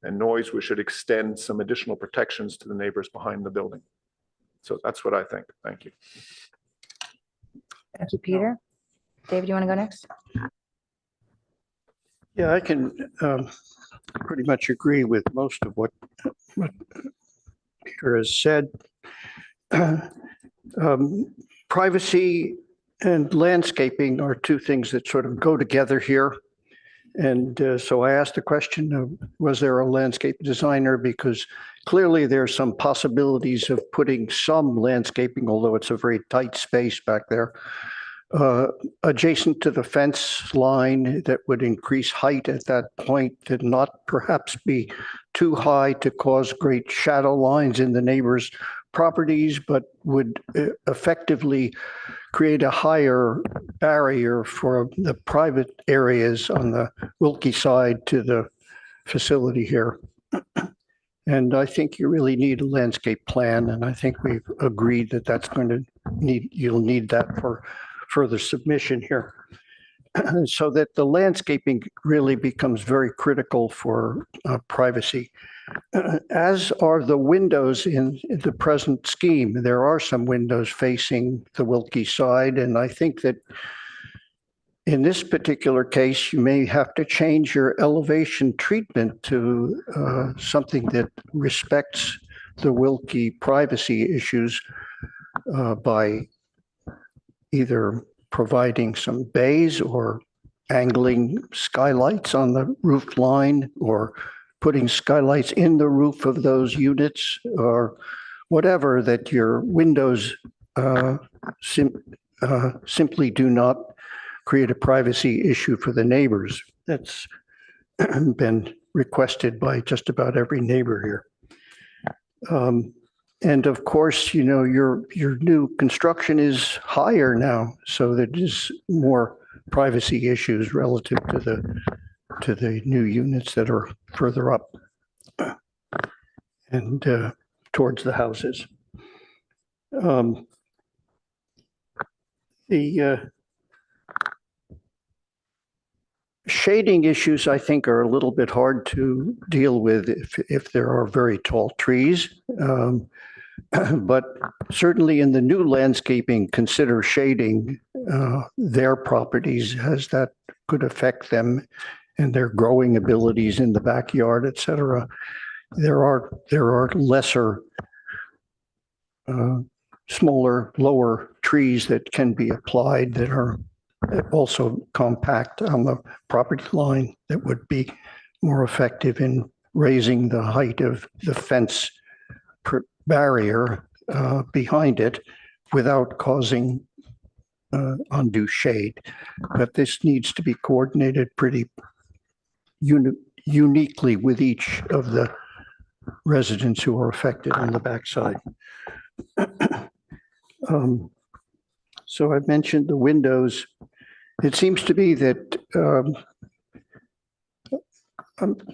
And noise, we should extend some additional protections to the neighbors behind the building. So that's what I think. Thank you. Thank you, Peter. David, you want to go next? Yeah, I can pretty much agree with most of what Peter has said. Privacy and landscaping are two things that sort of go together here. And so I asked the question of, was there a landscape designer? Because clearly there's some possibilities of putting some landscaping, although it's a very tight space back there, adjacent to the fence line that would increase height at that point, to not perhaps be too high to cause great shadow lines in the neighbors' properties, but would effectively create a higher barrier for the private areas on the Wilkie side to the facility here. And I think you really need a landscape plan, and I think we've agreed that that's going to you'll need that for further submission here. So that the landscaping really becomes very critical for privacy. As are the windows in the present scheme. There are some windows facing the Wilkie side, and I think that in this particular case, you may have to change your elevation treatment to something that respects the Wilkie privacy issues by either providing some bays or angling skylights on the roof line, or putting skylights in the roof of those units, or whatever, that your windows simply do not create a privacy issue for the neighbors. That's been requested by just about every neighbor here. And of course, you know, your new construction is higher now, so there's more privacy issues relative to the new units that are further up and towards the houses. The shading issues, I think, are a little bit hard to deal with if there are very tall trees. But certainly in the new landscaping, consider shading their properties, as that could affect them and their growing abilities in the backyard, et cetera. There are lesser, smaller, lower trees that can be applied that are also compact on the property line, that would be more effective in raising the height of the fence barrier behind it without causing undue shade. But this needs to be coordinated pretty uniquely with each of the residents who are affected on the backside. So I mentioned the windows. It seems to be that,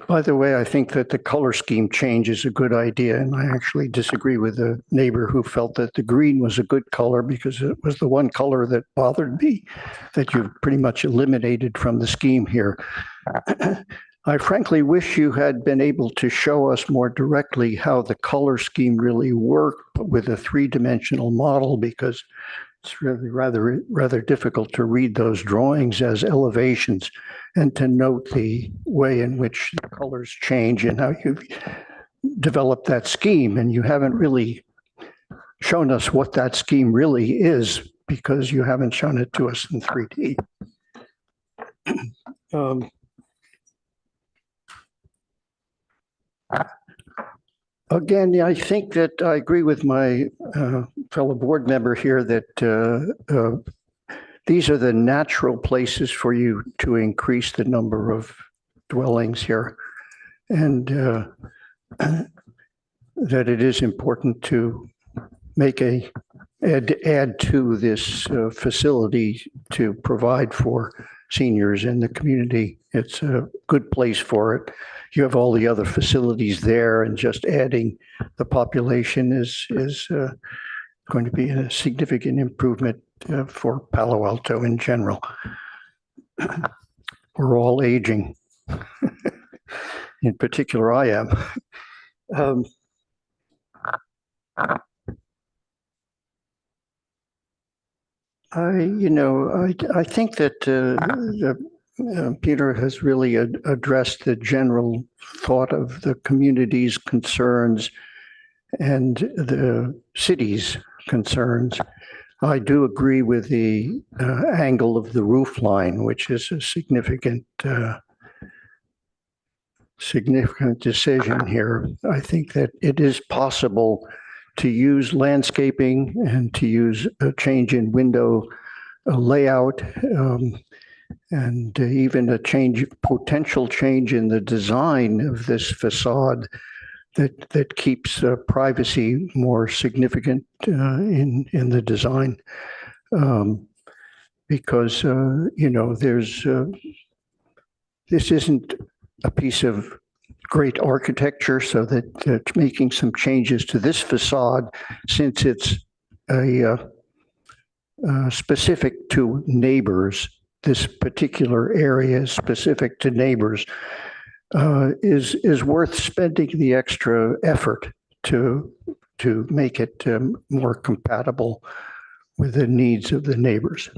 by the way, I think that the color scheme change is a good idea, and I actually disagree with the neighbor who felt that the green was a good color because it was the one color that bothered me, that you've pretty much eliminated from the scheme here. I frankly wish you had been able to show us more directly how the color scheme really worked with a three-dimensional model, because it's really rather difficult to read those drawings as elevations and to note the way in which the colors change and how you've developed that scheme. And you haven't really shown us what that scheme really is because you haven't shown it to us in 3D. Again, I think that I agree with my fellow board member here that these are the natural places for you to increase the number of dwellings here, and that it is important to make add to this facility to provide for seniors in the community. It's a good place for it. You have all the other facilities there, and just adding the population is going to be a significant improvement for Palo Alto in general. We're all aging. In particular, I am. I think that Peter has really addressed the general thought of the community's concerns and the city's concerns. I do agree with the angle of the roof line, which is a significant decision here. I think that it is possible to use landscaping and to use a change in window layout, and even a potential change in the design of this facade that keeps privacy more significant in the design, because this isn't a piece of great architecture, so that making some changes to this facade, since it's specific to neighbors, this particular area is specific to neighbors, is worth spending the extra effort to make it more compatible with the needs of the neighbors.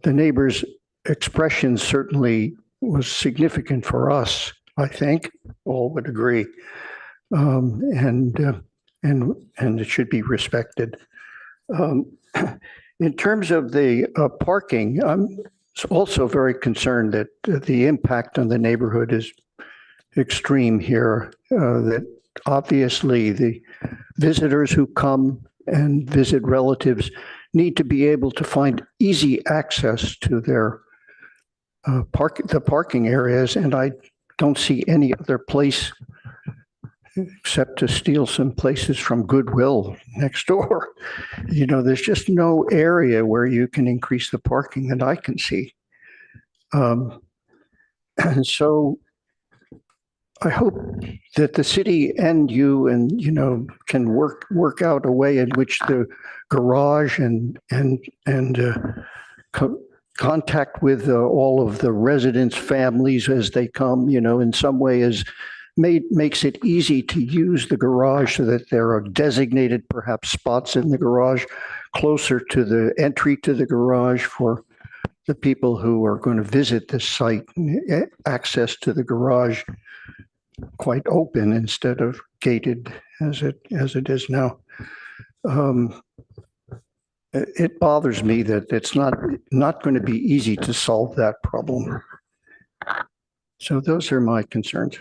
The neighbors' expression certainly was significant for us, I think, all would agree, and it should be respected. In terms of the parking, I'm also very concerned that the impact on the neighborhood is extreme here, that obviously the visitors who come and visit relatives need to be able to find easy access to their the parking areas, and I don't see any other place except to steal some places from Goodwill next door. There's just no area where you can increase the parking that I can see. And so I hope that the city and you can work out a way in which the garage and contact with all of the residents' families as they come, in some way makes it easy to use the garage, so that there are designated perhaps spots in the garage closer to the entry to the garage for the people who are going to visit the site, access to the garage quite open instead of gated as it is now. It bothers me that it's not going to be easy to solve that problem. So those are my concerns.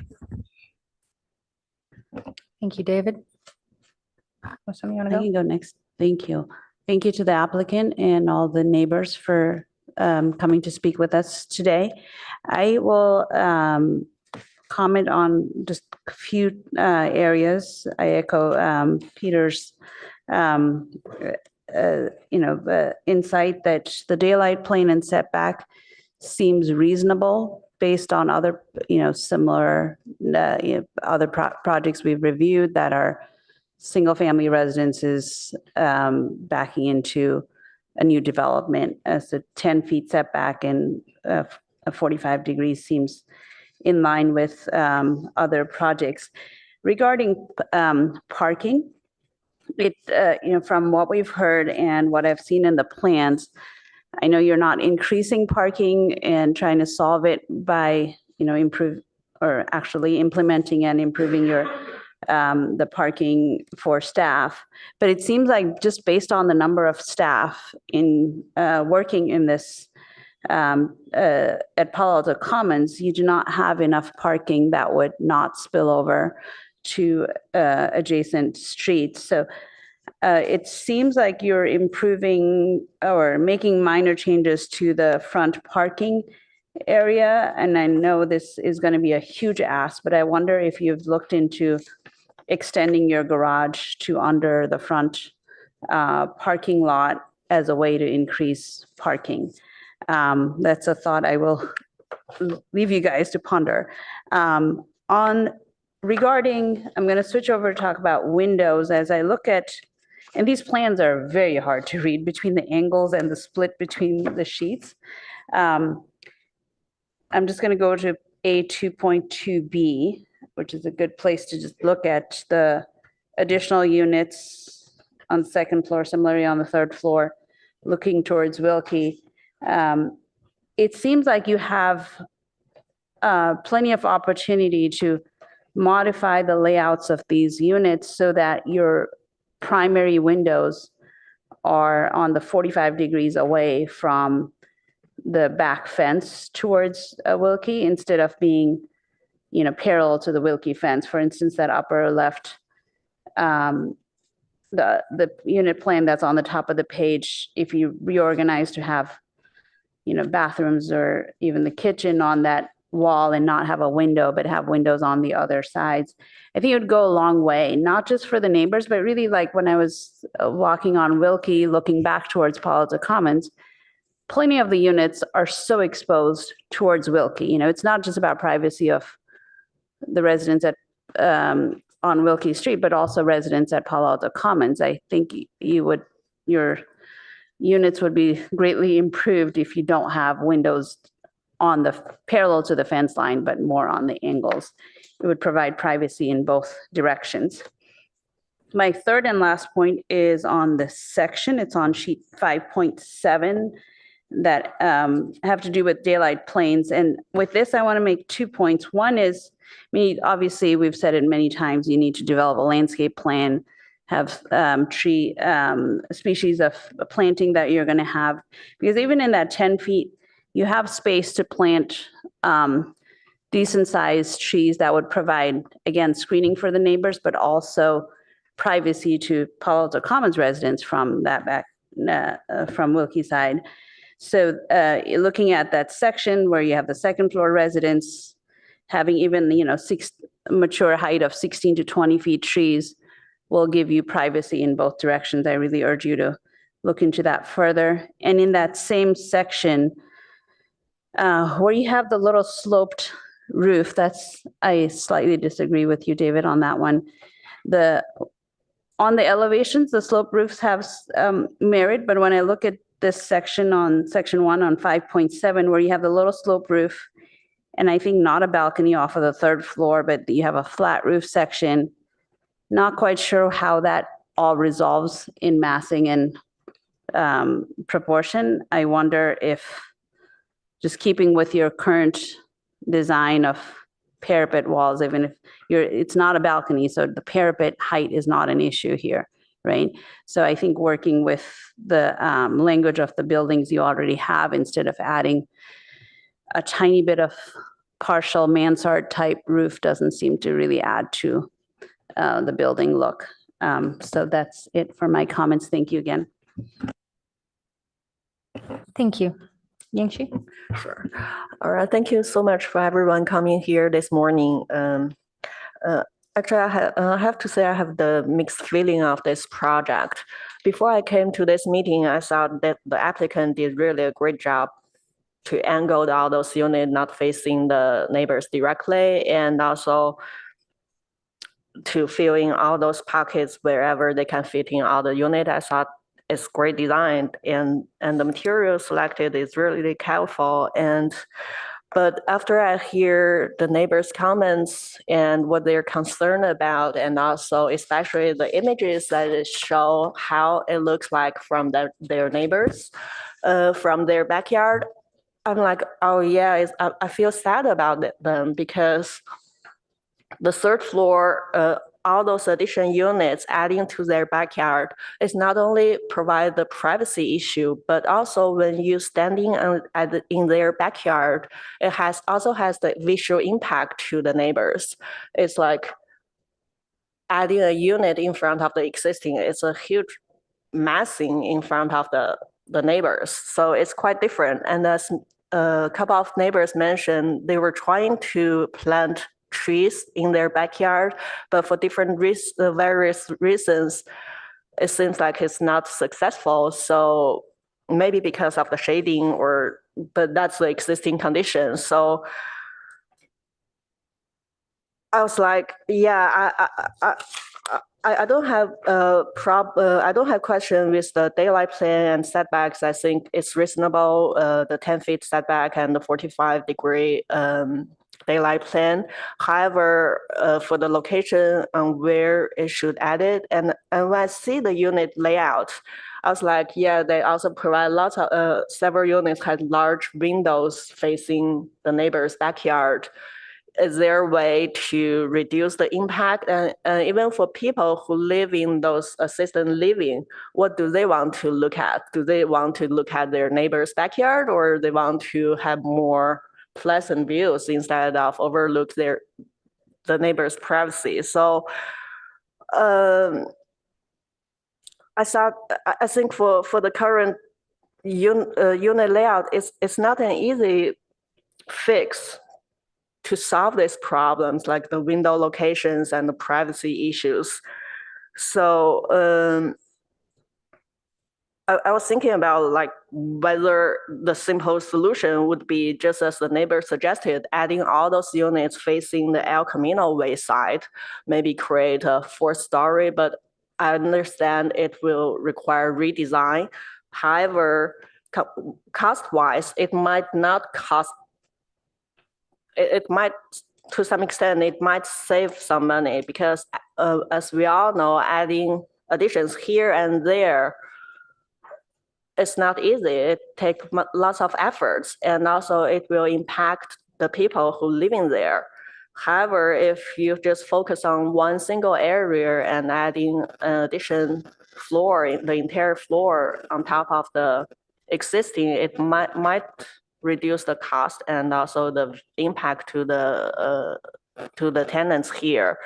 Thank you, David. Something you want to I go? can go next. Thank you. Thank you to the applicant and all the neighbors for coming to speak with us today. I will comment on just a few areas. I echo Peter's insight that the daylight plane and setback seems reasonable based on other, similar other projects we've reviewed that are single-family residences backing into a new development. As a 10 feet setback and a 45 degrees seems in line with other projects. Regarding parking, from what we've heard and what I've seen in the plans, I know you're not increasing parking and trying to solve it by, improve or actually implementing and improving your the parking for staff. But it seems like just based on the number of staff in working in this at Palo Alto Commons, you do not have enough parking that would not spill over to adjacent streets. So it seems like you're improving or making minor changes to the front parking area. And I know this is going to be a huge ask, but I wonder if you've looked into extending your garage to under the front parking lot as a way to increase parking. That's a thought I will leave you guys to ponder. Regarding, I'm going to switch over to talk about windows. As I look at, and these plans are very hard to read between the angles and the split between the sheets. I'm just going to go to A2.2B, which is a good place to just look at the additional units on the second floor, similarly on the third floor, looking towards Wilkie. It seems like you have plenty of opportunity to modify the layouts of these units so that your primary windows are on the 45 degrees away from the back fence towards Wilkie instead of being, parallel to the Wilkie fence. For instance, that upper left, the unit plan that's on the top of the page, if you reorganize to have, bathrooms or even the kitchen on that wall and not have a window, but have windows on the other sides, I think it would go a long way, not just for the neighbors, but really like when I was walking on Wilkie, looking back towards Palo Alto Commons, plenty of the units are so exposed towards Wilkie. It's not just about privacy of the residents at on Wilkie Street, but also residents at Palo Alto Commons. I think your units would be greatly improved if you don't have windows on the parallel to the fence line, but more on the angles. It would provide privacy in both directions. My third and last point is on the section. It's on sheet 5.7 that have to do with daylight planes. And with this, I want to make 2 points. One is, obviously, we've said it many times, you need to develop a landscape plan, have tree species of planting that you're going to have. Because even in that 10 feet, you have space to plant decent sized trees that would provide, again, screening for the neighbors, but also privacy to Palo Alto Commons residents from that back, from Wilkie side. So looking at that section where you have the second floor residents having even, mature height of 16 to 20 feet trees will give you privacy in both directions. I really urge you to look into that further. And in that same section, where you have the little sloped roof, I slightly disagree with you, David, on that one. On the elevations, the sloped roofs have merit, but when I look at this section on section 1 on 5.7, where you have the little slope roof, and I think not a balcony off of the third floor, but you have a flat roof section, not quite sure how that all resolves in massing and proportion. I wonder if, just keeping with your current design of parapet walls, even if it's not a balcony, so the parapet height is not an issue here, right? So I think working with the language of the buildings you already have, instead of adding a tiny bit of partial mansard type roof, doesn't seem to really add to the building look. So that's it for my comments. Thank you again. Thank you. Yangshi? Sure. All right. Thank you so much for everyone coming here this morning. Actually, I have to say I have the mixed feeling of this project. Before I came to this meeting, I thought that the applicant did really a great job to angle all those units not facing the neighbors directly, and also to fill in all those pockets wherever they can fit in all the unit. I thought it's great design, and the material selected is really careful. But after I hear the neighbors' comments and what they're concerned about, and also especially the images that show how it looks like from their neighbors, from their backyard, I'm like, oh yeah, I feel sad about them, because the third floor, all those additional units adding to their backyard is not only provide the privacy issue, but also when you standing in their backyard, it also has the visual impact to the neighbors. It's like adding a unit in front of the existing, it's a huge massing in front of the neighbors. So it's quite different. And as a couple of neighbors mentioned, they were trying to plant trees in their backyard, but for different various reasons, it seems like it's not successful. So maybe because of the shading, but that's the existing condition. So I was like, yeah, I don't have I don't have question with the daylight plan and setbacks. I think it's reasonable, the 10 feet setback and the 45-degree daylight plan. However, for the location on where it should add it, and when I see the unit layout, I was like, yeah, they also provide lots of several units had large windows facing the neighbor's backyard. Is there a way to reduce the impact? And even for people who live in those assisted living, what do they want to look at? Do they want to look at their neighbor's backyard, or they want to have more pleasant views instead of overlook the neighbor's privacy? So I think for the current unit layout, it's not an easy fix to solve these problems, like the window locations and the privacy issues. So I was thinking about like whether the simple solution would be just as the neighbor suggested, adding all those units facing the El Camino Way side, maybe create a 4th-story, but I understand it will require redesign. However, cost-wise, it might not cost, it might, to some extent, it might save some money, because as we all know, adding additions here and there, it's not easy. It takes lots of efforts, and also it will impact the people who live in there. However, if you just focus on one single area and adding an addition floor, the entire floor on top of the existing, it might reduce the cost and also the impact to the tenants here.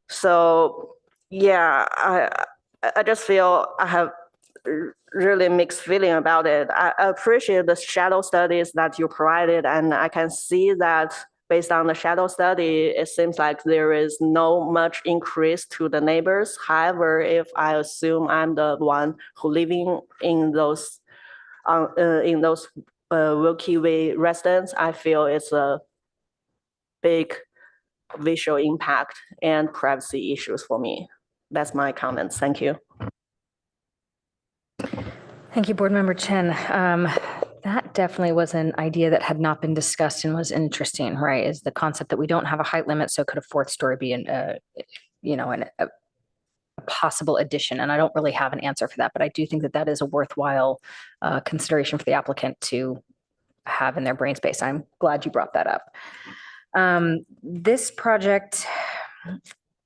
So yeah, I just feel I have really mixed feeling about it. I appreciate the shadow studies that you provided, and I can see that based on the shadow study, it seems like there is no much increase to the neighbors. However, if I assume I'm the one who living in those Wilkie Way residents, I feel it's a big visual impact and privacy issues for me. That's my comments. Thank you. Thank you, Board Member Chen. That definitely was an idea that had not been discussed and was interesting, right? Is the concept that we don't have a height limit, so could a 4th-story be a possible addition? And I don't really have an answer for that, but I do think that is a worthwhile consideration for the applicant to have in their brain space. I'm glad you brought that up. This project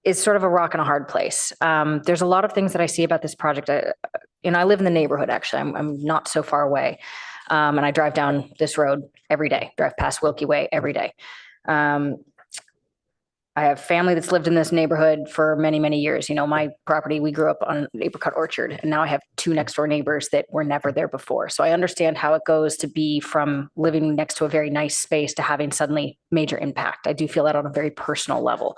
is sort of a rock and a hard place. There's a lot of things that I see about this project. I live in the neighborhood, actually. I'm not so far away. And I drive down this road every day, drive past Wilkie Way every day. I I have family that's lived in this neighborhood for many, many years. You know, my property, we grew up on an apricot orchard, and now I have two next door neighbors that were never there before. So I understand how it goes to be from living next to a very nice space to having suddenly major impact. I do feel that on a very personal level.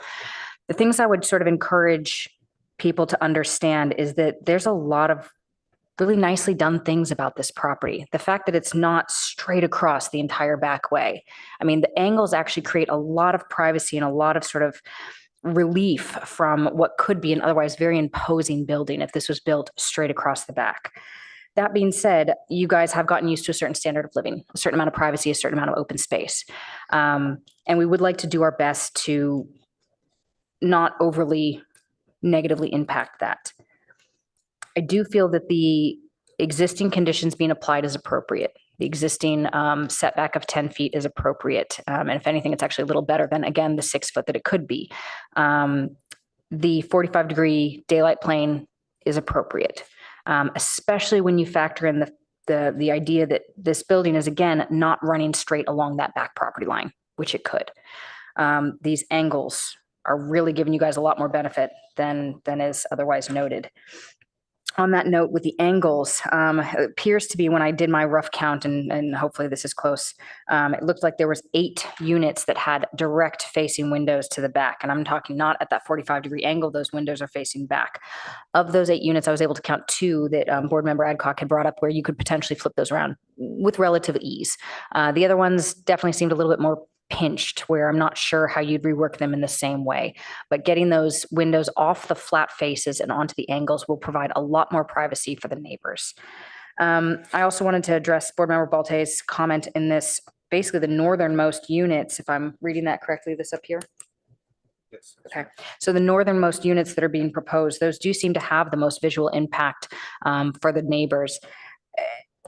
The things I would sort of encourage people to understand is that there's a lot of really nicely done things about this property. The fact that it's not straight across the entire back way. I mean, the angles actually create a lot of privacy and a lot of sort of relief from what could be an otherwise very imposing building if this was built straight across the back. That being said, you guys have gotten used to a certain standard of living, a certain amount of privacy, a certain amount of open space. And we would like to do our best to not overly negatively impact that. I do feel that the existing conditions being applied is appropriate. The existing setback of 10 feet is appropriate. And if anything, it's actually a little better than, again, the 6 foot that it could be. The 45-degree daylight plane is appropriate, especially when you factor in the idea that this building is, again, not running straight along that back property line, which it could. These angles are really giving you guys a lot more benefit than is otherwise noted. On that note, with the angles, it appears to be when I did my rough count, and hopefully this is close, it looked like there was 8 units that had direct facing windows to the back. And I'm talking not at that 45-degree angle, those windows are facing back. Of those 8 units, I was able to count 2 that Board Member Adcock had brought up where you could potentially flip those around with relative ease. The other ones definitely seemed a little bit more pinched, where I'm not sure how you'd rework them in the same way. But getting those windows off the flat faces and onto the angles will provide a lot more privacy for the neighbors. I also wanted to address Board Member Balte's comment in this, basically the northernmost units, if I'm reading that correctly, this up here. Yes. Okay, so the northernmost units that are being proposed, those do seem to have the most visual impact for the neighbors.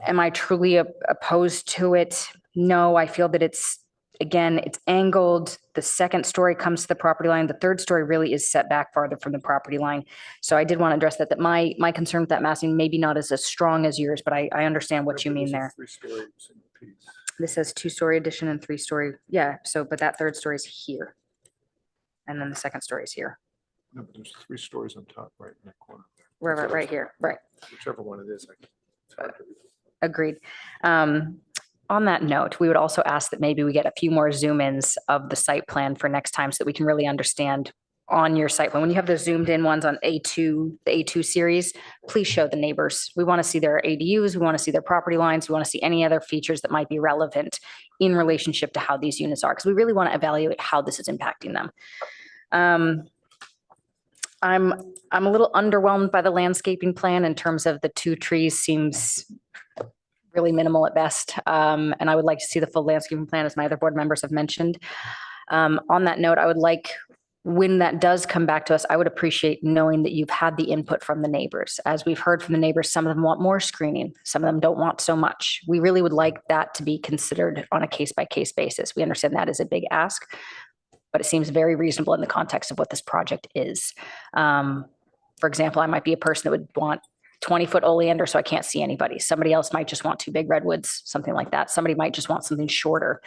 Am I truly opposed to it? No, I feel that it's, again, it's angled. The second story comes to the property line. The third story really is set back farther from the property line. So I did want to address that my concern with that massing maybe not as strong as yours, but I understand what you mean there. 3-story single piece. This says 2-story addition and 3-story. Yeah, so, but that third story is here. And then the second story is here. No, but there's 3 stories on top right in that corner. Right here, right. Whichever one it is. It's hard to read. Agreed. On that note, we would also ask that maybe we get a few more zoom-ins of the site plan for next time so that we can really understand on your site plan. When you have the zoomed in ones on A2, the A2 series, please show the neighbors. We want to see their ADUs. We want to see their property lines. We want to see any other features that might be relevant in relationship to how these units are, because we really want to evaluate how this is impacting them. I'm a little underwhelmed by the landscaping plan in terms of the 2 trees seems really minimal at best. And I would like to see the full landscaping plan, as my other board members have mentioned. On that note, I would like, when that does come back to us, I would appreciate knowing that you've had the input from the neighbors. As we've heard from the neighbors, some of them want more screening. Some of them don't want so much. We really would like that to be considered on a case-by-case basis. We understand that is a big ask, but it seems very reasonable in the context of what this project is. For example, I might be a person that would want 20-foot oleander so I can't see anybody. Somebody else might just want 2 big redwoods, something like that. Somebody might just want something shorter.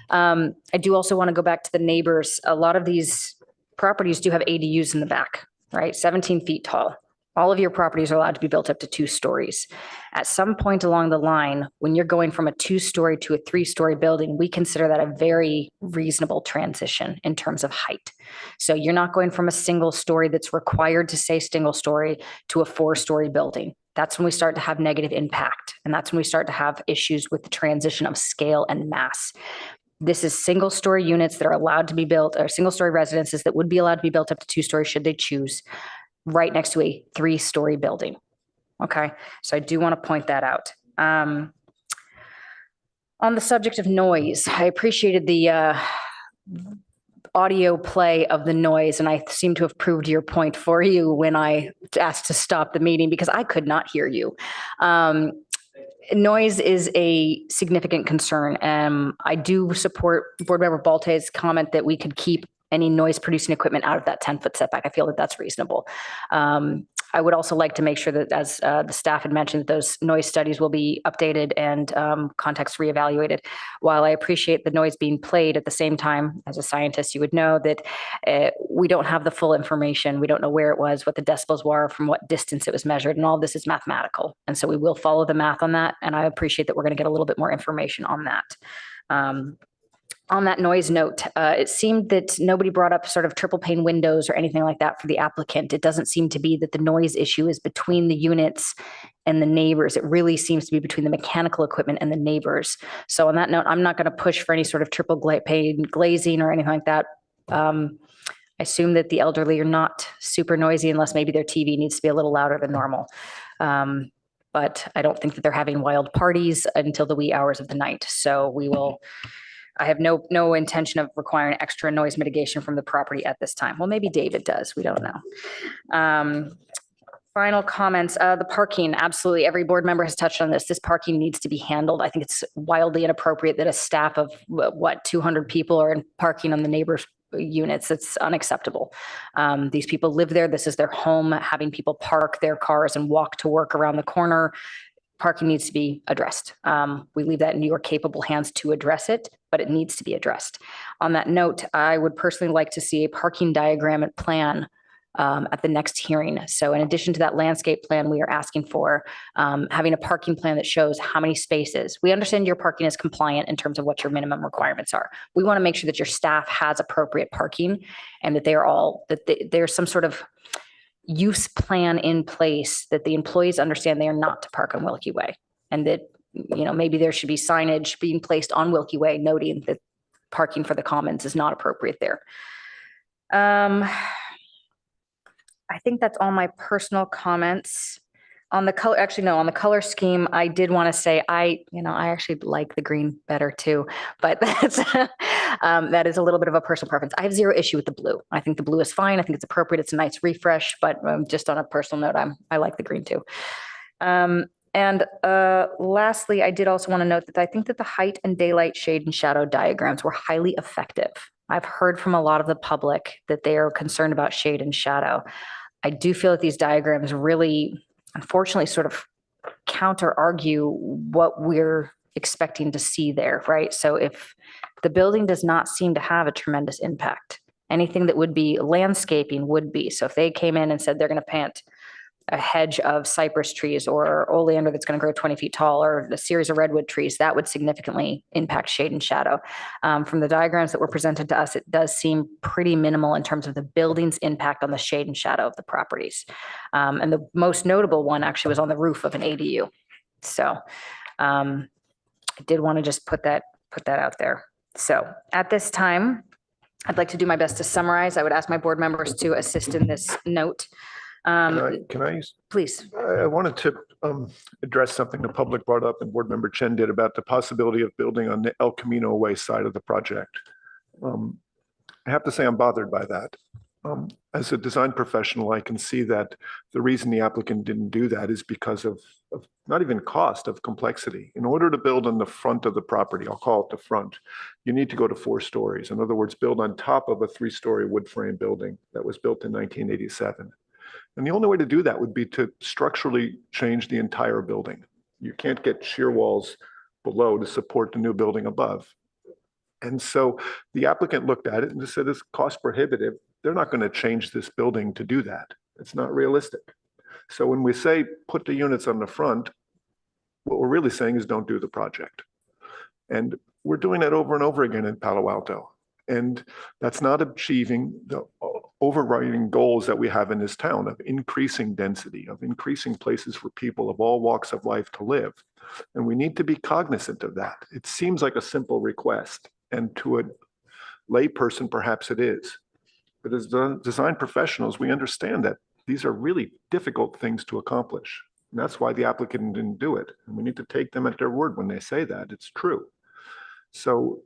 I do also want to go back to the neighbors. A lot of these properties do have ADUs in the back, right? 17 feet tall. All of your properties are allowed to be built up to 2 stories. At some point along the line, when you're going from a 2-story to a 3-story building, we consider that a very reasonable transition in terms of height. So you're not going from a single story that's required to say single story to a 4-story building. That's when we start to have negative impact. And that's when we start to have issues with the transition of scale and mass. This is single-story units that are allowed to be built, or single-story residences that would be allowed to be built up to 2 stories should they choose, right next to a 3-story building. Okay, so I do want to point that out. On the subject of noise, I appreciated the audio play of the noise, and I seem to have proved your point for you when I asked to stop the meeting because I could not hear you. Noise is a significant concern. I do support Board Member Balte's comment that we could keep any noise producing equipment out of that 10-foot setback. I feel that that's reasonable. I would also like to make sure that, as the staff had mentioned, those noise studies will be updated and context reevaluated. While I appreciate the noise being played, at the same time, as a scientist, you would know that we don't have the full information. We don't know where it was, what the decibels were, from what distance it was measured, and all this is mathematical. And so we will follow the math on that, and I appreciate that we're going to get a little bit more information on that. On that noise note, it seemed that nobody brought up sort of triple pane windows or anything like that for the applicant. It doesn't seem to be that the noise issue is between the units and the neighbors. It really seems to be between the mechanical equipment and the neighbors. So on that note, I'm not going to push for any sort of triple pane glazing or anything like that. I assume that the elderly are not super noisy unless maybe their TV needs to be a little louder than normal. But I don't think that they're having wild parties until the wee hours of the night. So I have no intention of requiring extra noise mitigation from the property at this time. Well, maybe David does. We don't know. Final comments. The parking, absolutely. Every board member has touched on this. This parking needs to be handled. I think it's wildly inappropriate that a staff of 200 people are parking on the neighbors' units. It's unacceptable. These people live there. This is their home. Having people park their cars and walk to work around the corner, parking needs to be addressed. We leave that in your capable hands to address it, but it needs to be addressed. On that note, I would personally like to see a parking diagram and plan at the next hearing. So in addition to that landscape plan, we are asking for having a parking plan that shows how many spaces. We understand your parking is compliant in terms of what your minimum requirements are. We want to make sure that your staff has appropriate parking and that there's some sort of use plan in place that the employees understand they are not to park on Wilkie Way, and that, maybe there should be signage being placed on Wilkie Way noting that parking for the commons is not appropriate there. I think that's all my personal comments. On the color, on the color scheme, I did want to say I actually like the green better too, but that is a little bit of a personal preference. I have zero issue with the blue. I think the blue is fine. I think it's appropriate. It's a nice refresh, but just on a personal note, I like the green too. And lastly, I did also want to note that I think that the height and daylight, shade and shadow diagrams were highly effective. I've heard from a lot of the public that they are concerned about shade and shadow. I do feel that these diagrams really, unfortunately, sort of counter-argue what we're expecting to see there, right? So if the building does not seem to have a tremendous impact, anything that would be landscaping would be. So if they came in and said they're going to plant a hedge of cypress trees or oleander that's going to grow 20 feet tall, or a series of redwood trees, that would significantly impact shade and shadow. From the diagrams that were presented to us, it does seem pretty minimal in terms of the building's impact on the shade and shadow of the properties. And the most notable one actually was on the roof of an ADU. So I did want to just put that out there. So at this time, I'd like to do my best to summarize. I would ask my board members to assist in this note. Can I? Please. I wanted to address something the public brought up and Board Member Chen did about the possibility of building on the El Camino Way side of the project. I have to say I'm bothered by that. As a design professional, I can see that the reason the applicant didn't do that is because of not even cost, of complexity. In order to build on the front of the property, I'll call it the front, you need to go to 4 stories. In other words, build on top of a 3-story wood frame building that was built in 1987. And the only way to do that would be to structurally change the entire building. You can't get shear walls below to support the new building above. And so the applicant looked at it and just said, it's cost prohibitive. They're not going to change this building to do that. It's not realistic. So when we say put the units on the front, what we're really saying is don't do the project. And we're doing that over and over again in Palo Alto. And that's not achieving the overriding goals that we have in this town of increasing density, of increasing places for people of all walks of life to live. And we need to be cognizant of that. It seems like a simple request, and to a layperson, perhaps it is. But as design professionals, we understand that these are really difficult things to accomplish. And that's why the applicant didn't do it. And we need to take them at their word when they say that. It's true. So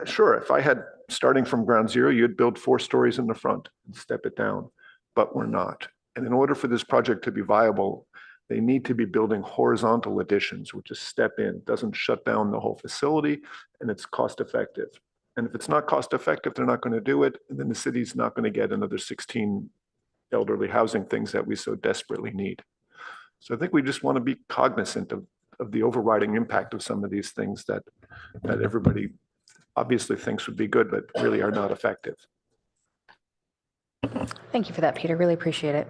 sure, if I had, starting from ground zero, you'd build 4 stories in the front and step it down, but we're not. And in order for this project to be viable, they need to be building horizontal additions, which is step in, doesn't shut down the whole facility, and it's cost effective. And if it's not cost effective, they're not going to do it. And then the city's not going to get another 16 elderly housing things that we so desperately need. So I think we just want to be cognizant of the overriding impact of some of these things that everybody obviously thinks would be good, but really are not effective. Thank you for that, Peter. Really appreciate it.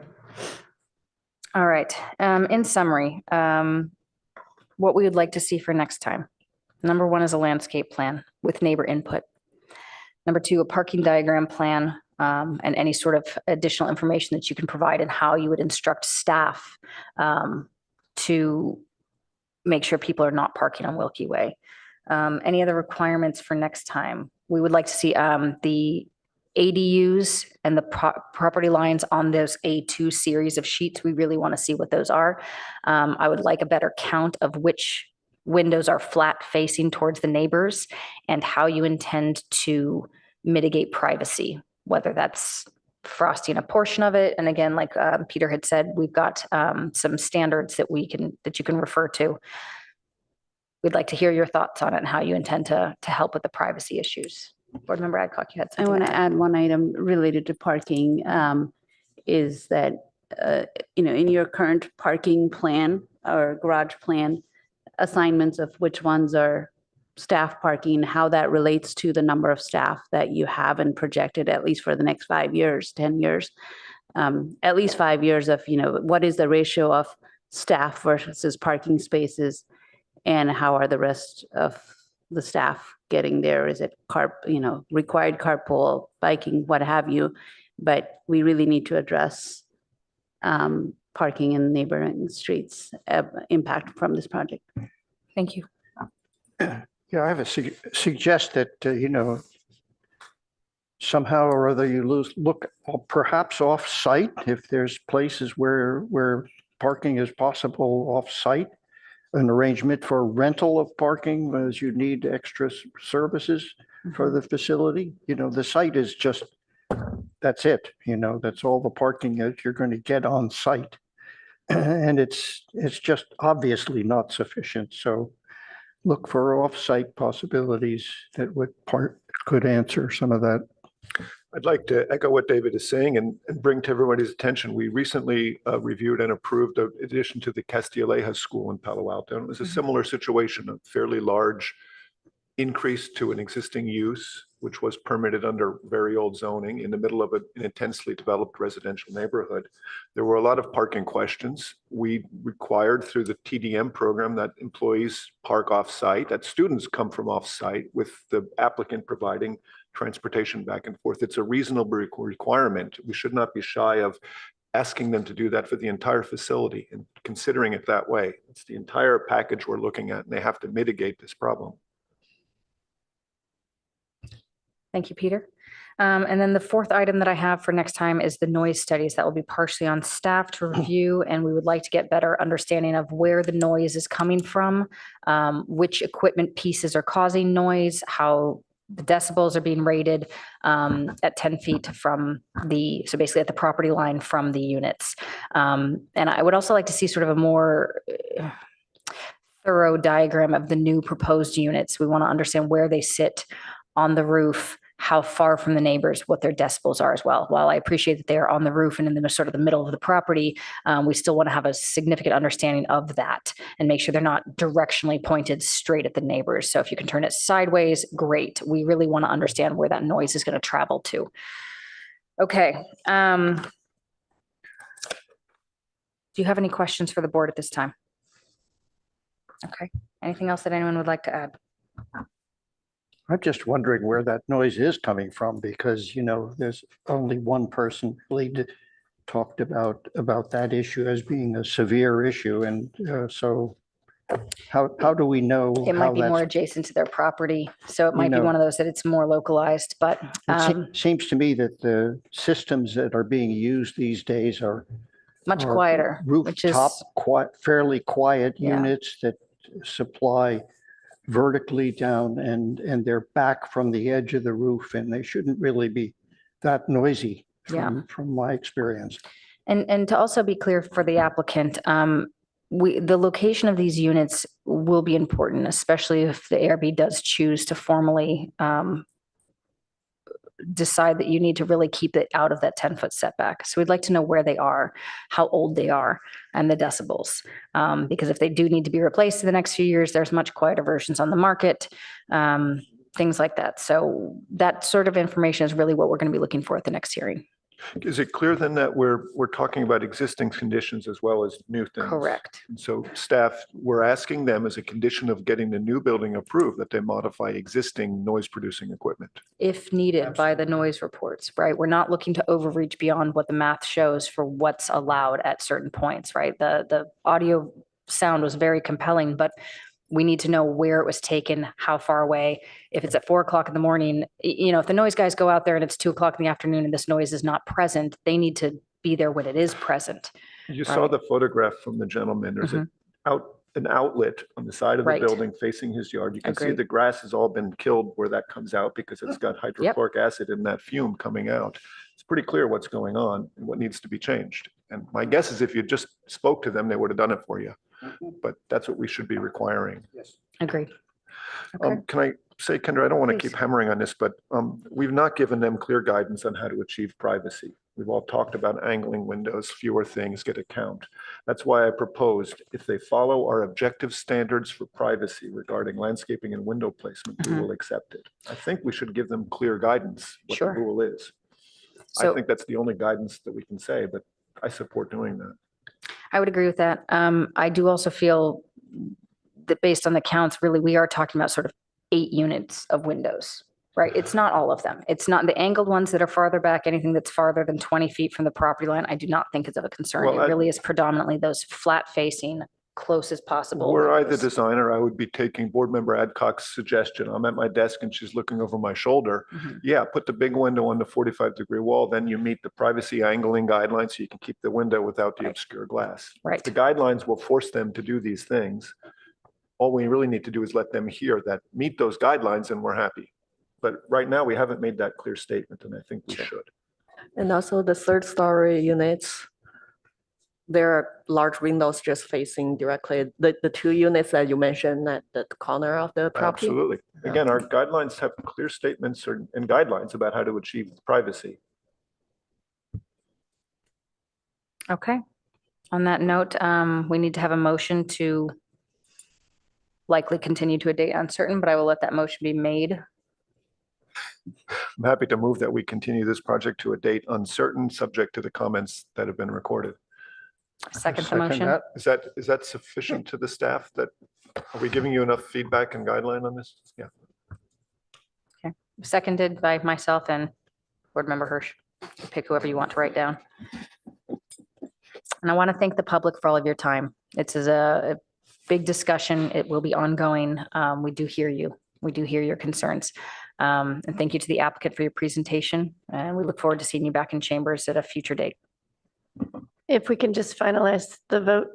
All right. In summary, what we would like to see for next time. Number one is a landscape plan with neighbor input. Number two, a parking diagram plan, and any sort of additional information that you can provide and how you would instruct staff to make sure people are not parking on Wilkie Way. Any other requirements for next time? We would like to see the ADUs and the property lines on those A2 series of sheets. We really want to see what those are. I would like a better count of which windows are flat facing towards the neighbors and how you intend to mitigate privacy, whether that's frosting a portion of it. And again, like Peter had said, we've got some standards that you can refer to. We'd like to hear your thoughts on it and how you intend to help with the privacy issues. Board Member Adcock, you had I something want to to add. add one item related to parking, is that, in your current parking plan or garage plan, assignments of which ones are staff parking, how that relates to the number of staff that you have and projected, at least for the next 5 years, 10 years, at least 5 years of, what is the ratio of staff versus parking spaces, and how are the rest of the staff getting there? Is it required carpool, biking, what have you? But we really need to address parking in neighboring streets impact from this project. Thank you. Yeah, I have suggest that, somehow or other you look perhaps off-site, if there's places where parking is possible off-site, an arrangement for rental of parking as you need extra services for the facility. The site is just, that's it, that's all the parking that you're going to get on site. And it's just obviously not sufficient. So look for off-site possibilities that could answer some of that. I'd like to echo what David is saying and bring to everybody's attention. We recently reviewed and approved an addition to the Castilleja School in Palo Alto. And it was a similar situation, a fairly large increase to an existing use, which was permitted under very old zoning in the middle of an intensely developed residential neighborhood. There were a lot of parking questions. We required through the TDM program that employees park off-site, that students come from off-site, with the applicant providing transportation back and forth. It's a reasonable requirement. We should not be shy of asking them to do that for the entire facility and considering it that way. It's the entire package we're looking at, and they have to mitigate this problem. Thank you, Peter. And then the fourth item that I have for next time is the noise studies that will be partially on staff to review. And we would like to get better understanding of where the noise is coming from, which equipment pieces are causing noise, how the decibels are being rated at 10 feet from so basically at the property line from the units. And I would also like to see sort of a more thorough diagram of the new proposed units. We want to understand where they sit on the roof, how far from the neighbors, what their decibels are as well. While I appreciate that they are on the roof and in the sort of the middle of the property, we still want to have a significant understanding of that and make sure they're not directionally pointed straight at the neighbors. So if you can turn it sideways, great. We really want to understand where that noise is going to travel to. Okay. Do you have any questions for the board at this time? Okay. Anything else that anyone would like to add? I'm just wondering where that noise is coming from, because, there's only one person really talked about that issue as being a severe issue. And so how do we know? It might be more adjacent to their property. So it might be one of those that it's more localized, but it seems to me that the systems that are being used these days are much quieter, rooftop, fairly quiet units that supply vertically down and they're back from the edge of the roof, and they shouldn't really be that noisy from my experience. And to also be clear for the applicant, the location of these units will be important, especially if the ARB does choose to formally decide that you need to really keep it out of that 10-foot setback. So we'd like to know where they are, how old they are, and the decibels. Because if they do need to be replaced in the next few years, there's much quieter versions on the market, things like that. So that sort of information is really what we're going to be looking for at the next hearing. Is it clear then that we're talking about existing conditions as well as new things? Correct. And so staff, we're asking them as a condition of getting the new building approved that they modify existing noise producing equipment. If needed by the noise reports, right? We're not looking to overreach beyond what the math shows for what's allowed at certain points, right? The audio sound was very compelling, but we need to know where it was taken, how far away. If it's at 4 o'clock in the morning, if the noise guys go out there and it's 2 o'clock in the afternoon and this noise is not present, they need to be there when it is present. You saw the photograph from the gentleman. There's an outlet on the side of the building facing his yard. You can see the grass has all been killed where that comes out because it's got hydrochloric acid in that fume coming out. It's pretty clear what's going on and what needs to be changed. And my guess is if you just spoke to them, they would have done it for you. But that's what we should be requiring. Yes. Agreed. Okay. Can I say, Kendra, I don't want to Please. keep hammering on this, but we've not given them clear guidance on how to achieve privacy. We've all talked about angling windows, fewer things get a count. That's why I proposed if they follow our objective standards for privacy regarding landscaping and window placement, we will accept it. I think we should give them clear guidance, what the rule is. I think that's the only guidance that we can say, but I support doing that. I would agree with that. I do also feel that based on the counts, really, we are talking about sort of 8 units of windows, right? It's not all of them. It's not the angled ones that are farther back, anything that's farther than 20 feet from the property line. I do not think is of a concern. Well, it really is predominantly those flat facing, close as possible. Were I the windows. designer, I would be taking board member Adcock's suggestion. I'm at my desk and she's looking over my shoulder. Yeah, put the big window on the 45-degree wall, then you meet the privacy angling guidelines so you can keep the window without the obscure glass. Right. The guidelines will force them to do these things. All we really need to do is let them hear that meet those guidelines and we're happy. But right now we haven't made that clear statement and I think we should. And also the third story units, there are large windows just facing directly the 2 units that you mentioned at the corner of the property. Absolutely. Again, our guidelines have clear statements and guidelines about how to achieve privacy. Okay. On that note, we need to have a motion to likely continue to a date uncertain, but I will let that motion be made. I'm happy to move that we continue this project to a date uncertain, subject to the comments that have been recorded. Second the motion. that. Is that sufficient to the staff? That are we giving you enough feedback and guideline on this? Yeah. Okay. Seconded by myself and Board Member Hirsch. Pick whoever you want to write down. And I want to thank the public for all of your time. It's a big discussion. It will be ongoing. We do hear you. We do hear your concerns. And thank you to the applicant for your presentation. And we look forward to seeing you back in chambers at a future date. If we can just finalize the vote.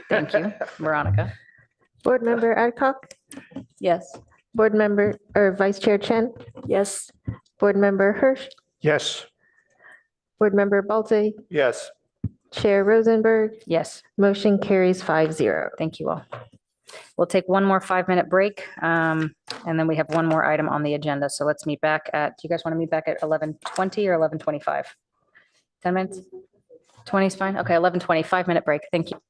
Thank you, Veronica. Board Member Adcock, Yes. Board Member or Vice Chair Chen, Yes. Board Member Hirsch, Yes. Board Member Balti, Yes. Chair Rosenberg, Yes, motion carries 5-0. thank you all. We'll take one more 5-minute break, and then we have one more item on the agenda. So let's meet back at, do you guys want to meet back at 11:20 or 11:25? 10 minutes? 20 is fine? Okay, 11:20, 5-minute break. Thank you.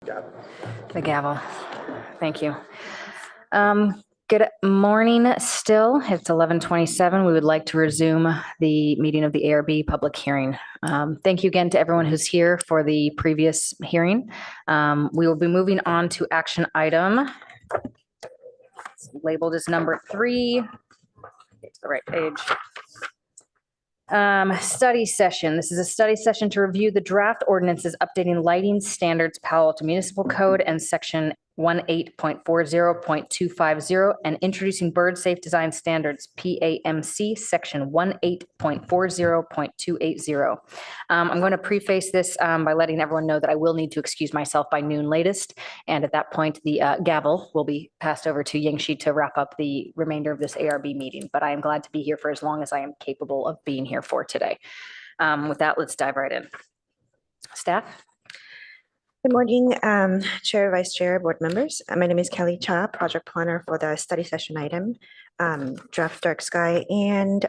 The gavel. Thank you. Good morning still. It's 11:27. We would like to resume the meeting of the ARB public hearing. Thank you again to everyone who's here for the previous hearing. We will be moving on to action item labeled as number 3. It's the right page. Study session. This is a study session to review the draft ordinances updating lighting standards, Palo Alto Municipal Code and section 18.40.250 and introducing bird safe design standards, PAMC, section 18.40.280. I'm going to preface this by letting everyone know that I will need to excuse myself by noon latest. And at that point, the gavel will be passed over to Yingxi to wrap up the remainder of this ARB meeting. But I am glad to be here for as long as I am capable of being here for today. With that, let's dive right in. Staff? Good morning, Chair, Vice Chair, board members. My name is Kelly Cha, project planner for the study session item, draft dark sky and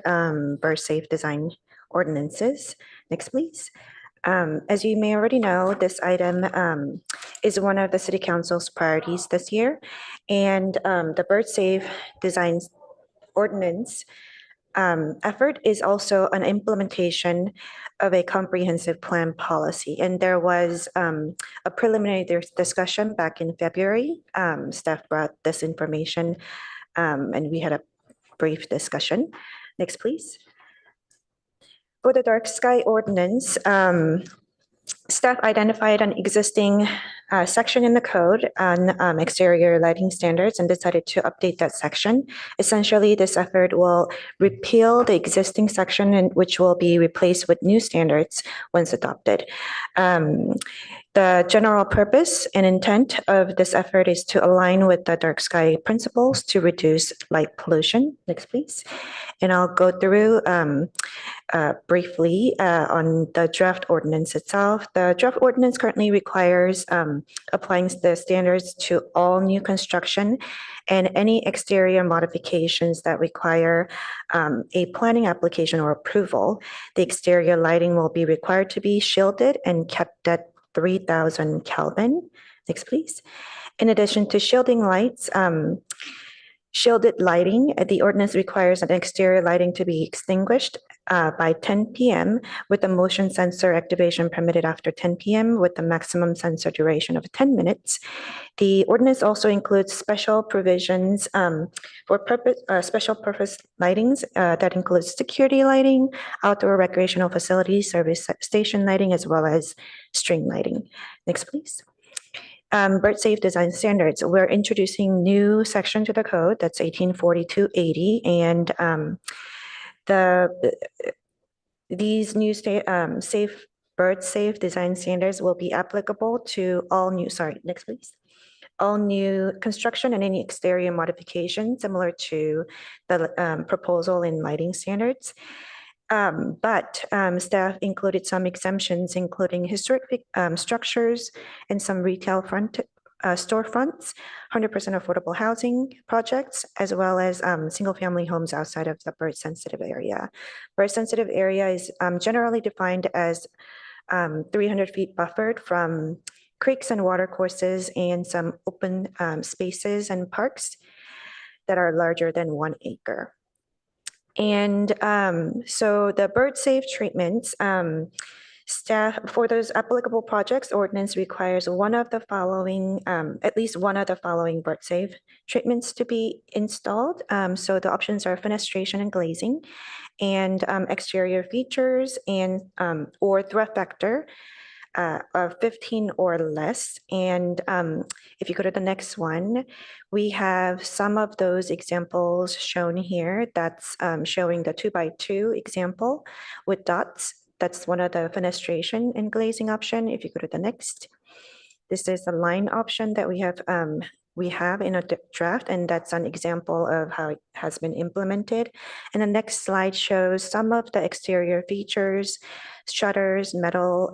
bird safe design ordinances. Next, please. As you may already know, this item is one of the City Council's priorities this year. And the bird safe design ordinance effort is also an implementation of a comprehensive plan policy. And there was a preliminary discussion back in February. Staff brought this information and we had a brief discussion. Next, please. For the dark sky ordinance, staff identified an existing section in the code on exterior lighting standards and decided to update that section. Essentially, this effort will repeal the existing section and which will be replaced with new standards once adopted. The general purpose and intent of this effort is to align with the dark sky principles to reduce light pollution. Next, please. And I'll go through briefly on the draft ordinance itself. The draft ordinance currently requires applying the standards to all new construction and any exterior modifications that require a planning application or approval. The exterior lighting will be required to be shielded and kept at 3,000 Kelvin. Next, please. In addition to shielding lights, shielded lighting, the ordinance requires an exterior lighting to be extinguished by 10 p.m. with the motion sensor activation permitted after 10 p.m. with the maximum sensor duration of 10 minutes. The ordinance also includes special provisions for special purpose lightings that includes security lighting, outdoor recreational facilities, service station lighting, as well as string lighting. Next, please. Bird safe design standards. We're introducing new section to the code that's 184280, and these new bird safe design standards will be applicable to all new. Next, please. All new construction and any exterior modification similar to the proposal in lighting standards. But staff included some exemptions, including historic structures and some retail storefronts, 100% affordable housing projects, as well as single-family homes outside of the bird-sensitive area. Bird-sensitive area is generally defined as 300 feet buffered from creeks and watercourses and some open spaces and parks that are larger than 1 acre. And so the bird safe treatments, staff for those applicable projects, ordinance requires one of the following, at least one of the following bird safe treatments to be installed. So the options are fenestration and glazing and exterior features and or threat vector of 15 or less. And if you go to the next one, we have some of those examples shown here. That's showing the 2x2 example with dots. That's one of the fenestration and glazing option. If you go to the next, this is the line option that we have in a draft, and that's an example of how it has been implemented. And the next slide shows some of the exterior features, shutters, metal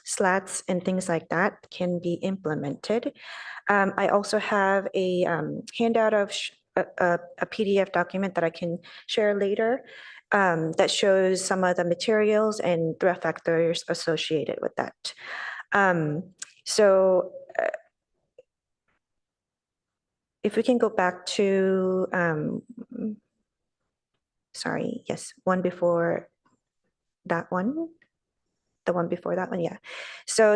slats, and things like that can be implemented. I also have a handout of a PDF document that I can share later that shows some of the materials and threat factors associated with that. So if we can go back to, sorry, yes, one before that one. The one before that one, yeah. So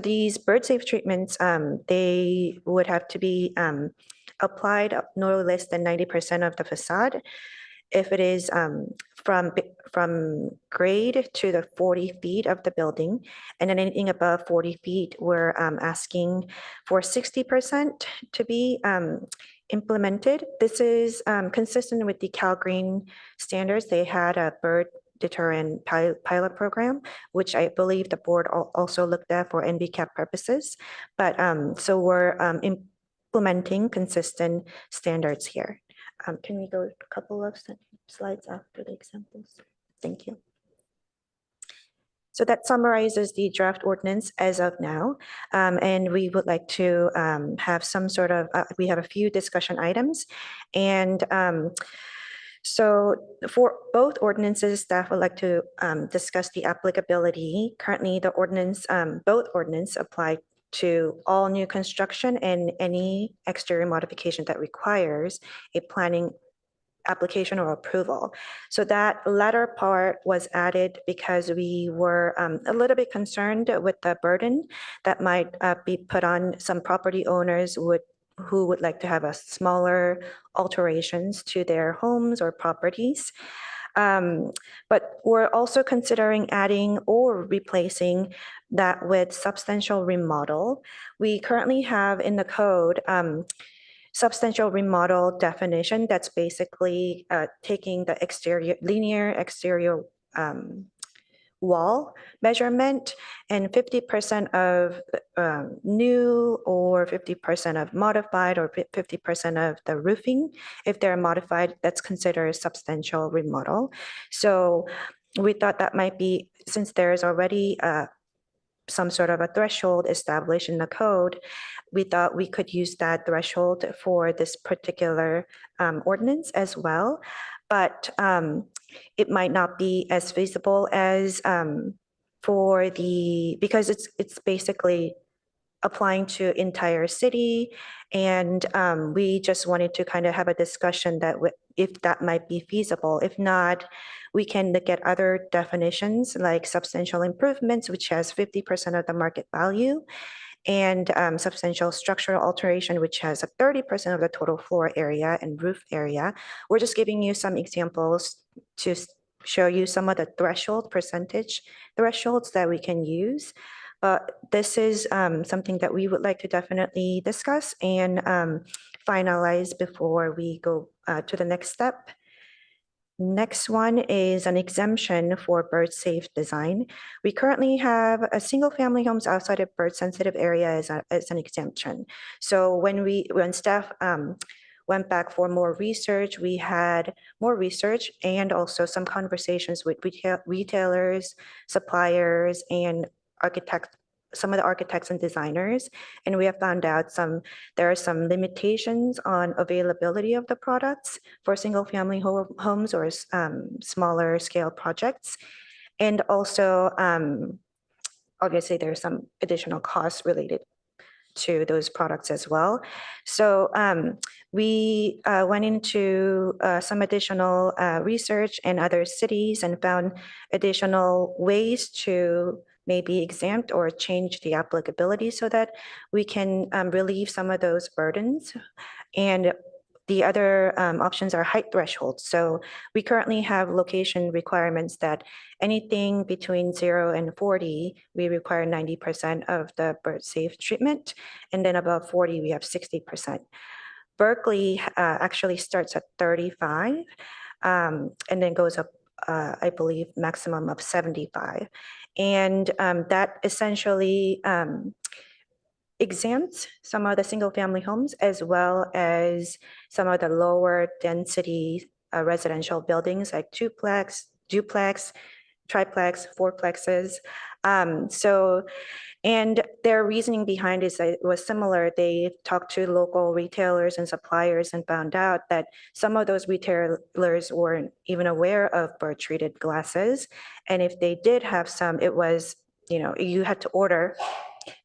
these bird safe treatments, they would have to be applied no less than 90% of the facade. If it is from grade to the 40 feet of the building, and then anything above 40 feet, we're asking for 60% to be implemented. This is consistent with the Cal Green standards. They had a bird deterrent pilot program, which I believe the board also looked at for NBCAP purposes. But so we're implementing consistent standards here. Can we go a couple of slides after the examples? Thank you. So that summarizes the draft ordinance as of now. And we would like to have some sort of, we have a few discussion items. And so for both ordinances, staff would like to discuss the applicability. Currently, the ordinance, both ordinance apply to all new construction and any exterior modification that requires a planning application or approval. So that latter part was added because we were a little bit concerned with the burden that might be put on some property owners who would like to have a smaller alterations to their homes or properties. But we're also considering adding or replacing that with substantial remodel. We currently have in the code substantial remodel definition that's basically taking the exterior, linear exterior wall measurement and 50% of new or 50% of modified or 50% of the roofing. If they're modified, that's considered substantial remodel. So we thought that might be, since there's already some sort of a threshold established in the code, we thought we could use that threshold for this particular ordinance as well. But it might not be as feasible as for the, because it's basically applying to entire city. And we just wanted to kind of have a discussion that if that might be feasible. If not, we can look at other definitions like substantial improvements, which has 50% of the market value, and substantial structural alteration, which has a 30% of the total floor area and roof area. We're just giving you some examples to show you some of the percentage thresholds that we can use. But this is something that we would like to definitely discuss and finalize before we go to the next step. Next one is an exemption for bird safe design. We currently have a single family homes outside of bird sensitive area as an exemption. So when staff went back for more research, we had more research and also some conversations with retailers, suppliers, and architects, some of the architects and designers, and we have found out there are some limitations on availability of the products for single family homes or smaller scale projects. And also, obviously there's some additional costs related to those products as well. So we went into some additional research in other cities and found additional ways to maybe exempt or change the applicability so that we can relieve some of those burdens. And the other options are height thresholds. So we currently have location requirements that anything between 0 and 40, we require 90% of the bird safe treatment. And then above 40, we have 60%. Berkeley actually starts at 35 and then goes up, I believe, maximum of 75. And that essentially exempts some of the single family homes as well as some of the lower density residential buildings like duplex, triplex, fourplexes. And their reasoning behind it was similar. They talked to local retailers and suppliers and found out that some of those retailers weren't even aware of bird treated glasses. And if they did have some, it was, you had to order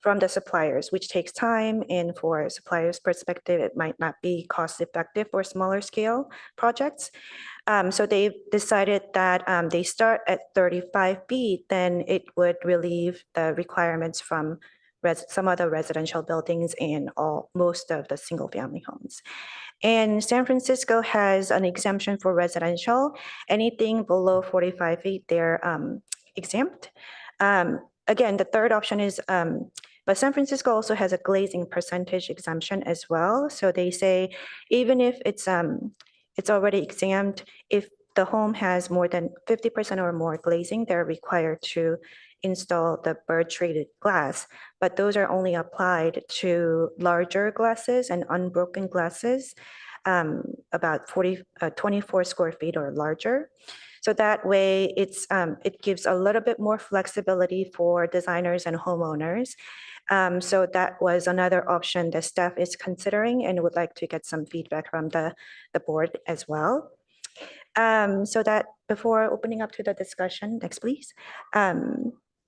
from the suppliers, which takes time. And for suppliers' perspective, it might not be cost effective for smaller scale projects. So they've decided that they start at 35 feet, then it would relieve the requirements from some other residential buildings and most of the single family homes. And San Francisco has an exemption for residential. Anything below 45 feet, they're exempt. Again, the third option is, but San Francisco also has a glazing percentage exemption as well. So they say, even if it's already exempt, if the home has more than 50% or more glazing, they're required to install the bird treated glass, but those are only applied to larger glasses and unbroken glasses, about 24 square feet or larger. So that way it gives a little bit more flexibility for designers and homeowners. So that was another option that staff is considering and would like to get some feedback from the board as well. So that before opening up to the discussion, next please.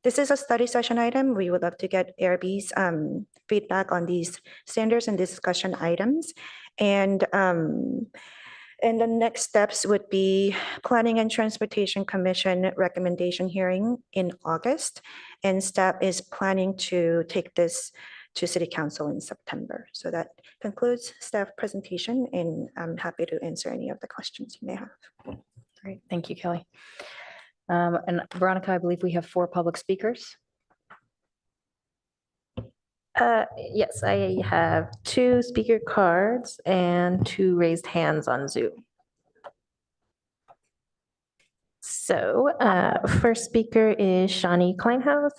This is a study session item. We would love to get ARB's feedback on these standards and discussion items. And the next steps would be Planning and Transportation Commission recommendation hearing in August. And staff is planning to take this to City Council in September. So that concludes staff presentation, and I'm happy to answer any of the questions you may have. Great, thank you, Kelly. And Veronica, I believe we have 4 public speakers. Yes, I have 2 speaker cards and 2 raised hands on Zoom. So first speaker is Shani Kleinhaus.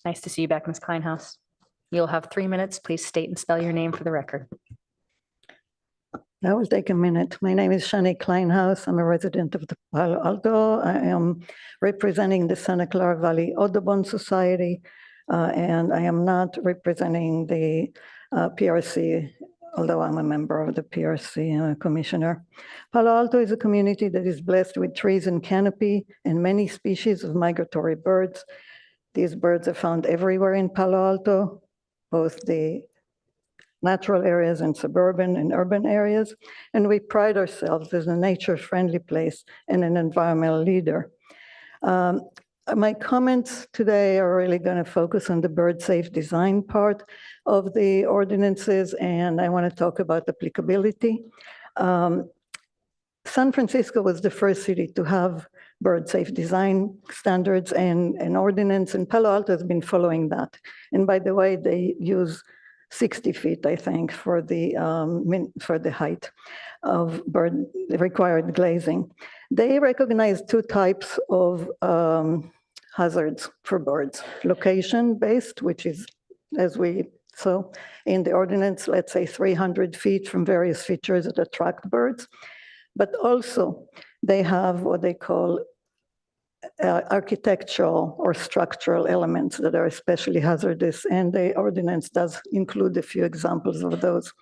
Nice to see you back, Ms. Kleinhaus. You'll have 3 minutes. Please state and spell your name for the record. That will take a minute. My name is Shani Kleinhaus. I'm a resident of the Palo Alto. I am representing the Santa Clara Valley Audubon Society, and I am not representing the PRC, although I'm a member of the PRC commissioner. Palo Alto is a community that is blessed with trees and canopy and many species of migratory birds. These birds are found everywhere in Palo Alto, both the natural areas and suburban and urban areas, and we pride ourselves as a nature-friendly place and an environmental leader. My comments today are really going to focus on the bird-safe design part of the ordinances, and I want to talk about applicability. San Francisco was the first city to have bird-safe design standards and an ordinance, and Palo Alto has been following that. And by the way, they use 60 feet, I think, for the height of bird required glazing. They recognize 2 types of hazards for birds: location-based, which is, as we saw in the ordinance, let's say 300 feet from various features that attract birds. But also they have what they call architectural or structural elements that are especially hazardous, and the ordinance does include a few examples of those.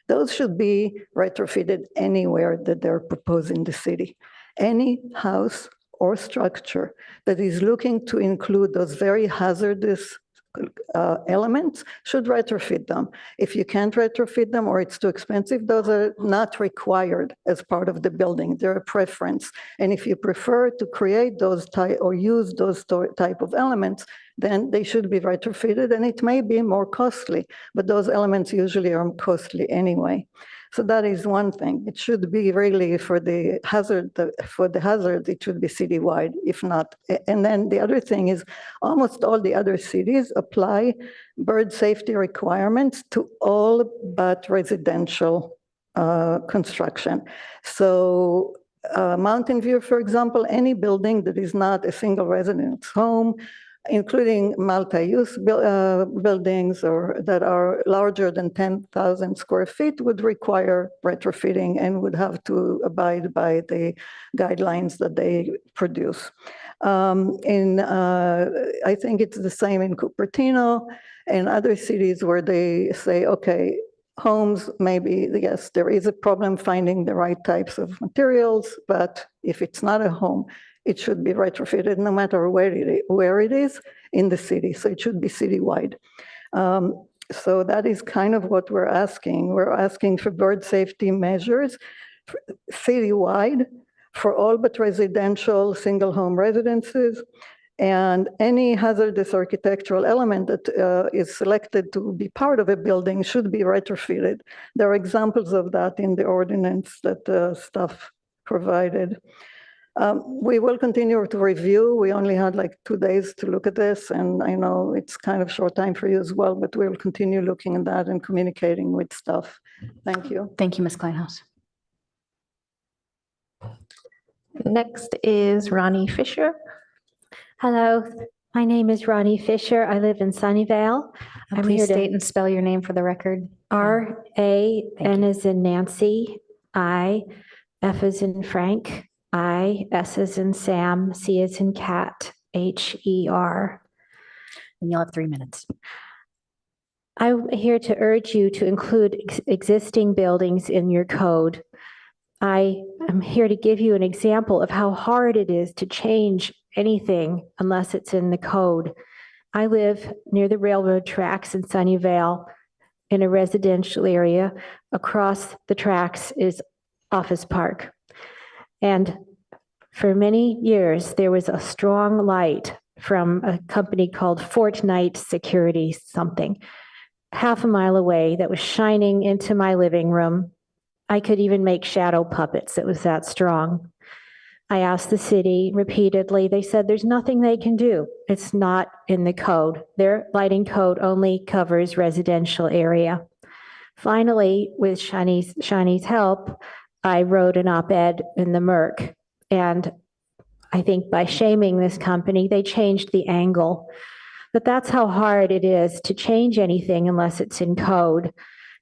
Those should be retrofitted anywhere that they're proposed in the city. Any house or structure that is looking to include those very hazardous elements should retrofit them. If you can't retrofit them or it's too expensive, those are not required as part of the building. They're a preference. And if you prefer to create those type or use those type of elements, then they should be retrofitted, and it may be more costly, but those elements usually are costly anyway. So that is one thing. It should be really for the hazard, it should be citywide, if not. And then the other thing is almost all the other cities apply bird safety requirements to all but residential construction. So Mountain View, for example, any building that is not a single residence home, including multi-use buildings or that are larger than 10,000 square feet, would require retrofitting and would have to abide by the guidelines that they produce. I think it's the same in Cupertino and other cities where they say, okay, homes, maybe, yes, there is a problem finding the right types of materials, but if it's not a home, it should be retrofitted no matter where it is in the city. So it should be citywide. So that is kind of what we're asking. We're asking for bird safety measures citywide for all but residential single home residences. And any hazardous architectural element that is selected to be part of a building should be retrofitted. There are examples of that in the ordinance that staff provided. We will continue to review. We only had like 2 days to look at this, and I know it's kind of short time for you as well, but we'll continue looking at that and communicating with staff. Thank you. Thank you, Ms. Kleinhaus. Next is Ronnie Fisher. Hello, my name is Ronnie Fisher. I live in Sunnyvale. Please state and spell your name for the record. R-A-N as in Nancy, I, F as in Frank, I, S as in Sam, C as in cat, H-E-R. And you'll have 3 minutes. I'm here to urge you to include existing buildings in your code. I am here to give you an example of how hard it is to change anything unless it's in the code. I live near the railroad tracks in Sunnyvale in a residential area. Across the tracks is Office Park. And for many years, there was a strong light from a company called Fortnite Security something, half a mile away, that was shining into my living room. I could even make shadow puppets. It was that strong. I asked the city repeatedly. They said there's nothing they can do. It's not in the code. Their lighting code only covers residential area. Finally, with Shani's help, I wrote an op-ed in the Merc. And I think by shaming this company, they changed the angle. But that's how hard it is to change anything unless it's in code.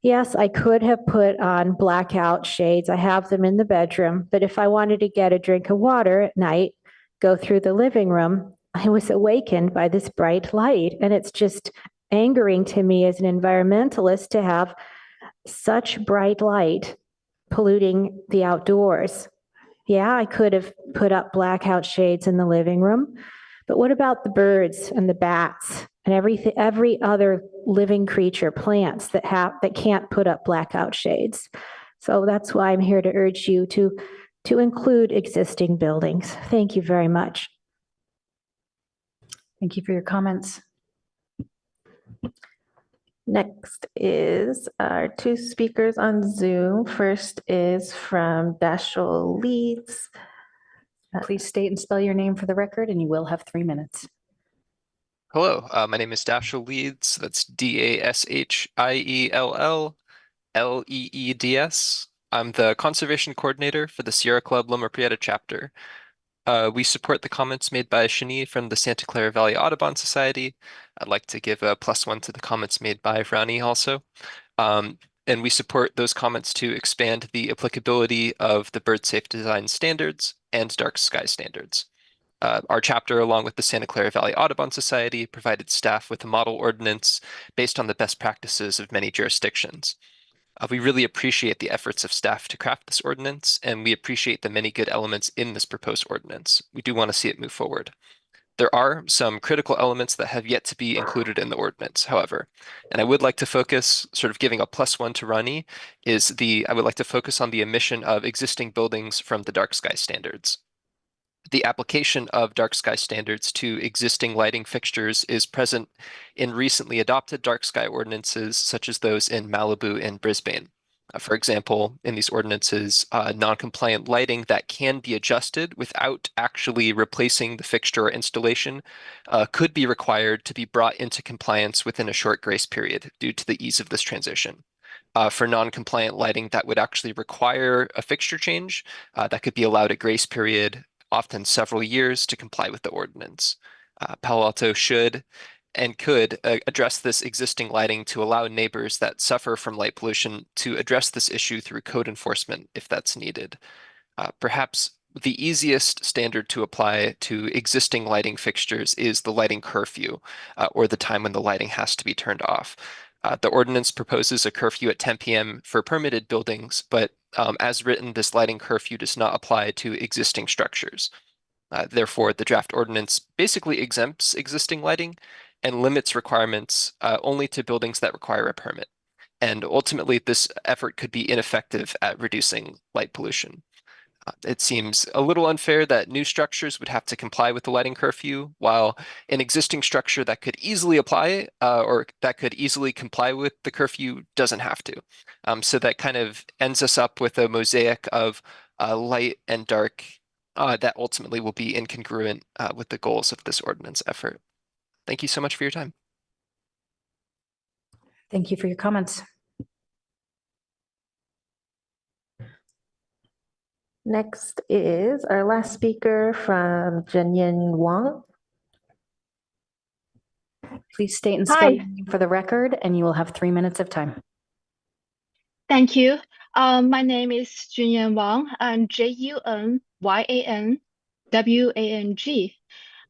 Yes, I could have put on blackout shades. I have them in the bedroom. But if I wanted to get a drink of water at night, go through the living room, I was awakened by this bright light. And it's just angering to me as an environmentalist to have such bright light polluting the outdoors. Yeah, I could have put up blackout shades in the living room. But what about the birds and the bats and every other living creature, plants that can't put up blackout shades? So that's why I'm here to urge you to include existing buildings. Thank you very much. Thank you for your comments. Next is our 2 speakers on Zoom. First is from Dashel Leeds. Please state and spell your name for the record, and you will have 3 minutes. Hello, my name is Dashel Leeds. That's Dashiellelleeds. I'm the conservation coordinator for the Sierra Club Loma Prieta chapter. We support the comments made by Shani from the Santa Clara Valley Audubon Society. I'd like to give a +1 to the comments made by Rani also. And we support those comments to expand the applicability of the bird safe design standards and dark sky standards. Our chapter, along with the Santa Clara Valley Audubon Society, provided staff with a model ordinance based on the best practices of many jurisdictions. We really appreciate the efforts of staff to craft this ordinance, and we appreciate the many good elements in this proposed ordinance. We do want to see it move forward. There are some critical elements that have yet to be included in the ordinance, however, and I would like to focus, sort of giving a +1 to Rani, I would like to focus on the omission of existing buildings from the dark sky standards. The application of dark sky standards to existing lighting fixtures is present in recently adopted dark sky ordinances, such as those in Malibu and Brisbane. For example, in these ordinances, non-compliant lighting that can be adjusted without actually replacing the fixture or installation could be required to be brought into compliance within a short grace period due to the ease of this transition. For non-compliant lighting that would actually require a fixture change, that could be allowed a grace period, often several years, to comply with the ordinance. Palo Alto should and could address this existing lighting to allow neighbors that suffer from light pollution to address this issue through code enforcement if that's needed. Perhaps the easiest standard to apply to existing lighting fixtures is the lighting curfew, or the time when the lighting has to be turned off. The ordinance proposes a curfew at 10 p.m. for permitted buildings, but as written, this lighting curfew does not apply to existing structures. Therefore, the draft ordinance basically exempts existing lighting and limits requirements only to buildings that require a permit. And ultimately, this effort could be ineffective at reducing light pollution. It seems a little unfair that new structures would have to comply with the lighting curfew, while an existing structure that could easily apply or that could easily comply with the curfew doesn't have to. So that kind of ends us up with a mosaic of light and dark that ultimately will be incongruent with the goals of this ordinance effort. Thank you so much for your time. Thank you for your comments. Next is our last speaker from Zhenyan Wang. Please state and spell your name for the record, and you will have 3 minutes of time. Thank you. My name is Junyan Wang. I'm JUNYANWANG.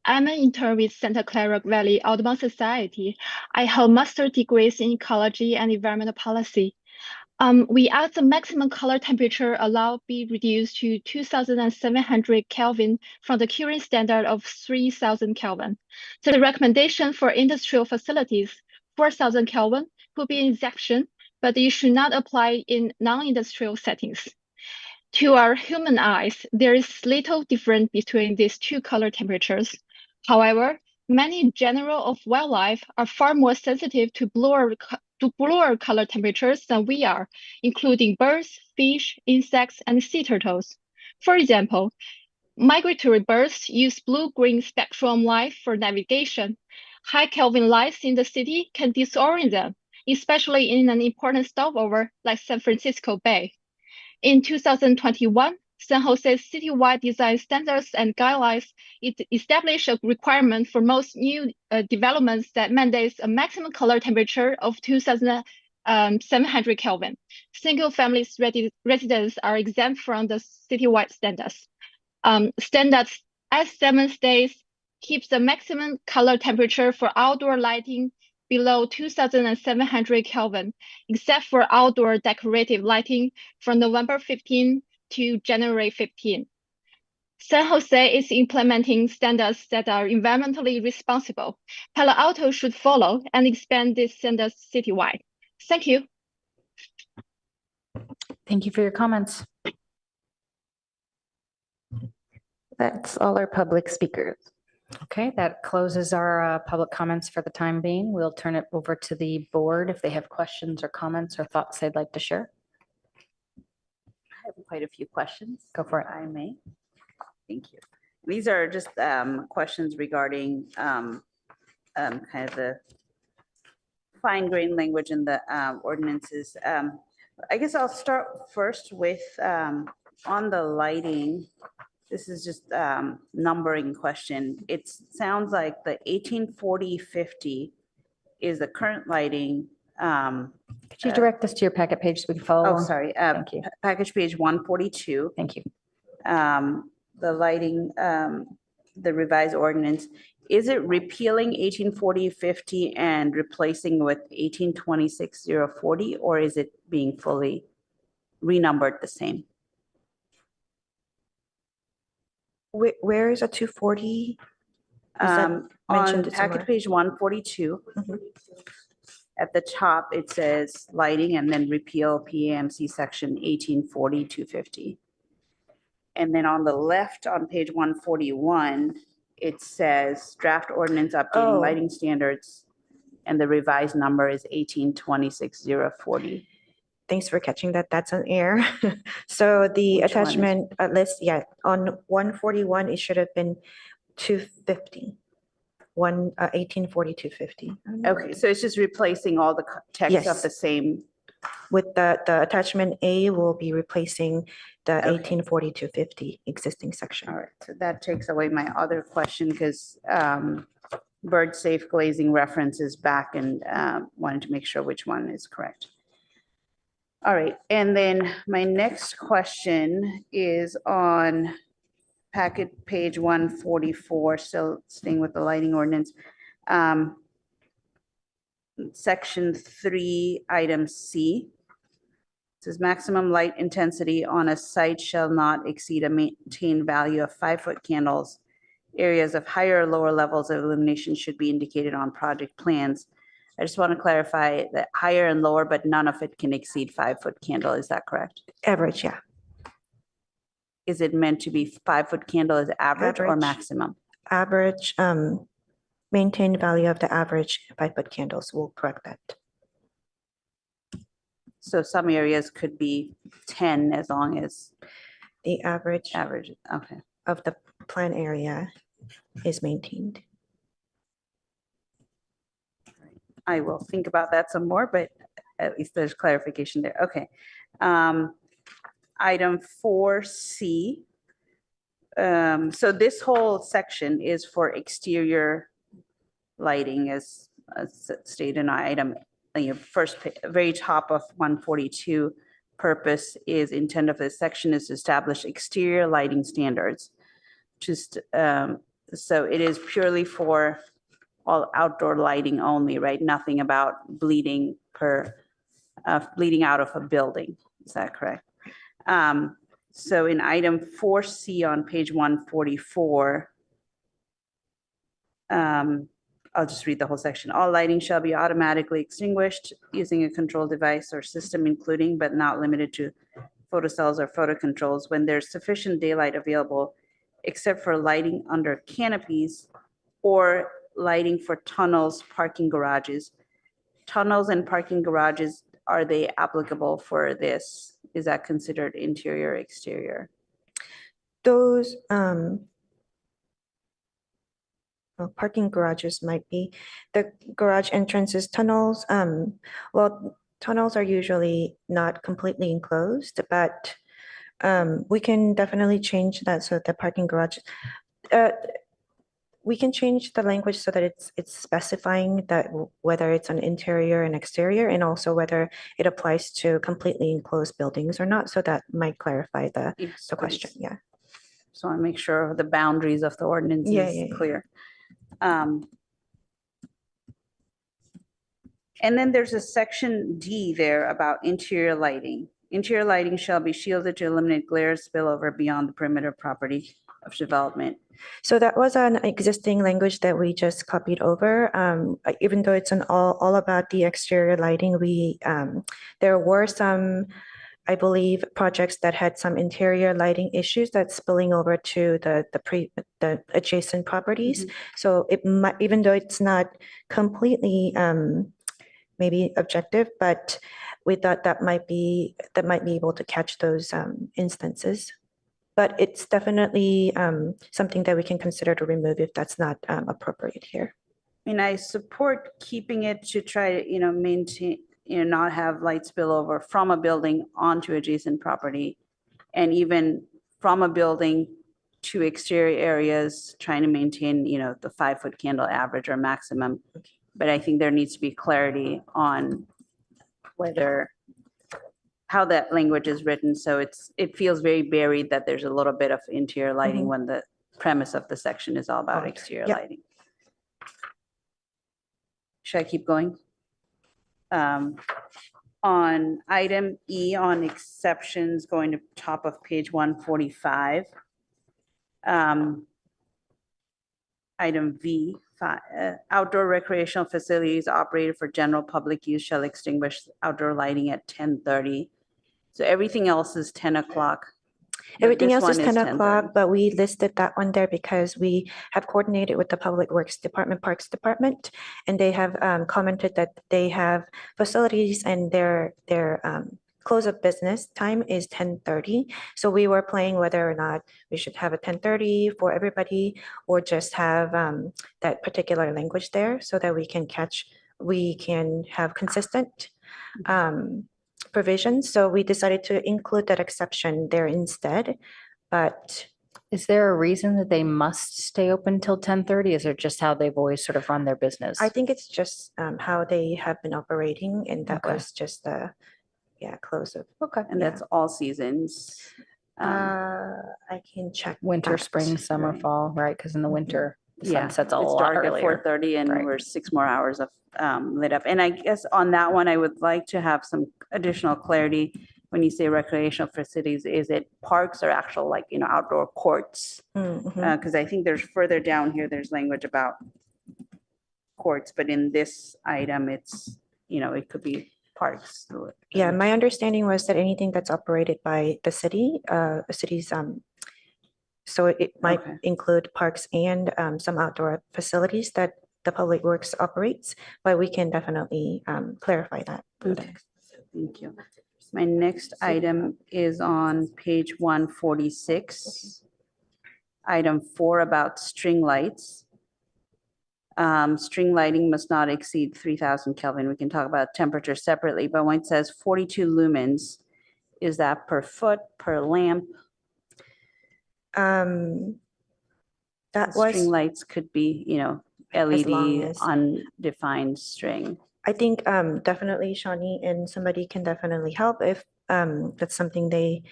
I'm an intern with Santa Clara Valley Audubon Society. I hold master's degrees in ecology and environmental policy. We asked the maximum color temperature allowed be reduced to 2,700 Kelvin from the current standard of 3,000 Kelvin. So the recommendation for industrial facilities, 4,000 Kelvin, could be an exception, but it should not apply in non-industrial settings. To our human eyes, there is little difference between these two color temperatures. However, many genera of wildlife are far more sensitive to bluer color temperatures than we are, including birds, fish, insects, and sea turtles. For example, migratory birds use blue-green spectrum light for navigation. High Kelvin lights in the city can disorient them, especially in an important stopover like San Francisco Bay. In 2021, San Jose's citywide design standards and guidelines established a requirement for most new developments that mandates a maximum color temperature of 2,700 Kelvin. Single-family residents are exempt from the citywide standards. Standards S7 states keeps the maximum color temperature for outdoor lighting below 2,700 Kelvin, except for outdoor decorative lighting from November 15 to January 15. San Jose is implementing standards that are environmentally responsible. Palo Alto should follow and expand these standards citywide. Thank you. Thank you for your comments. That's all our public speakers. Okay, that closes our public comments for the time being. We'll turn it over to the board if they have questions or comments or thoughts they'd like to share. I have quite a few questions. Go for it. If I may. Thank you. These are just questions regarding kind of the fine grained language in the ordinances. I guess I'll start first with on the lighting. This is just numbering question. It sounds like the 1840-50 is the current lighting. Could you direct us to your packet page so we can follow? Oh, sorry. Thank you. Package page 142. Thank you. The lighting, the revised ordinance, is it repealing 1840-50 and replacing with 1826-040, or is it being fully renumbered the same? Where is a 240? On package page 142. Mm-hmm. At the top, it says lighting and then repeal PAMC section 1840-250. And then on the left on page 141, it says draft ordinance updating lighting standards, and the revised number is 1826-040. Thanks for catching that. That's on air. So the Which one is- attachment list, yeah, on 141, it should have been 250. 1840-250. Okay, so it's just replacing all the text Yes. of the same. With the attachment A will be replacing the 1840-250 existing section. All right, so that takes away my other question because bird safe glazing reference is back and wanted to make sure which one is correct. All right, and then my next question is on packet page 144, still staying with the lighting ordinance. Section 3, item C. It says maximum light intensity on a site shall not exceed a maintained value of 5-foot candles areas of higher or lower levels of illumination should be indicated on project plans. I just want to clarify that higher and lower, but none of it can exceed 5-foot candle. Is that correct? Average, yeah. Is it meant to be 5-foot candle as average or Average. maximum? Average, maintained value of the average 5-foot candles. We'll correct that. So some areas could be 10 as long as The average okay. of the plan area is maintained. I will think about that some more, but at least there's clarification there. Okay. Item 4C. So this whole section is for exterior lighting as stated in item, first, very top of 142. Purpose is intent of this section is to establish exterior lighting standards. Just so it is purely for all outdoor lighting only, right? Nothing about bleeding out of a building. Is that correct? So in item 4C on page 144, I'll just read the whole section. All lighting shall be automatically extinguished using a control device or system, including but not limited to photocells or photo controls when there's sufficient daylight available, except for lighting under canopies or lighting for tunnels, parking garages. Tunnels and parking garages, are they applicable for this? Is that considered interior, exterior? Those well, parking garages might be. The garage entrances, tunnels, well, tunnels are usually not completely enclosed, but we can definitely change that so the parking garage, we can change the language so that it's specifying that whether it's an interior and exterior, and also whether it applies to completely enclosed buildings or not. So that might clarify the question. Yeah. So I make sure the boundaries of the ordinance is clear. And then there's a section D there about interior lighting. Interior lighting shall be shielded to eliminate glare spillover beyond the perimeter property of development. So that was an existing language that we just copied over. Even though it's all about the exterior lighting, there were some, I believe, projects that had some interior lighting issues that's spilling over to the adjacent properties. So it might, even though it's not completely maybe objective, but we thought that might be able to catch those instances. But it's definitely something that we can consider to remove if that's not appropriate here. And I support keeping it to try to, maintain, not have light spillover from a building onto adjacent property, and even from a building to exterior areas, trying to maintain, the 5-foot candle average or maximum. But I think there needs to be clarity on how that language is written. So it feels very buried that there's a little bit of interior lighting when the premise of the section is all about exterior lighting. Should I keep going? On item E on exceptions, going to top of page 145. Item V, outdoor recreational facilities operated for general public use shall extinguish outdoor lighting at 10:30. So everything else is 10 o'clock. Everything else is 10 o'clock, but we listed that one there because we have coordinated with the Public Works Department, Parks Department, and they have commented that they have facilities and their close of business time is 10:30. So we were playing whether or not we should have a 10:30 for everybody or just have that particular language there so that we can have consistent provisions. So we decided to include that exception there instead. But is there a reason that they must stay open till 10:30? Is it just how they've always sort of run their business? I think it's just how they have been operating, and that was just close of. Okay. And that's all seasons. I can check. Winter, spring, summer, fall, right? Because in the winter, the sun sets a it's lot dark earlier. at 4:30 and we're 6 more hours of lit up. And I guess on that one, I would like to have some additional clarity when you say recreational facilities, is it parks or actual like, outdoor courts? Mhm. Because I think there's further down here, there's language about courts, but in this item, it's, it could be parks. Yeah, my understanding was that anything that's operated by the city, cities, so it might Okay. include parks and some outdoor facilities that the Public Works operates, but we can definitely clarify that. Okay. Thank you. My next item is on page 146. Item 4 about string lights. String lighting must not exceed 3,000 Kelvin. We can talk about temperature separately, but when it says 42 lumens, is that per foot, per lamp? That was, String lights could be, As long LED as- undefined string. I think definitely Shawnee and somebody can definitely help if that's something they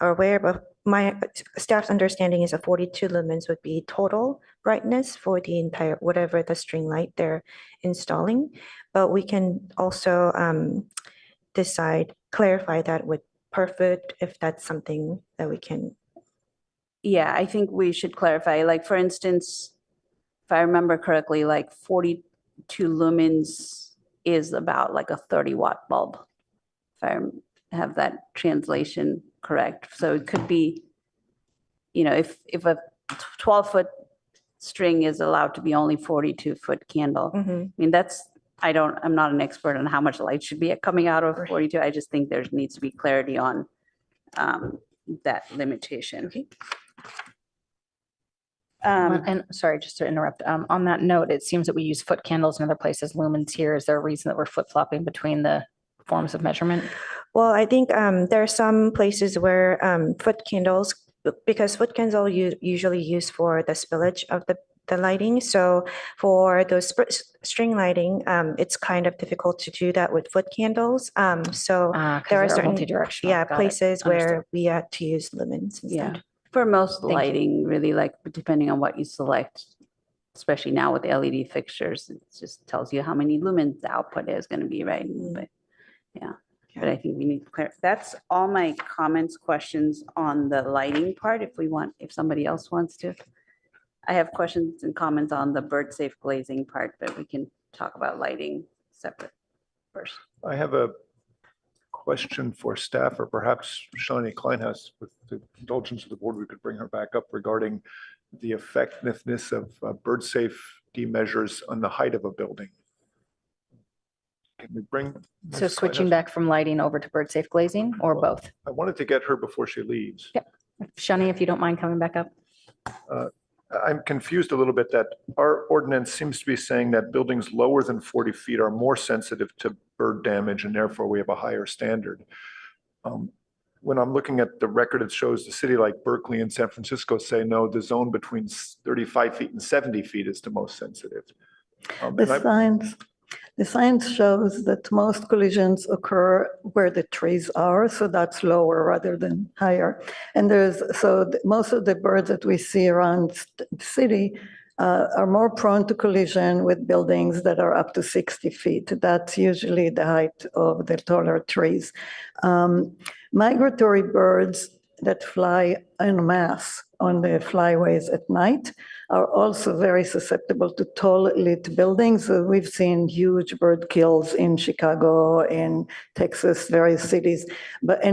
are aware of. My staff's understanding is a 42 lumens would be total brightness for the entire, whatever the string light they're installing. But we can also clarify that with per foot if that's something that we can. Yeah, I think we should clarify, like, for instance, if I remember correctly, like 42 lumens is about like a 30-watt bulb, if I have that translation correct. So it could be, if a 12-foot string is allowed to be only 42-foot candle. I mean, I'm not an expert on how much light should be coming out of 42. I just think there needs to be clarity on that limitation. And sorry, just to interrupt, on that note, it seems that we use foot candles in other places, lumens here. Is there a reason that we're flip-flopping between the forms of measurement? Well, I think there are some places where foot candles, because foot candles are usually used for the spillage of the lighting. So for those string lighting, it's kind of difficult to do that with foot candles. So there are certain multi-directional. Got it. places where Understood. we had to use lumens instead. Yeah, for most Thank you. lighting, really, like, depending on what you select, especially now with LED fixtures, it just tells you how many lumens the output is going to be, right? But yeah, but I think we need to clear. That's all my comments, questions on the lighting part. If somebody else wants to. I have questions and comments on the bird safe glazing part, but we can talk about lighting separate first. I have a question for staff, or perhaps Shawnee Kleinhaus, with the indulgence of the board, we could bring her back up regarding the effectiveness of bird safety measures on the height of a building. Can we bring? So Ms. switching Kleinhaus? back from lighting over to bird safe glazing or both? I wanted to get her before she leaves. Yep. Shani, if you don't mind coming back up. I'm confused a little bit that our ordinance seems to be saying that buildings lower than 40 feet are more sensitive to bird damage, and therefore we have a higher standard. When I'm looking at the record, it shows the city like Berkeley and San Francisco say, no, the zone between 35 feet and 70 feet is the most sensitive. The science shows that most collisions occur where the trees are, so that's lower rather than higher. And most of the birds that we see around the city are more prone to collision with buildings that are up to 60 feet. That's usually the height of the taller trees. Migratory birds that fly en masse on the flyways at night are also very susceptible to tall lit buildings. So we've seen huge bird kills in Chicago, in Texas, various cities. But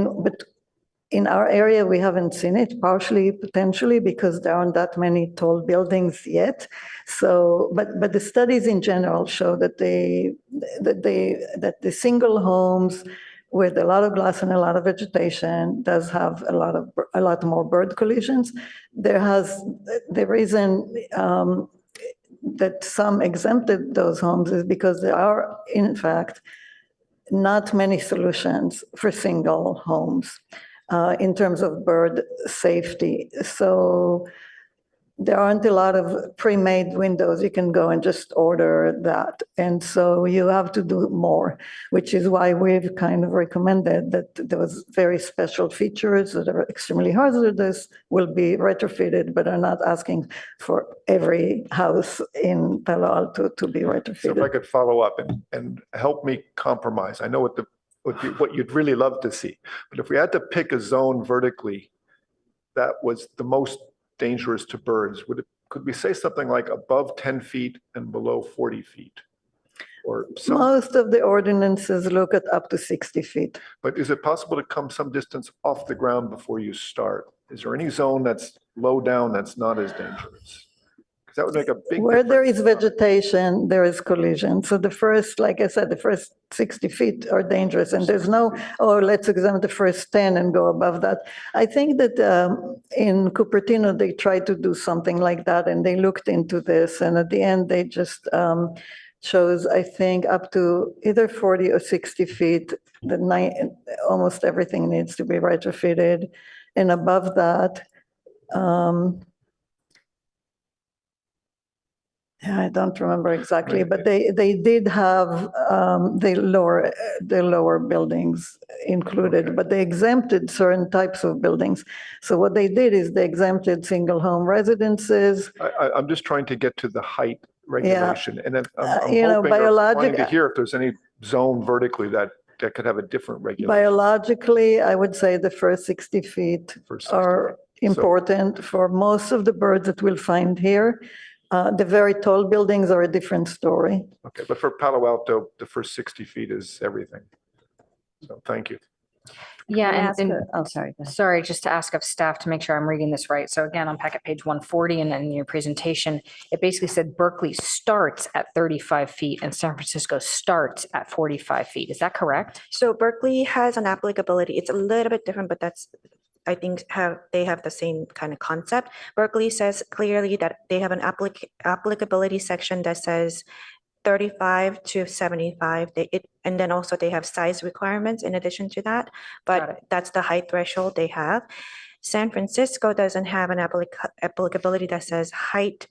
in our area, we haven't seen it, partially potentially because there aren't that many tall buildings yet. So, but the studies in general show that the single homes with a lot of glass and a lot of vegetation does have a lot more bird collisions. The reason that some exempted those homes is because there are, in fact, not many solutions for single homes in terms of bird safety. So there aren't a lot of pre-made windows. You can go and just order that. And so you have to do more, which is why we've kind of recommended that those very special features that are extremely hazardous will be retrofitted, but are not asking for every house in Palo Alto to be retrofitted. So if I could follow up and help me compromise. I know what what you'd really love to see. But if we had to pick a zone vertically that was the most dangerous to birds, could we say something like above 10 feet and below 40 feet? Or some, Most of the ordinances look at up to 60 feet. but is it possible to come some distance off the ground before you start? Is there any zone that's low down that's not as dangerous? Because that would make a big Where there difference. is vegetation, there is collision. So the first, like I said, the first 60 feet are dangerous, and there's no, oh, let's examine the first 10 and go above that. I think that in Cupertino, they tried to do something like that, and they looked into this, and at the end, they just chose, I think, up to either 40 or 60 feet. Almost everything needs to be retrofitted, and above that, yeah, I don't remember exactly, but they did have the lower buildings included, but they exempted certain types of buildings. So what they did is they exempted single home residences. I'm just trying to get to the height regulation, and then I'm you know, hoping or wanting biologic- to hear if there's any zone vertically that could have a different regulation. Biologically, I would say the first 60 feet are important for most of the birds that we'll find here. The very tall buildings are a different story. Okay, but for Palo Alto, the first 60 feet is everything. So thank you. Yeah, Can I and, ask oh, sorry. Go ahead. sorry, just to ask of staff to make sure I'm reading this right. So again, on packet page 140 and in your presentation, it basically said Berkeley starts at 35 feet and San Francisco starts at 45 feet. Is that correct? So Berkeley has an applicability. It's a little bit different, but that's, I think they have the same kind of concept. Berkeley says clearly that they have an applicability section that says 35 to 75. And then also they have size requirements in addition to that, but that's the height threshold they have. San Francisco doesn't have an applicability that says height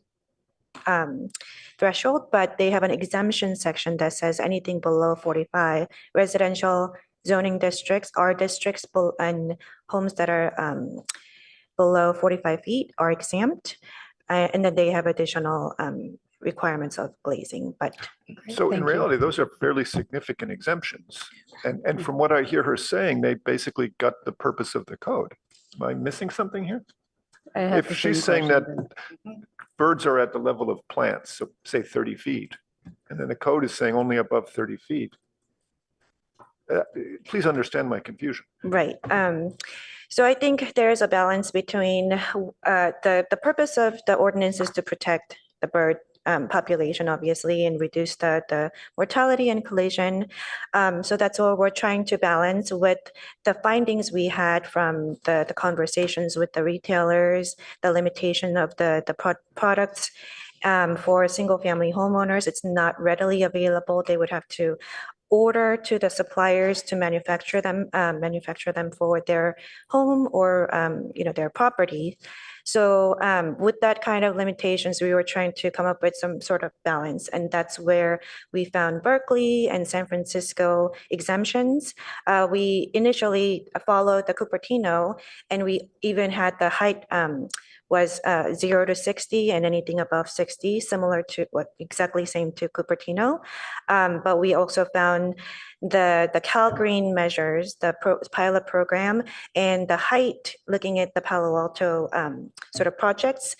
threshold, but they have an exemption section that says anything below 45. Residential zoning districts are districts and homes that are below 45 feet are exempt. And then they have additional requirements of glazing, but. So in reality, those are fairly significant exemptions. And from what I hear her saying, they basically got the purpose of the code. Am I missing something here? If she's saying that birds are at the level of plants, so say 30 feet, and then the code is saying only above 30 feet, please understand my confusion. Right. So I think there's a balance between the purpose of the ordinance is to protect the bird population, obviously, and reduce the mortality and collision. So that's what we're trying to balance with the findings we had from the conversations with the retailers, the limitation of the products. For single family homeowners, it's not readily available. They would have to order to the suppliers to manufacture them for their home or their property. So with that kind of limitations, we were trying to come up with some sort of balance, and that's where we found Berkeley and San Francisco exemptions. We initially followed the Cupertino, and we even had the height was 0 to 60 and anything above 60, similar to what exactly same to Cupertino. But we also found the CalGreen measures, the pilot program, and the height, looking at the Palo Alto sort of projects,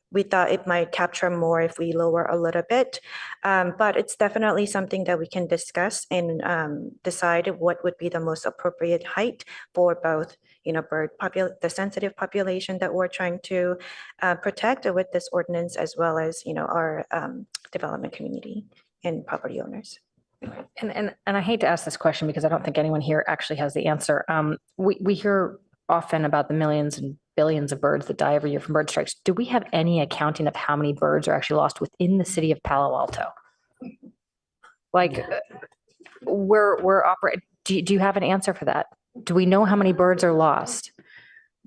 we thought it might capture more if we lower a little bit, but it's definitely something that we can discuss and decide what would be the most appropriate height for both, the sensitive population that we're trying to protect with this ordinance, as well as, our development community and property owners. And I hate to ask this question because I don't think anyone here actually has the answer. We hear often about the millions and billions of birds that die every year from bird strikes. Do we have any accounting of how many birds are actually lost within the city of Palo Alto? Like, we're operating. Do you have an answer for that? Do we know how many birds are lost?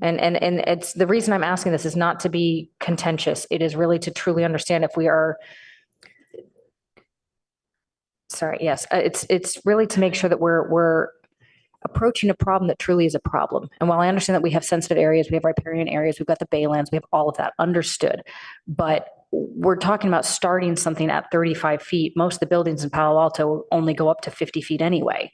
And it's the reason I'm asking this is not to be contentious. It is really to truly understand if we are. Sorry. Yes, it's really to make sure that we're approaching a problem that truly is a problem. And while I understand that we have sensitive areas, we have riparian areas, we've got the baylands, we have all of that understood. But we're talking about starting something at 35 feet. Most of the buildings in Palo Alto only go up to 50 feet anyway.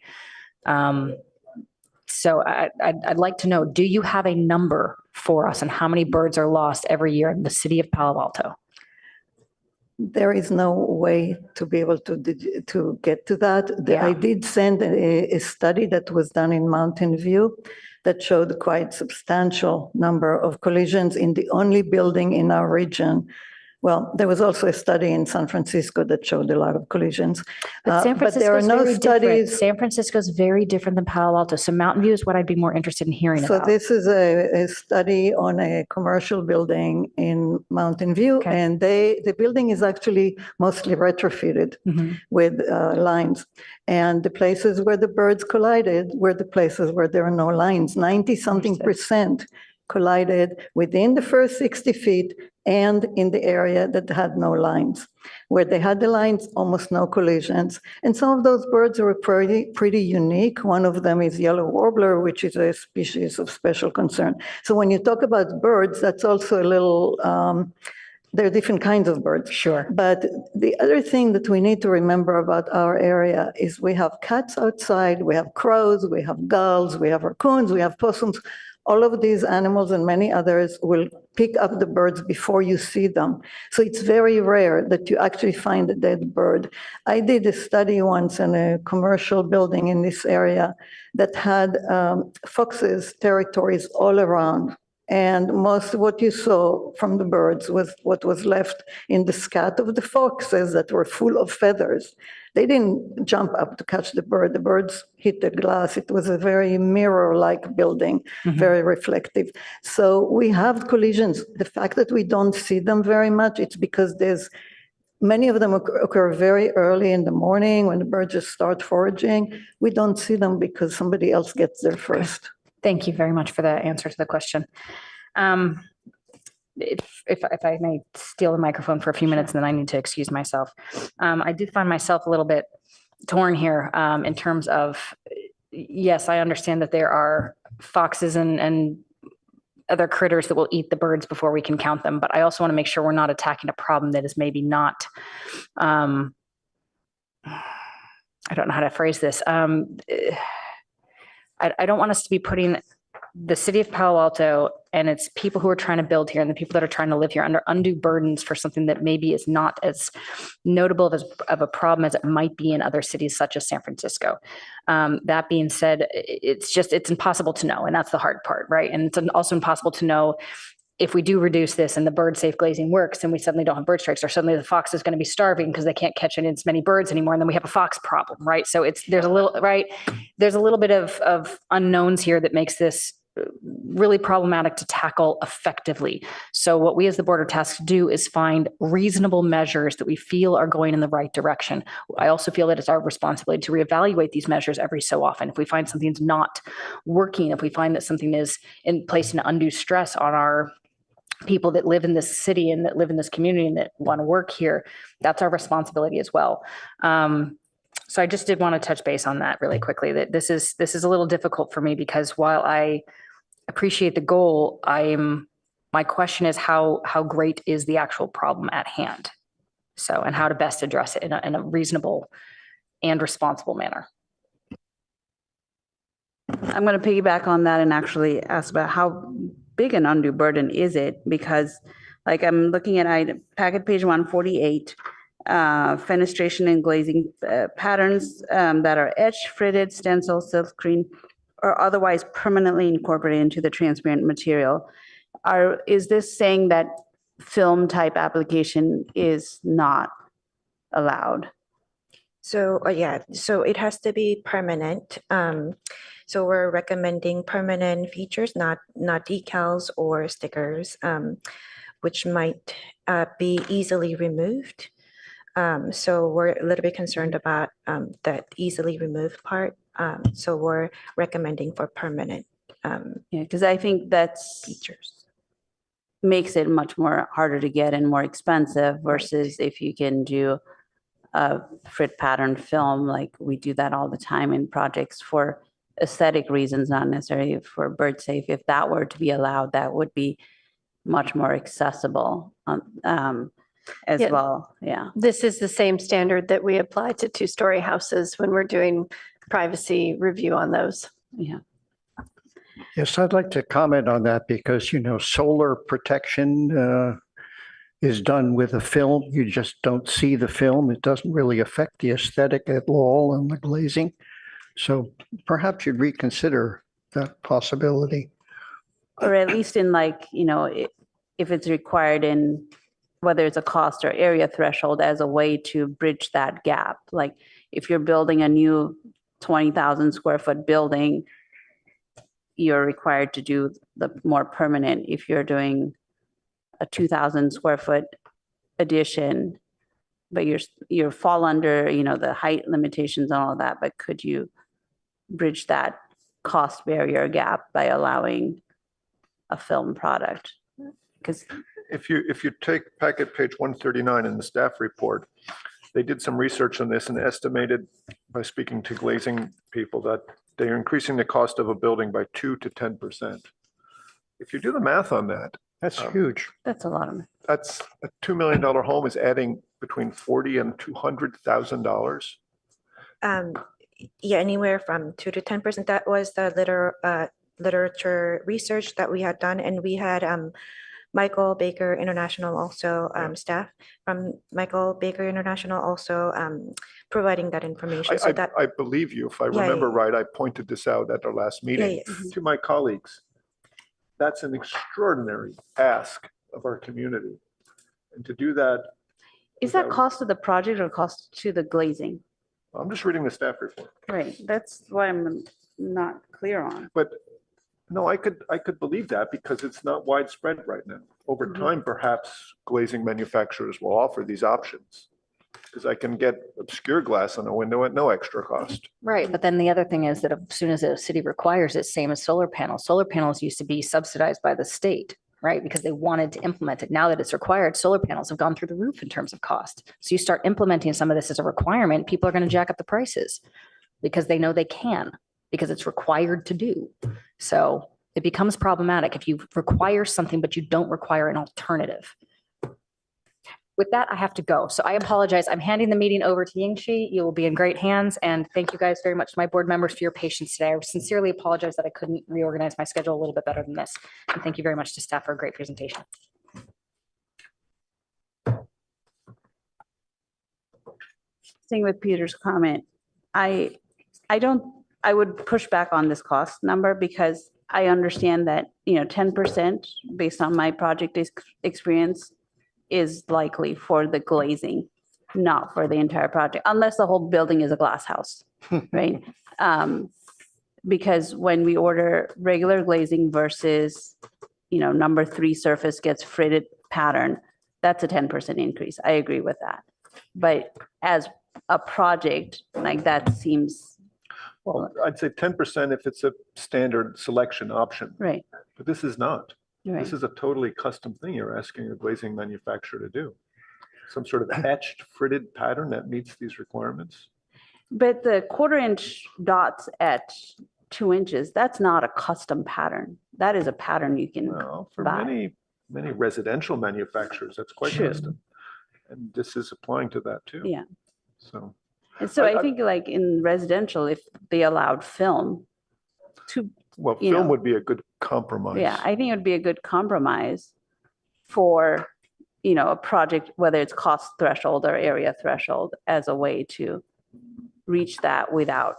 So I'd like to know, do you have a number for us and how many birds are lost every year in the city of Palo Alto? There is no way to be able to get to that. Yeah. I did send a study that was done in Mountain View that showed quite substantial number of collisions in the only building in our region. Well, there was also a study in San Francisco that showed a lot of collisions. But San but there are Francisco's no very different. studies. San Francisco's very different than Palo Alto. So Mountain View is what I'd be more interested in hearing So about. this is a study on a commercial building in Mountain View, Okay. and the building is actually mostly retrofitted with lines. And the places where the birds collided were the places where there are no lines. 90-something% collided within the first 60 feet and in the area that had no lines. Where they had the lines, almost no collisions. And some of those birds are pretty unique. One of them is yellow warbler, which is a species of special concern. So when you talk about birds, that's also a little, there are different kinds of birds. Sure. But the other thing that we need to remember about our area is we have cats outside, we have crows, we have gulls, we have raccoons, we have possums. All of these animals and many others will pick up the birds before you see them. So it's very rare that you actually find a dead bird. I did a study once in a commercial building in this area that had foxes territories all around. And most of what you saw from the birds was what was left in the scat of the foxes that were full of feathers. They didn't jump up to catch the bird. The birds hit the glass. It was a very mirror-like building, very reflective. So we have collisions. The fact that we don't see them very much, it's because many of them occur very early in the morning when the birds just start foraging. We don't see them because somebody else gets there first. Thank you very much for the answer to the question. If I may steal the microphone for a few minutes, and then I need to excuse myself. I do find myself a little bit torn here in terms of, yes, I understand that there are foxes and other critters that will eat the birds before we can count them, but I also want to make sure we're not attacking a problem that is maybe not, I don't know how to phrase this. I don't want us to be putting the city of Palo Alto and its people who are trying to build here and the people that are trying to live here under undue burdens for something that maybe is not as notable of a problem as it might be in other cities such as San Francisco. That being said, it's impossible to know, and that's the hard part, right? And it's also impossible to know if we do reduce this and the bird safe glazing works and we suddenly don't have bird strikes, or suddenly the fox is going to be starving because they can't catch as many birds anymore, and then we have a fox problem, right? So there's a little bit of unknowns here that makes this really problematic to tackle effectively. So what we as the board are tasked to do is find reasonable measures that we feel are going in the right direction. I also feel that it's our responsibility to reevaluate these measures every so often. If we find something's not working, if we find that something is placing undue stress on our people that live in this city and that live in this community and that want to work here, that's our responsibility as well. So I just did want to touch base on that really quickly, that this is a little difficult for me because while I appreciate the goal, my question is how great is the actual problem at hand? So, and how to best address it in a reasonable and responsible manner. I'm going to piggyback on that and actually ask about how big an undue burden is it? Because like I'm looking at packet page 148, fenestration and glazing patterns that are etched, fritted, stencil, silk screen, or otherwise permanently incorporated into the transparent material. Is this saying that film type application is not allowed? So yeah, so it has to be permanent. So we're recommending permanent features, not decals or stickers, which might be easily removed. So we're a little bit concerned about that easily removed part. So we're recommending for permanent. Yeah, because I think that's features. Makes it much more harder to get and more expensive versus if you can do a frit pattern film, like we do that all the time in projects for aesthetic reasons, not necessarily for bird safe. If that were to be allowed, that would be much more accessible. as Yeah. well. Yeah. This is the same standard that we apply to two-story houses when we're doing privacy review on those. Yeah. Yes, I'd like to comment on that because, solar protection is done with a film. You just don't see the film. It doesn't really affect the aesthetic at all and the glazing. So perhaps you'd reconsider that possibility. Or at least in if it's required in whether it's a cost or area threshold as a way to bridge that gap. Like if you're building a new 20,000 square foot building, you're required to do the more permanent. If you're doing a 2,000 square foot addition, but you're fall under, the height limitations and all of that, but could you bridge that cost barrier gap by allowing a film product? Because if you take packet page 139 in the staff report, they did some research on this and estimated by speaking to glazing people that they are increasing the cost of a building by 2 to 10%. If you do the math on that, that's huge. That's a lot of money. That's a $2 million home is adding between $40,000 and $200,000. Yeah, anywhere from 2 to 10%. That was the literature research that we had done, and we had Michael Baker International also staff from Michael Baker International also providing that information. So that I believe you. If I remember right, I pointed this out at our last meeting to my colleagues. That's an extraordinary ask of our community. And to do that. Is that cost of the project or cost to the glazing? I'm just reading the staff report. Right. That's why I'm not clear on. But no, I could believe that because it's not widespread right now. Over time, perhaps glazing manufacturers will offer these options because I can get obscure glass on a window at no extra cost. Right. But then the other thing is that as soon as a city requires it, same as solar panels used to be subsidized by the state, right? Because they wanted to implement it. Now that it's required, solar panels have gone through the roof in terms of cost. So you start implementing some of this as a requirement, people are going to jack up the prices because they know they can, because it's required to do. So it becomes problematic if you require something, but you don't require an alternative. With that, I have to go. So I apologize. I'm handing the meeting over to Yingxi. You will be in great hands. And thank you guys very much to my board members for your patience today. I sincerely apologize that I couldn't reorganize my schedule a little bit better than this. And thank you very much to staff for a great presentation. Staying with Peter's comment, I would push back on this cost number because I understand that, 10% based on my project experience is likely for the glazing, not for the entire project, unless the whole building is a glass house, right? Because when we order regular glazing versus, number 3 surface gets fritted pattern, that's a 10% increase. I agree with that. But as a project, like that seems. Well, I'd say 10% if it's a standard selection option. Right. But this is not. Right. This is a totally custom thing you're asking a glazing manufacturer to do. Some sort of etched, fritted pattern that meets these requirements. But the 1/4 inch dots at 2 inches, that's not a custom pattern. That is a pattern you can for buy. many residential manufacturers, that's quite True. custom. And this is applying to that too. Yeah. So. And so I think like in residential, if they allowed film to. Well, film would be a good compromise. Yeah, I think it would be a good compromise for, a project, whether it's cost threshold or area threshold, as a way to reach that without,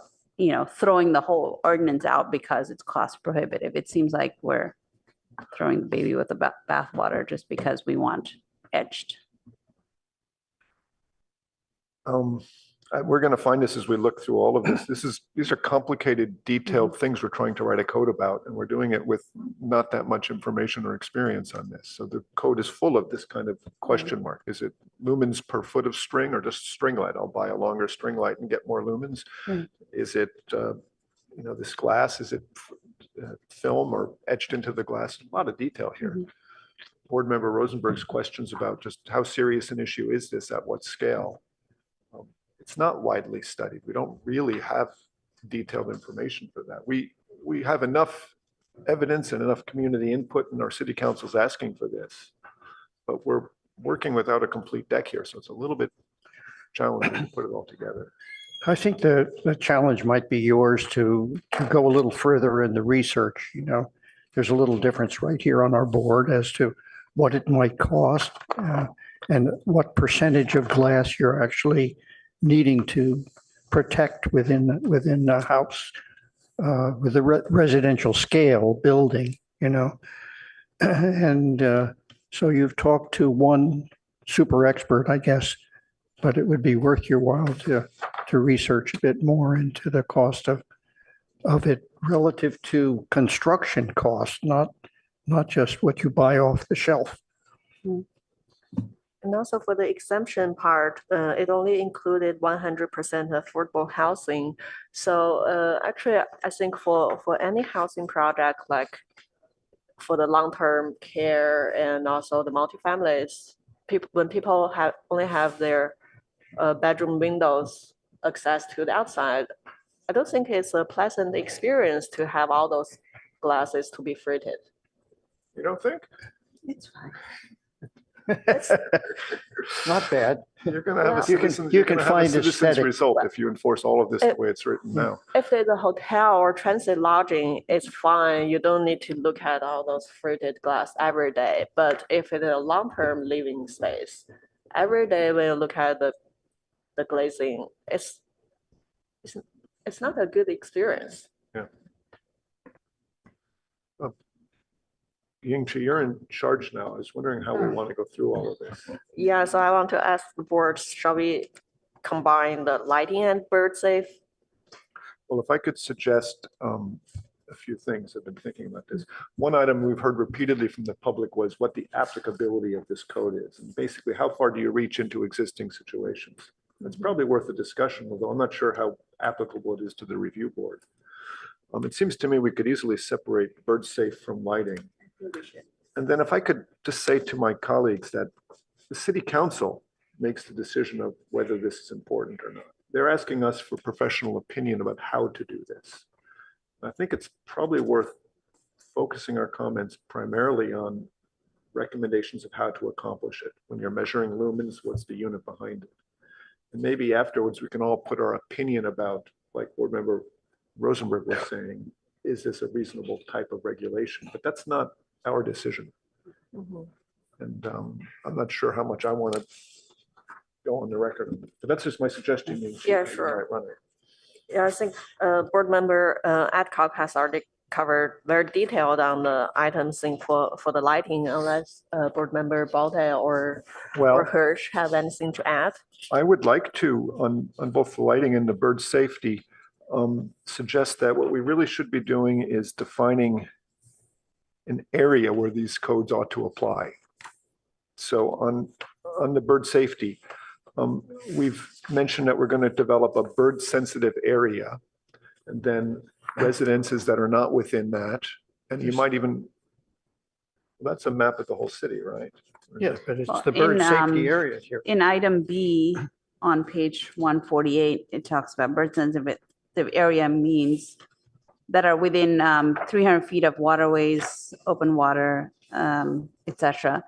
throwing the whole ordinance out because it's cost prohibitive. It seems like we're throwing the baby with the bathwater just because we want etched. We're going to find this as we look through all of this. These are complicated, detailed things we're trying to write a code about, and we're doing it with not that much information or experience on this. So the code is full of this kind of question mark. Is it lumens per foot of string or just string light? I'll buy a longer string light and get more lumens. Is it, this glass? Is it film or etched into the glass? A lot of detail here. Board Member Rosenberg's questions about just how serious an issue is this at what scale? It's not widely studied. We don't really have detailed information for that. We have enough evidence and enough community input, and our city council's asking for this, but we're working without a complete deck here, so it's a little bit challenging to put it all together. I think the challenge might be yours to go a little further in the research, you know. There's a little difference right here on our board as to what it might cost and what percentage of glass you're actually needing to protect within the house with the residential scale building, you know. And so you've talked to one super expert, I guess, but it would be worth your while to research a bit more into the cost of it relative to construction costs, not just what you buy off the shelf. And also for the exemption part, it only included 100% affordable housing. So actually, I think for any housing project, like for the long-term care and also the multifamilies, when people only have their bedroom windows access to the outside, I don't think it's a pleasant experience to have all those glasses to be fitted. You don't think? It's fine. Not bad. You're going to have a citizen's, you can find citizen's aesthetic. result if you enforce all of this the way it's written now. If there's a hotel or transit lodging, it's fine. You don't need to look at all those fitted glass every day. But if it's a long-term living space, every day when you look at the glazing, it's not a good experience. Yeah. Ying-Chi, you're in charge now. I was wondering how we want to go through all of this. Yeah, so I want to ask the board, shall we combine the lighting and bird safe? Well, if I could suggest a few things, I've been thinking about this. One item we've heard repeatedly from the public was what the applicability of this code is. And basically, how far do you reach into existing situations? It's probably worth a discussion, although I'm not sure how applicable it is to the review board. It seems to me we could easily separate bird safe from lighting. And then if I could just say to my colleagues that the city council makes the decision of whether this is important or not. They're asking us for professional opinion about how to do this. I think it's probably worth focusing our comments primarily on recommendations of how to accomplish it. When you're measuring lumens, what's the unit behind it? And maybe afterwards we can all put our opinion about, like Board Member Rosenberg was saying, is this a reasonable type of regulation? But that's not our decision. And I'm not sure how much I want to go on the record on it. But that's just my suggestion. Yeah, sure. Yeah, I think Board Member Adcock has already covered very detailed on the items for the lighting, unless Board Member Balde or Hirsch have anything to add. I would like to, on both the lighting and the bird safety, suggest that what we really should be doing is defining an area where these codes ought to apply. So on the bird safety, we've mentioned that we're going to develop a bird sensitive area, and then residences that are not within that. And you might even, that's a map of the whole city, right? Yes, but it's the bird safety areas here. In item B on page 148, it talks about bird sensitive area means that are within 300 feet of waterways, open water, etc.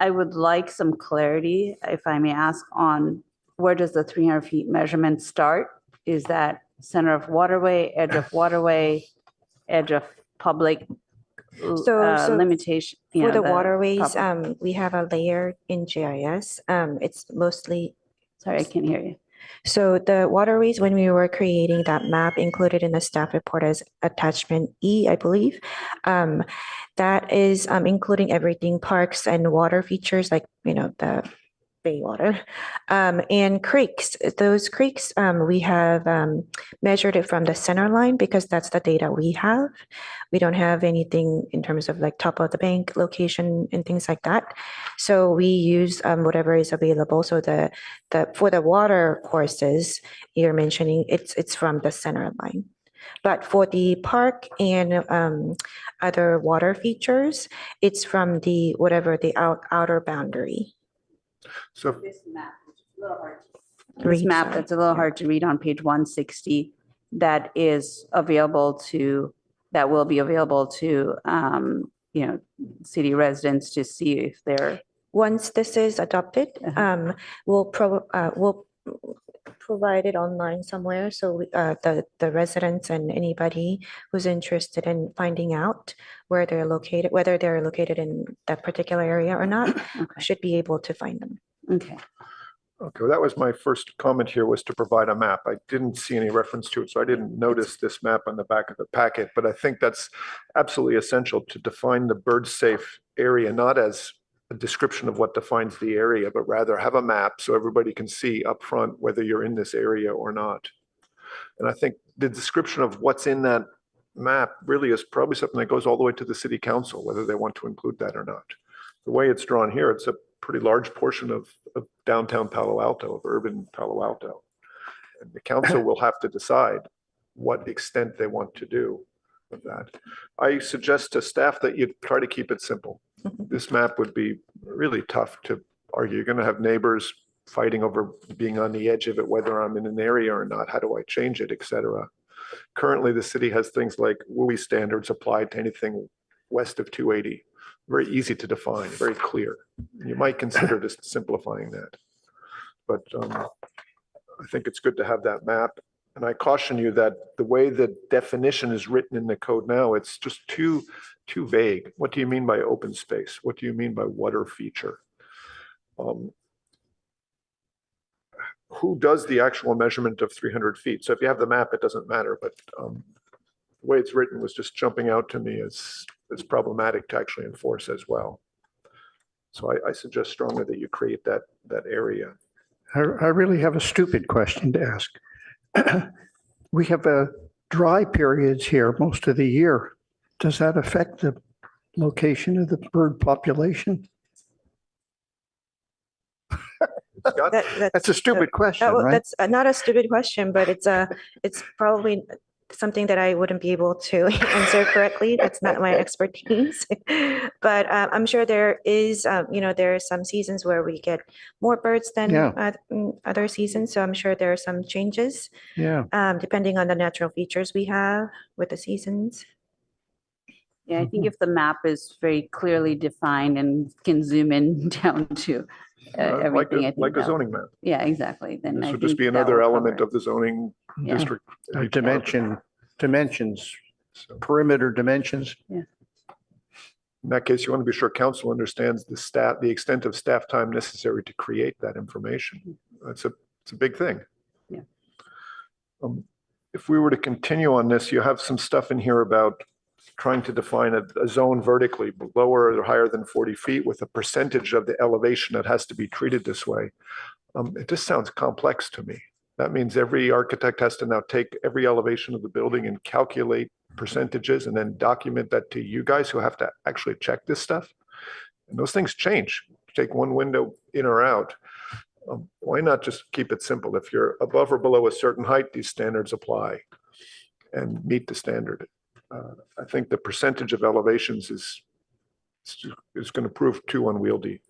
I would like some clarity, if I may ask, on where does the 300 feet measurement start? Is that center of waterway, edge of public limitation? For the waterways, we have a layer in GIS. It's mostly. Sorry, I can't hear you. So the waterways, when we were creating that map, included in the staff report as attachment E, I believe, that is including everything, parks and water features like, the bay water, and creeks. Those creeks, we have measured it from the center line because that's the data we have. We don't have anything in terms of like top of the bank location and things like that. So we use whatever is available. So for the water courses you're mentioning, it's from the center line. But for the park and other water features, it's from the outer boundary. So this map that's a little hard to read on page 160 that will be available to city residents to see if they're once this is adopted, we'll provide it online somewhere, so the residents and anybody who's interested in finding out where they're located, whether they're located in that particular area or not, should be able to find them. Okay. Okay, well, that was my first comment here, was to provide a map. I didn't see any reference to it, so I didn't notice this map on the back of the packet, but I think that's absolutely essential to define the bird safe area, not as a description of what defines the area, but rather have a map so everybody can see up front whether you're in this area or not. And I think the description of what's in that map really is probably something that goes all the way to the city council, whether they want to include that or not. The way it's drawn here, it's a pretty large portion of downtown Palo Alto, of urban Palo Alto. And the council will have to decide what extent they want to do with that. I suggest to staff that you try to keep it simple. This map would be really tough to argue. You're going to have neighbors fighting over being on the edge of it, whether I'm in an area or not. How do I change it, et cetera. Currently, the city has things like WUI standards applied to anything west of 280. Very easy to define, very clear. You might consider just simplifying that. But I think it's good to have that map. And I caution you that the way the definition is written in the code now, it's just too vague. What do you mean by open space? What do you mean by water feature? Who does the actual measurement of 300 feet? So if you have the map, it doesn't matter. But the way it's written was just jumping out to me as problematic to actually enforce as well. So I suggest strongly that you create that area. I really have a stupid question to ask. We have dry periods here most of the year. Does that affect the location of the bird population? That's a stupid question, right? That's not a stupid question, but it's probably something that I wouldn't be able to answer correctly. That's not my expertise. But I'm sure there is, there are some seasons where we get more birds than other seasons. So I'm sure there are some changes, depending on the natural features we have with the seasons. Yeah, I think if the map is very clearly defined and can zoom in down to everything, I think like a zoning map. Yeah, exactly. Then This I would just think be that another will element cover of the zoning district. Dimensions, perimeter dimensions. Yeah. In that case, you want to be sure council understands the extent of staff time necessary to create that information. It's a big thing. Yeah. If we were to continue on this, you have some stuff in here about trying to define a zone vertically lower or higher than 40 feet with a percentage of the elevation that has to be treated this way. It just sounds complex to me. That means every architect has to now take every elevation of the building and calculate percentages and then document that to you guys who have to actually check this stuff. And those things change. Take one window in or out. Why not just keep it simple? If you're above or below a certain height, these standards apply and meet the standard. I think the percentage of elevations is going to prove too unwieldy.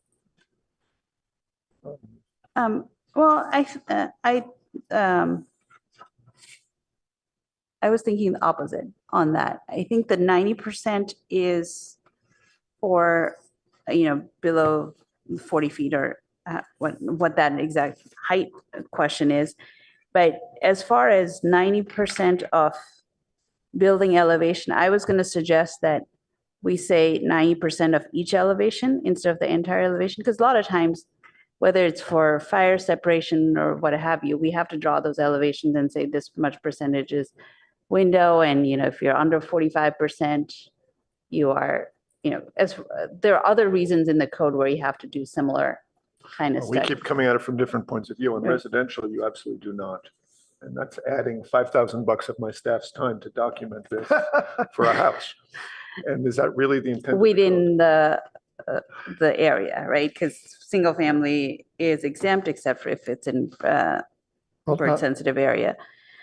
Well, I was thinking the opposite on that. I think the 90% is for, below 40 feet or what that exact height question is. But as far as 90% of building elevation, I was going to suggest that we say 90% of each elevation instead of the entire elevation, because a lot of times, whether it's for fire separation or what have you, we have to draw those elevations and say this much percentage is window. And, if you're under 45%, you are, there are other reasons in the code where you have to do similar kind of We stuff. keep coming at it from different points of view. In residential, you absolutely do not. And that's adding $5,000 of my staff's time to document this for a house. And is that really the intent? Within the area, right? Because single family is exempt except for if it's in bird sensitive area.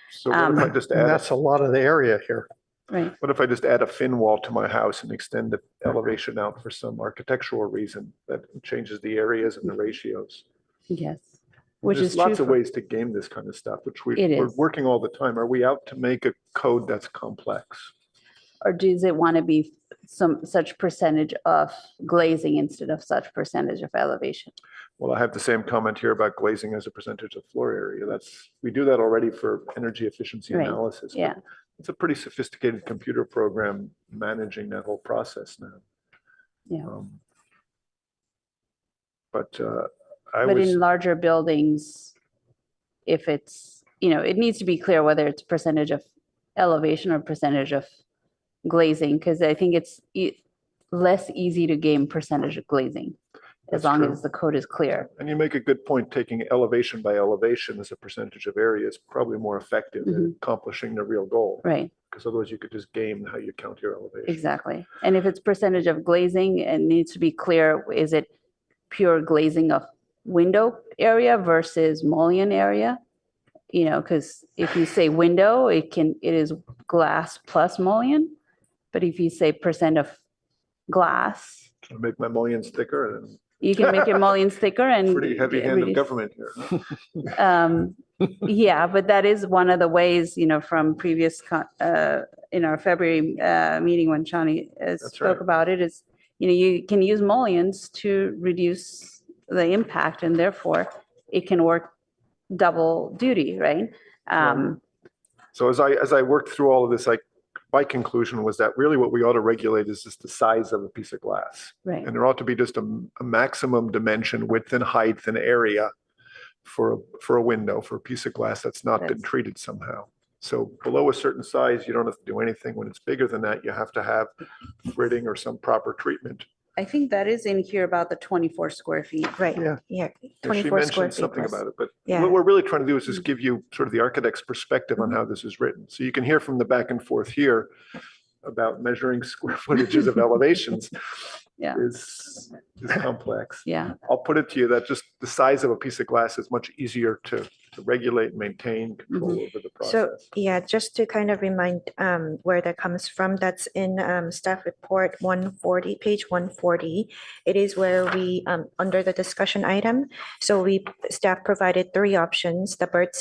So what if I just add? That's a lot of the area here. Right. What if I just add a fin wall to my house and extend the elevation out for some architectural reason that changes the areas and the ratios? Yes. There's lots of ways to game this kind of stuff, which we're working all the time. Are we out to make a code that's complex? Or does it want to be some such percentage of glazing instead of such percentage of elevation? Well, I have the same comment here about glazing as a percentage of floor area. We do that already for energy efficiency Right, analysis. but yeah. It's a pretty sophisticated computer program managing that whole process now. Yeah. But But in larger buildings, if it's, it needs to be clear whether it's percentage of elevation or percentage of glazing, because I think it's less easy to gain percentage of glazing as That's long true. as the code is clear. And you make a good point, taking elevation by elevation as a percentage of area is probably more effective at accomplishing the real goal. Right. Because otherwise you could just game how you count your elevation. Exactly. And if it's percentage of glazing, it needs to be clear, is it pure glazing of window area versus mullion area? Because if you say window, it is glass plus mullion. But if you say percent of glass, I'll make my mullions thicker and you can make your mullions thicker and pretty heavy hand of reduce- government here. Huh? Yeah, but that is one of the ways, from previous, in our February meeting when Shawnee spoke about it is, you can use mullions to reduce the impact and therefore it can work double duty, right? So as I worked through all of this, my conclusion was that really what we ought to regulate is just the size of a piece of glass. Right. And there ought to be just a maximum dimension, width and height and area for a window, for a piece of glass that's not been treated somehow. So below a certain size, you don't have to do anything. When it's bigger than that, you have to have gridding or some proper treatment. I think that is in here about the 24 square feet. Right. Yeah. Yeah. She 24 square mentioned feet something plus. about it, but Yeah. what we're really trying to do is just give you sort of the architect's perspective on how this is written. So you can hear from the back and forth here about measuring square footages of elevations Yeah. is complex. Yeah. I'll put it to you that just the size of a piece of glass is much easier to regulate, maintain, control over the process. So, yeah, just to kind of remind where that comes from, that's in staff report 140, page 140. It is where we, under the discussion item, so staff provided 3 options, the bird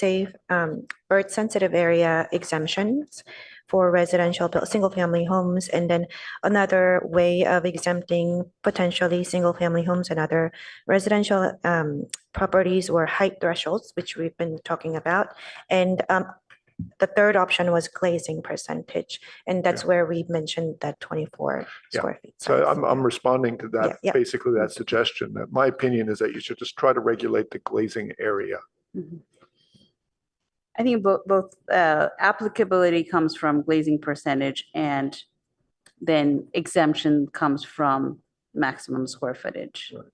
sensitive area exemptions for residential single-family homes, and then another way of exempting potentially single-family homes and other residential properties were height thresholds, which we've been talking about. And the third option was glazing percentage, and that's where we mentioned that 24 square feet. So I'm responding to that, basically that suggestion, that my opinion is that you should just try to regulate the glazing area. I think both applicability comes from glazing percentage and then exemption comes from maximum square footage. Right.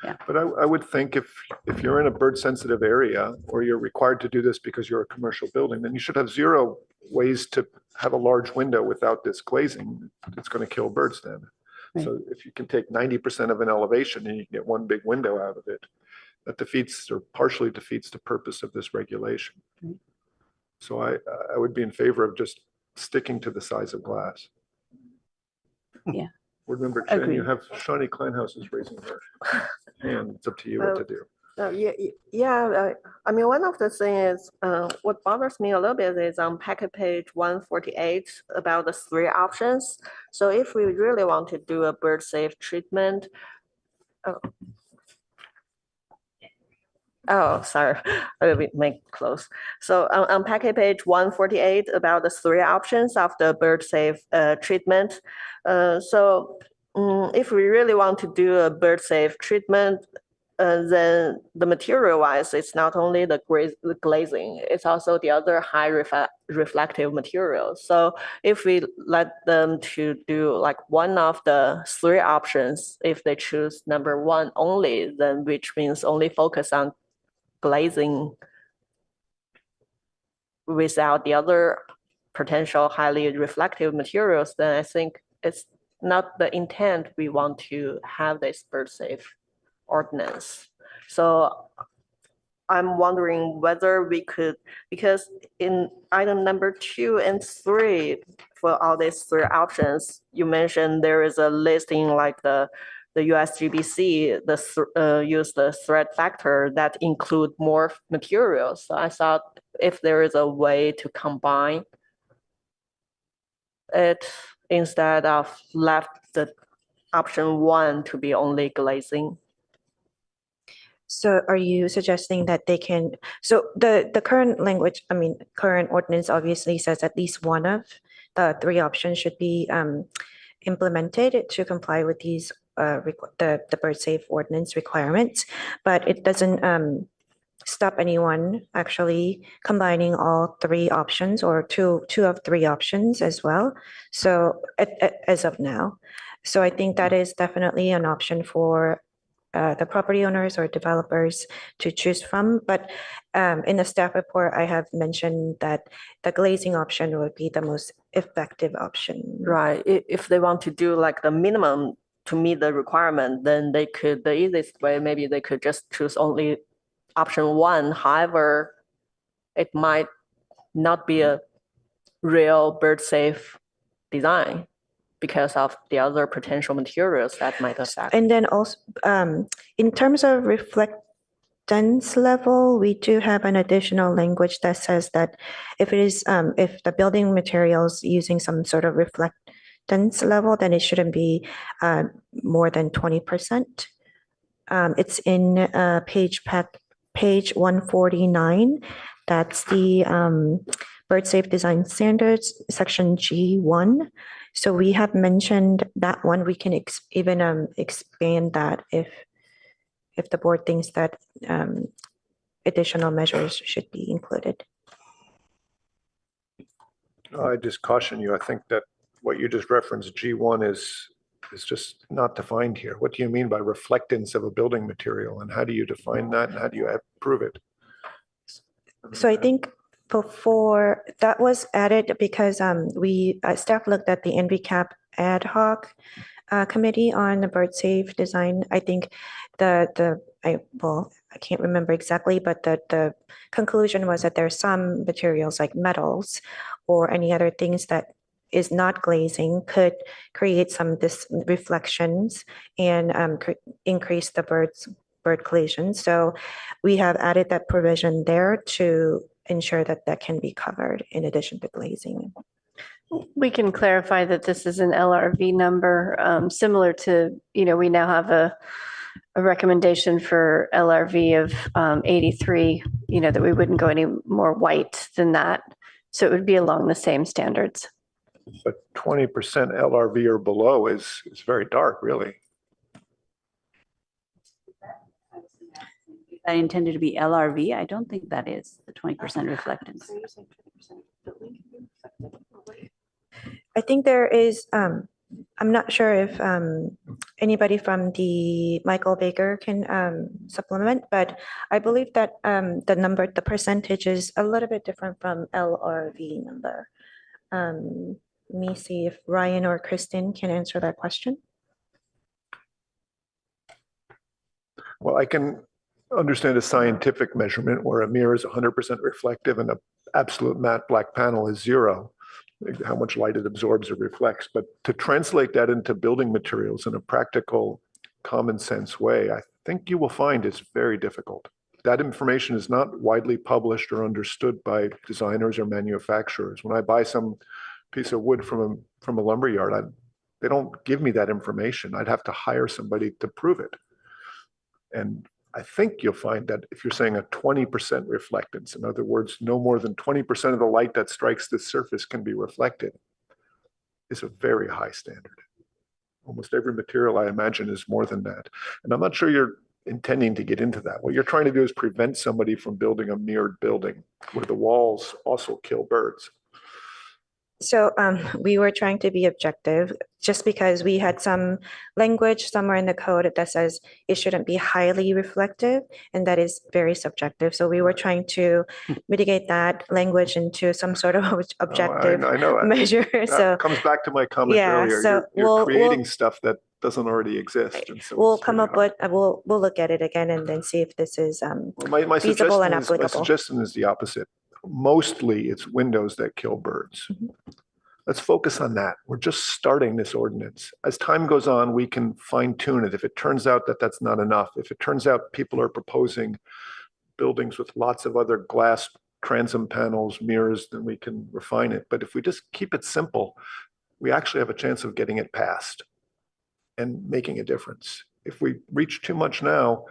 Yeah. But I would think if you're in a bird sensitive area or you're required to do this because you're a commercial building, then you should have 0 ways to have a large window without this glazing. It's going to kill birds then. Right. So if you can take 90% of an elevation and you can get one big window out of it, that defeats or partially defeats the purpose of this regulation. Right. So I would be in favor of just sticking to the size of glass. Yeah. Board Member Chen, you have Shawnee Kleinhaus is raising her hand. It's up to you what to do. I mean, one of the things, what bothers me a little bit is on packet page 148 about the 3 options. So if we really want to do a bird safe treatment, sorry, I will make close. So on packet page 148 about the 3 options of the bird safe treatment. If we really want to do a bird safe treatment, then the material wise, it's not only the glazing, it's also the other high reflective materials. So if we let them to do like one of the 3 options, if they choose number 1 only, then which means only focus on glazing without the other potential highly reflective materials, then I think it's not the intent we want to have this bird safe ordinance. So I'm wondering whether we could, because in item number 2 and 3, for all these 3 options, you mentioned there is a listing like the USGBC, use the threat factor that include more materials. So I thought if there is a way to combine it instead of left the option 1 to be only glazing? So are you suggesting that they can, so the current language, I mean, current ordinance obviously says at least one of the 3 options should be implemented to comply with these the bird safe ordinance requirements, but it doesn't stop anyone actually combining all 3 options or two of 3 options as well. So as of now, so I think that is definitely an option for the property owners or developers to choose from. But in the staff report, I have mentioned that the glazing option would be the most effective option. Right. If they want to do like the minimum to meet the requirement, then they could, the easiest way, maybe they could just choose only option 1. However, it might not be a real bird safe design because of the other potential materials that might affect. And then also, in terms of reflectance level, we do have an additional language that says that if it is, if the building materials using some sort of reflectance level, then it shouldn't be more than 20%. It's in page 149. That's the bird safe design standards, section G1. So we have mentioned that one. We can even expand that if the board thinks that additional measures should be included. I just caution you. I think that what you just referenced, G1, is just not defined here. What do you mean by reflectance of a building material, and how do you define that, and how do you prove it? So I think before that was added because we staff looked at the NVCAP ad hoc committee on the bird safe design. I think I can't remember exactly, but the conclusion was that there are some materials like metals or any other things that is not glazing could create some reflections and increase the bird collision. So we have added that provision there to ensure that that can be covered in addition to glazing. We can clarify that this is an LRV number, similar to, we now have a recommendation for LRV of 83, that we wouldn't go any more white than that. So it would be along the same standards. But 20% LRV or below is very dark, really. That intended to be LRV, I don't think that is the 20% reflectance. I think there is, I'm not sure if anybody from the Michael Baker can supplement, but I believe that the percentage is a little bit different from LRV number. Let me see if Ryan or Kristen can answer that question. Well, I can understand a scientific measurement where a mirror is 100% reflective and an absolute matte black panel is 0, how much light it absorbs or reflects. But to translate that into building materials in a practical, common sense way, I think you will find it's very difficult. That information is not widely published or understood by designers or manufacturers. When I buy some piece of wood from a lumber yard, they don't give me that information. I'd have to hire somebody to prove it. And I think you'll find that if you're saying a 20% reflectance, in other words, no more than 20% of the light that strikes the surface can be reflected, is a very high standard. Almost every material, I imagine, is more than that. And I'm not sure you're intending to get into that. What you're trying to do is prevent somebody from building a mirrored building where the walls also kill birds. So we were trying to be objective just because we had some language somewhere in the code that says it shouldn't be highly reflective, and that is very subjective. So we were trying to mitigate that language into some sort of objective I know. measure. That comes back to my comment earlier. So you're creating stuff that doesn't already exist. And so we'll come up with, we'll look at it again and then see if this is my feasible and my applicable. suggestion is the opposite. Mostly it's windows that kill birds. Let's focus on that. We're just starting this ordinance. As time goes on, we can fine tune it. If it turns out that that's not enough, if it turns out people are proposing buildings with lots of other glass transom panels, mirrors, then we can refine it. But if we just keep it simple, we actually have a chance of getting it passed and making a difference. If we reach too much now,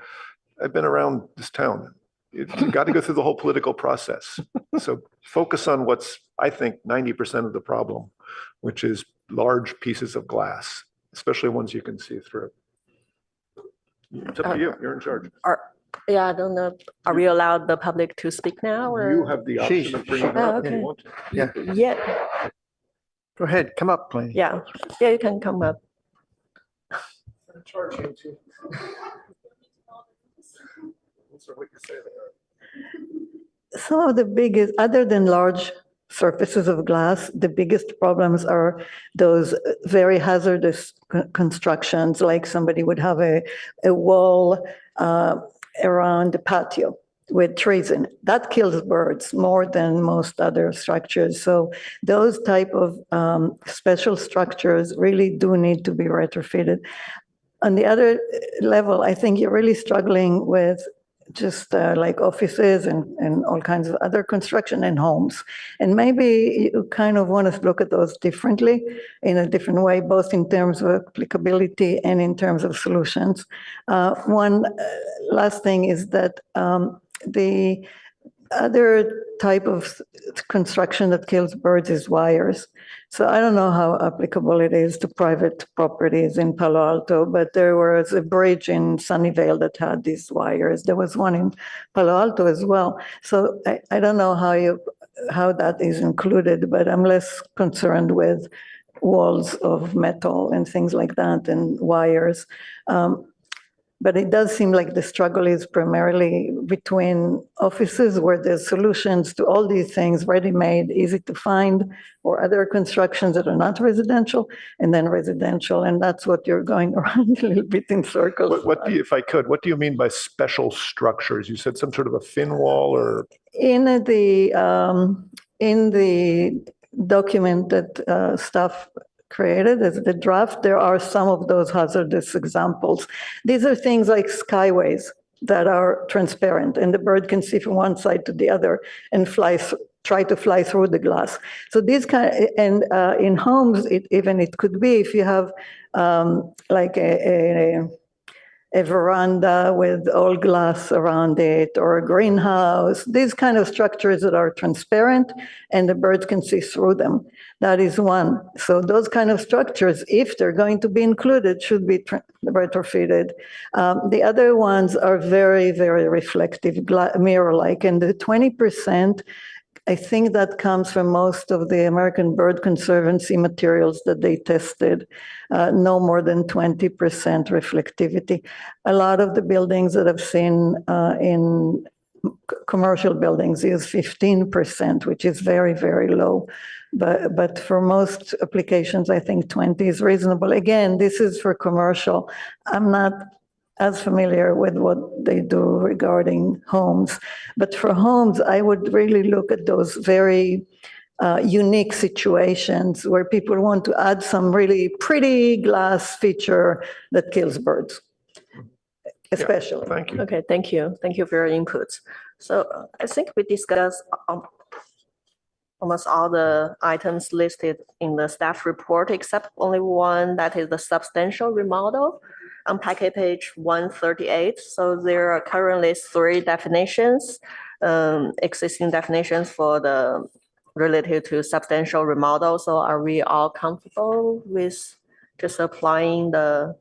I've been around this town. You've got to go through the whole political process. So focus on what's, I think, 90% of the problem, which is large pieces of glass, especially ones you can see through. It's up to you. You're in charge. Yeah, I don't know. Are we allowed the public to speak now or? You have the option of bringing it up if you want to. Yeah, Yeah, go ahead, come up, please. yeah, you can come up. Some of the biggest, other than large surfaces of glass, the biggest problems are those very hazardous constructions, like somebody would have a wall around the patio with trees in it. That kills birds more than most other structures. So those type of special structures really do need to be retrofitted. On the other level, I think you're really struggling with just like offices and all kinds of other construction and homes. And maybe you kind of want to look at those differently, in a different way, both in terms of applicability and in terms of solutions. One last thing is that the other type of construction that kills birds is wires. So I don't know how applicable it is to private properties in Palo Alto, but there was a bridge in Sunnyvale that had these wires. There was one in Palo Alto as well. So I don't know how that is included, but I'm less concerned with walls of metal and things like that and wires. But it does seem like the struggle is primarily between offices where there's solutions to all these things, ready-made, easy to find, or other constructions that are not residential, and then residential. And that's what you're going around a little bit in circles. What do you, if I could, what do you mean by special structures? You said some sort of a thin wall or? In the document that staff created as the draft, there are some of those hazardous examples. These are things like skyways that are transparent and the bird can see from one side to the other and try to fly through the glass. So these and in homes, it could be if you have like a veranda with all glass around it, or a greenhouse, these kind of structures that are transparent and the birds can see through them. That is one. So those kind of structures, if they're going to be included, should be retrofitted. The other ones are very, very reflective, mirror-like, and the 20%, I think that comes from most of the American Bird Conservancy materials that they tested, no more than 20% reflectivity. A lot of the buildings that I've seen in commercial buildings use 15%, which is very, very low. But for most applications, I think 20 is reasonable. Again, this is for commercial. I'm not as familiar with what they do regarding homes. But for homes, I would really look at those very unique situations where people want to add some really pretty glass feature that kills birds, especially. Yeah, thank you. Okay, thank you. Thank you for your inputs. So I think we discussed almost all the items listed in the staff report, except only one, that is the substantial remodel on packet page 138. So there are currently 3 definitions, existing definitions for the related to substantial remodel. So are we all comfortable with just applying the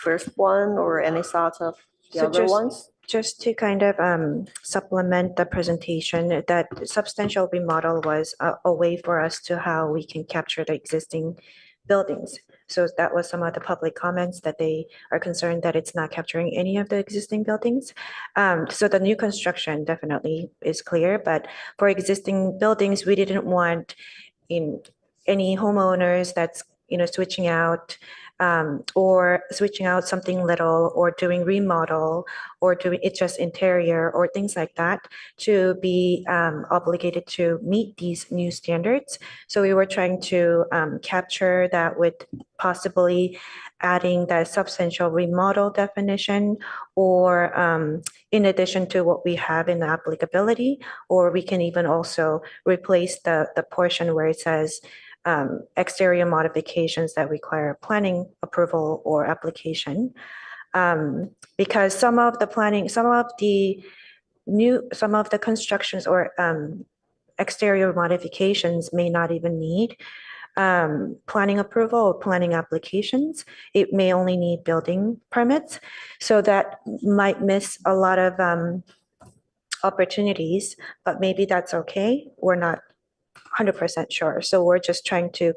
first one, or any thoughts of the So other ones? Just to kind of supplement the presentation, that substantial remodel was a way for us to how we can capture the existing buildings. So that was some of the public comments, that they are concerned that it's not capturing any of the existing buildings. So the new construction definitely is clear, but for existing buildings, we didn't want any homeowners that's switching out or switching out something little, or doing remodel, or doing it just interior, or things like that, to be obligated to meet these new standards. So we were trying to capture that with possibly adding the substantial remodel definition, or in addition to what we have in the applicability, or we can even also replace the portion where it says exterior modifications that require planning approval or application. Because some of the constructions or exterior modifications may not even need planning approval or planning applications. It may only need building permits. So that might miss a lot of opportunities, but maybe that's okay. We're not 100% sure. So we're just trying to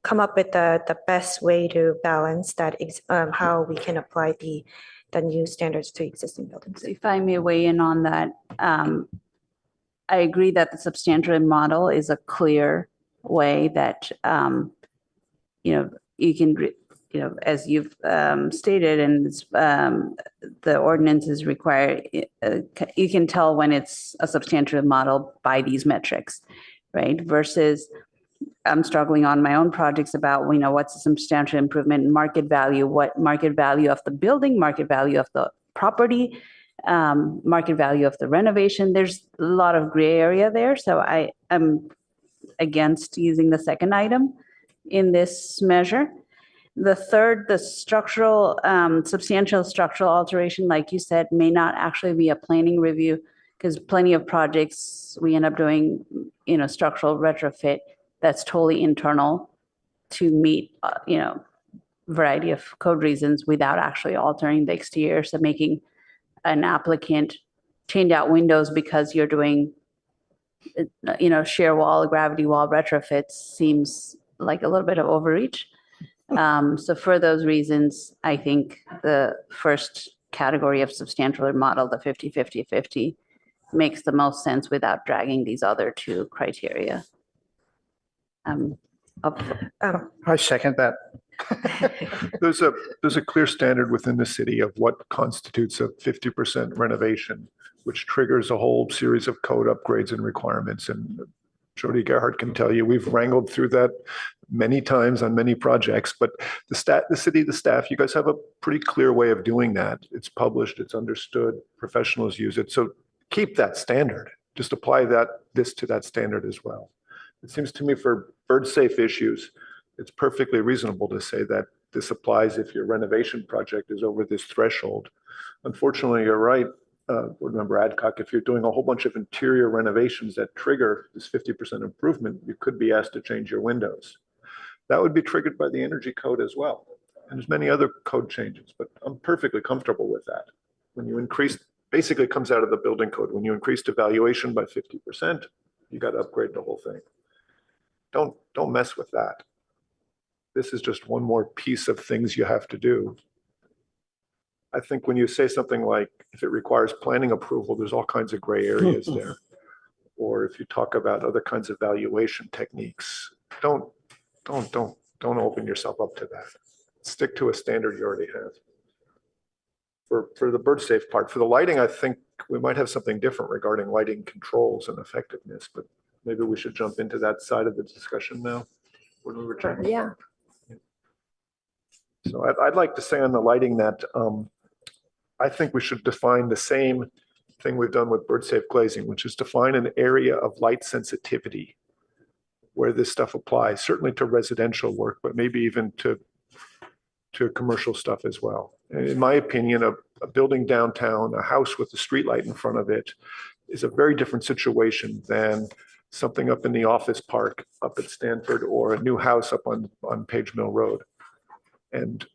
come up with the best way to balance that, how we can apply the new standards to existing buildings. If I may weigh in on that, I agree that the substantial model is a clear way that, you can, as you've stated, and the ordinances require, you can tell when it's a substantial model by these metrics, right? Versus I'm struggling on my own projects about, what's a substantial improvement in market value, what market value of the building, market value of the property, market value of the renovation. There's a lot of gray area there. So I am against using the second item in this measure. The third, the structural, substantial structural alteration, like you said, may not actually be a planning review, because plenty of projects we end up doing, structural retrofit that's totally internal to meet, variety of code reasons without actually altering the exterior. So making an applicant change out windows because you're doing, shear wall, gravity wall retrofits seems like a little bit of overreach. So for those reasons, I think the first category of substantial model, the 50-50-50, makes the most sense without dragging these other two criteria. I second that. There's a clear standard within the city of what constitutes a 50% renovation, which triggers a whole series of code upgrades and requirements. And Jody Gerhardt can tell you, we've wrangled through that many times on many projects, but the city, the staff, you guys have a pretty clear way of doing that. It's published, it's understood, professionals use it. So keep that standard, just apply this to that standard as well. It seems to me for bird safe issues, it's perfectly reasonable to say that this applies if your renovation project is over this threshold. Unfortunately, you're right, Board Member Adcock, if you're doing a whole bunch of interior renovations that trigger this 50% improvement, you could be asked to change your windows. That would be triggered by the energy code as well. And there's many other code changes, but I'm perfectly comfortable with that. When you increase, basically it comes out of the building code. When you increase the valuation by 50%, you got to upgrade the whole thing. Don't mess with that. This is just one more piece of things you have to do. I think when you say something like, if it requires planning approval, there's all kinds of gray areas there. Or if you talk about other kinds of valuation techniques, don't open yourself up to that. Stick to a standard you already have. For the bird safe part, for the lighting, I think we might have something different regarding lighting controls and effectiveness, but maybe we should jump into that side of the discussion now when we return. Yeah. So I'd like to say on the lighting that I think we should define the same thing we've done with bird safe glazing, which is define an area of light sensitivity where this stuff applies, certainly to residential work, but maybe even to commercial stuff as well. And in my opinion, a building downtown, a house with a street light in front of it is a very different situation than something up in the office park up at Stanford or a new house up on Page Mill Road. And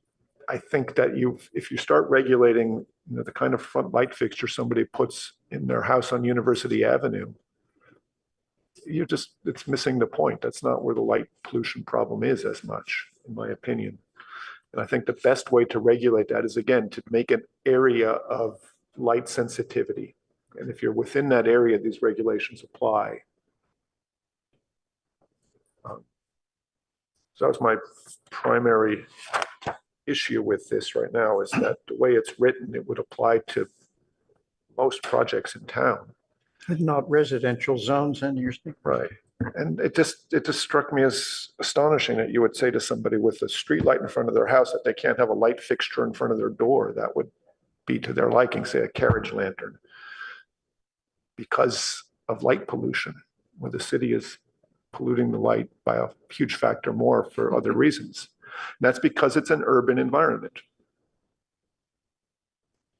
I think that if you start regulating the kind of front light fixture somebody puts in their house on University Avenue, it's missing the point. That's not where the light pollution problem is as much, in my opinion. And I think the best way to regulate that is, again, to make an area of light sensitivity. And if you're within that area, these regulations apply. So that's my primary issue with this right now, is that the way it's written, it would apply to most projects in town. Not residential zones, and you're right. And it just struck me as astonishing that you would say to somebody with a street light in front of their house that they can't have a light fixture in front of their door that would be to their liking, say a carriage lantern, because of light pollution, where the city is polluting the light by a huge factor more for other reasons. And that's because it's an urban environment.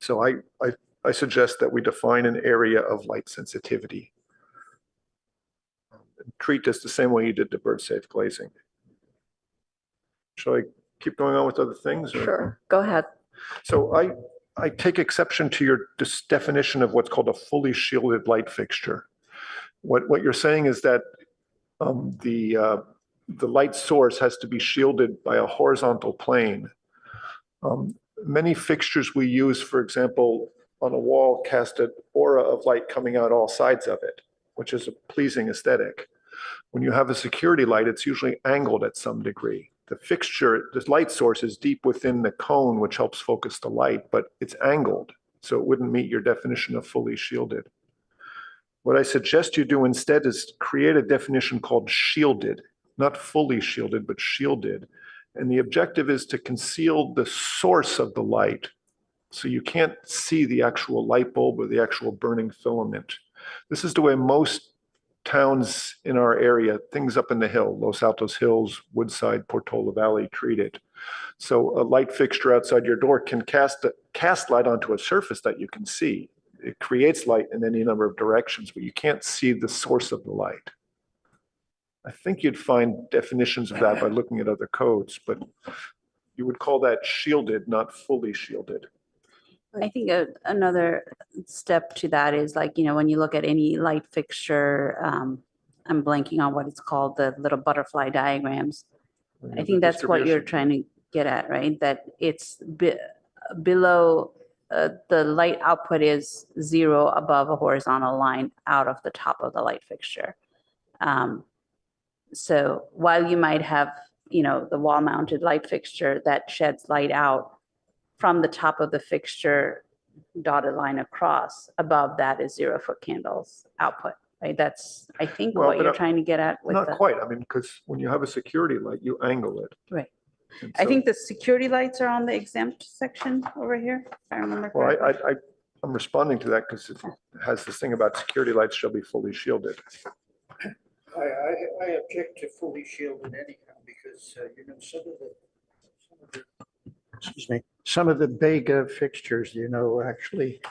So I suggest that we define an area of light sensitivity. Treat this the same way you did the bird-safe glazing. Shall I keep going on with other things? Or? Sure, go ahead. So I take exception to your definition of what's called a fully shielded light fixture. What you're saying is that the light source has to be shielded by a horizontal plane. Many fixtures we use, for example, on a wall cast an aura of light coming out all sides of it, which is a pleasing aesthetic. When you have a security light, it's usually angled at some degree. The fixture, the light source is deep within the cone, which helps focus the light, but it's angled, so it wouldn't meet your definition of fully shielded. What I suggest you do instead is create a definition called shielded, not fully shielded, but shielded. And the objective is to conceal the source of the light, so you can't see the actual light bulb or the actual burning filament. This is the way most towns in our area, things up in the hill, Los Altos Hills, Woodside, Portola Valley, treat it. So a light fixture outside your door can cast light onto a surface that you can see. It creates light in any number of directions, but you can't see the source of the light. I think you'd find definitions of that by looking at other codes, but you would call that shielded, not fully shielded. I think another step to that is like, when you look at any light fixture, I'm blanking on what it's called, the little butterfly diagrams. I think that's what you're trying to get at, right? That it's below, the light output is 0 above a horizontal line out of the top of the light fixture. So while you might have, the wall mounted light fixture that sheds light out, from the top of the fixture, dotted line across, above that is 0-foot candles output, right? That's, I think, what you're trying to get at with not the. quite. I mean, because when you have a security light, you angle it. Right. And I so- think the security lights are on the exempt section over here, if I remember Well, correctly. I'm responding to that because it has this thing about security lights shall be fully shielded. I object to fully shielded anyhow, because, some of the Bega fixtures, actually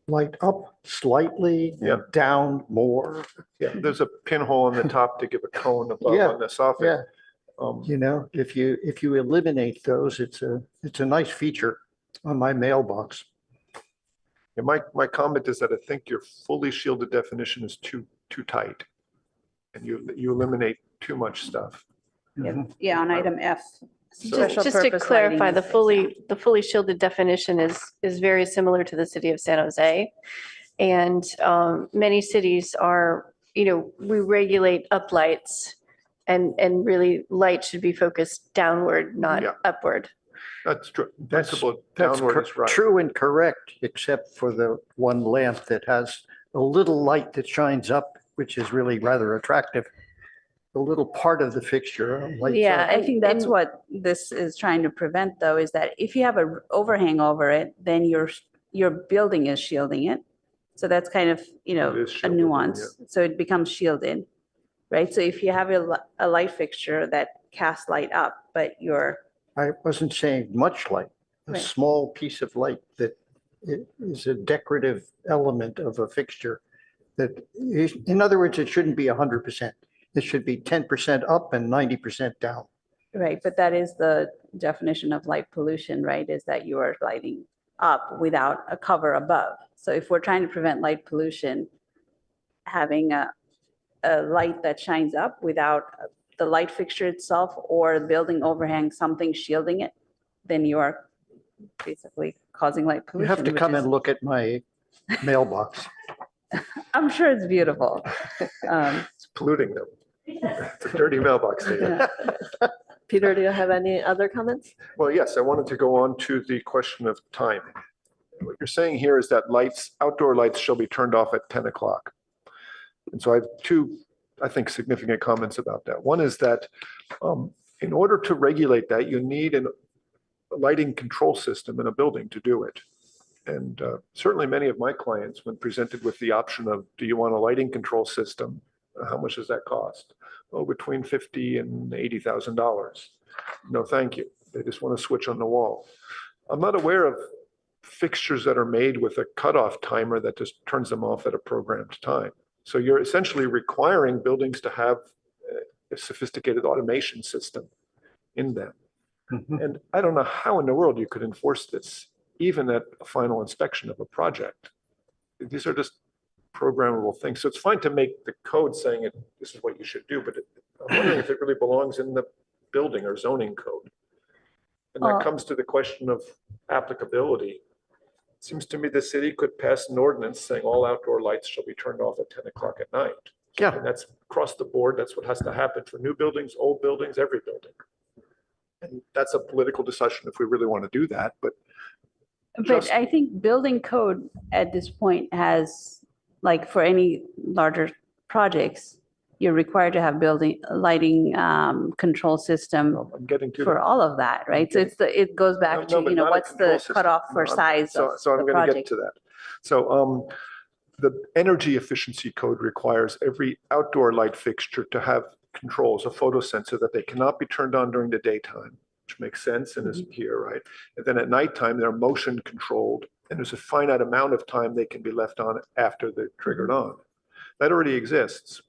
light up slightly, Yeah. down more. Yeah, there's a pinhole on the top to give a cone above Yeah, on the soffit. If you eliminate those, it's a nice feature on my mailbox. Yeah, my comment is that I think your fully shielded definition is too tight, and you eliminate too much stuff. Yeah, on item F. So- Just to clarify, the fully shielded definition is very similar to the city of San Jose. And many cities are, we regulate uplights, and really light should be focused downward, not upward. That's true. That's Downward is right. true and correct, except for the one lamp that has a little light that shines up, which is really rather attractive. The little part of the fixture lights Yeah, up. I think that's what this is trying to prevent, though, is that if you have an overhang over it, then your building is shielding it. So that's kind of, a shielded, nuance. So it becomes shielded, right? So if you have a light fixture that casts light up, but I wasn't saying much light, a Right. small piece of light that is a decorative element of a fixture that is, in other words, it shouldn't be 100%. It should be 10% up and 90% down. right, but that is the definition of light pollution, right? Is that you are lighting up without a cover above. So if we're trying to prevent light pollution, having a light that shines up without the light fixture itself or the building overhang, something shielding it, then you are basically causing light You pollution. have to which come is- and look at my mailbox. I'm sure it's beautiful. It's polluting them. It's a dirty mailbox there. Peter, do you have any other comments? Well, yes, I wanted to go on to the question of time. What you're saying here is that outdoor lights shall be turned off at 10 o'clock. And so I have two, I think, significant comments about that. One is that in order to regulate that, you need a lighting control system in a building to do it. And certainly many of my clients, when presented with the option of, do you want a lighting control system? How much does that cost? between $50,000 and $80,000. No, thank you. They just want to switch on the wall. I'm not aware of fixtures that are made with a cutoff timer that just turns them off at a programmed time. So you're essentially requiring buildings to have a sophisticated automation system in them. And I don't know how in the world you could enforce this, even at a final inspection of a project. These are just programmable things. So it's fine to make the code saying this is what you should do, but I'm wondering if it really belongs in the building or zoning code. And that comes to the question of applicability. It seems to me the city could pass an ordinance saying all outdoor lights shall be turned off at 10 o'clock at night. Yeah. And that's across the board. That's what has to happen for new buildings, old buildings, every building. And that's a political discussion if we really want to do that, but I think building code at this point has, like for any larger projects, you're required to have building lighting control system I'm getting to for all of that, right? So it goes back to, but not a what's control the system. cutoff for size of So I'm the going to get project? to that. So the energy efficiency code requires every outdoor light fixture to have controls, a photo sensor that they cannot be turned on during the daytime, which makes sense and is here, right? And then at nighttime, they're motion controlled, and there's a finite amount of time they can be left on after they're triggered on. That already exists,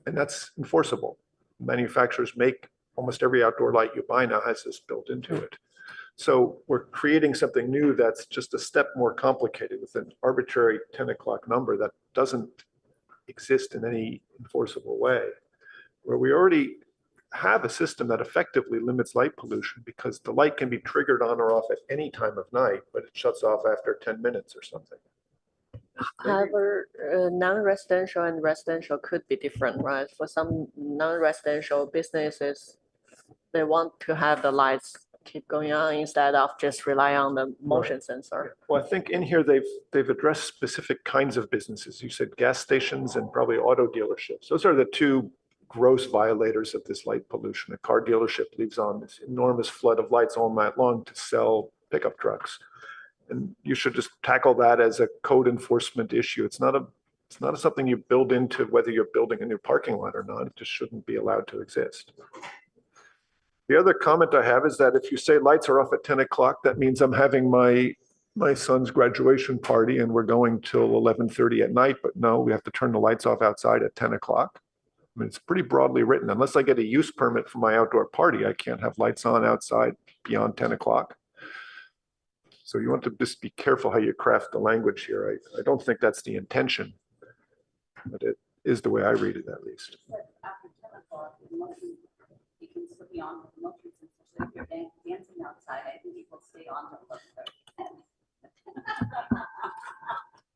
and that's enforceable. Manufacturers make almost every outdoor light you buy now has this built into it. So we're creating something new that's just a step more complicated with an arbitrary 10 o'clock number that doesn't exist in any enforceable way, where we already have a system that effectively limits light pollution because the light can be triggered on or off at any time of night, but it shuts off after 10 minutes or something. However, non-residential and residential could be different, right? For some non-residential businesses, they want to have the lights keep going on instead of just rely on the motion sensor. Well, I think in here they've addressed specific kinds of businesses. You said gas stations and probably auto dealerships. Those are the two gross violators of this light pollution. A car dealership leaves on this enormous flood of lights all night long to sell pickup trucks. And you should just tackle that as a code enforcement issue. It's not something you build into whether you're building a new parking lot or not. It just shouldn't be allowed to exist. The other comment I have is that if you say lights are off at 10 o'clock, that means I'm having my son's graduation party and we're going till 11:30 at night, but no, we have to turn the lights off outside at 10 o'clock. I mean, it's pretty broadly written. Unless I get a use permit for my outdoor party, I can't have lights on outside beyond 10 o'clock. So you want to just be careful how you craft the language here. I don't think that's the intention, but it is the way I read it at least. After 10 o'clock, you can still be on with motion sensor. So if you're dancing outside, I think it will stay on till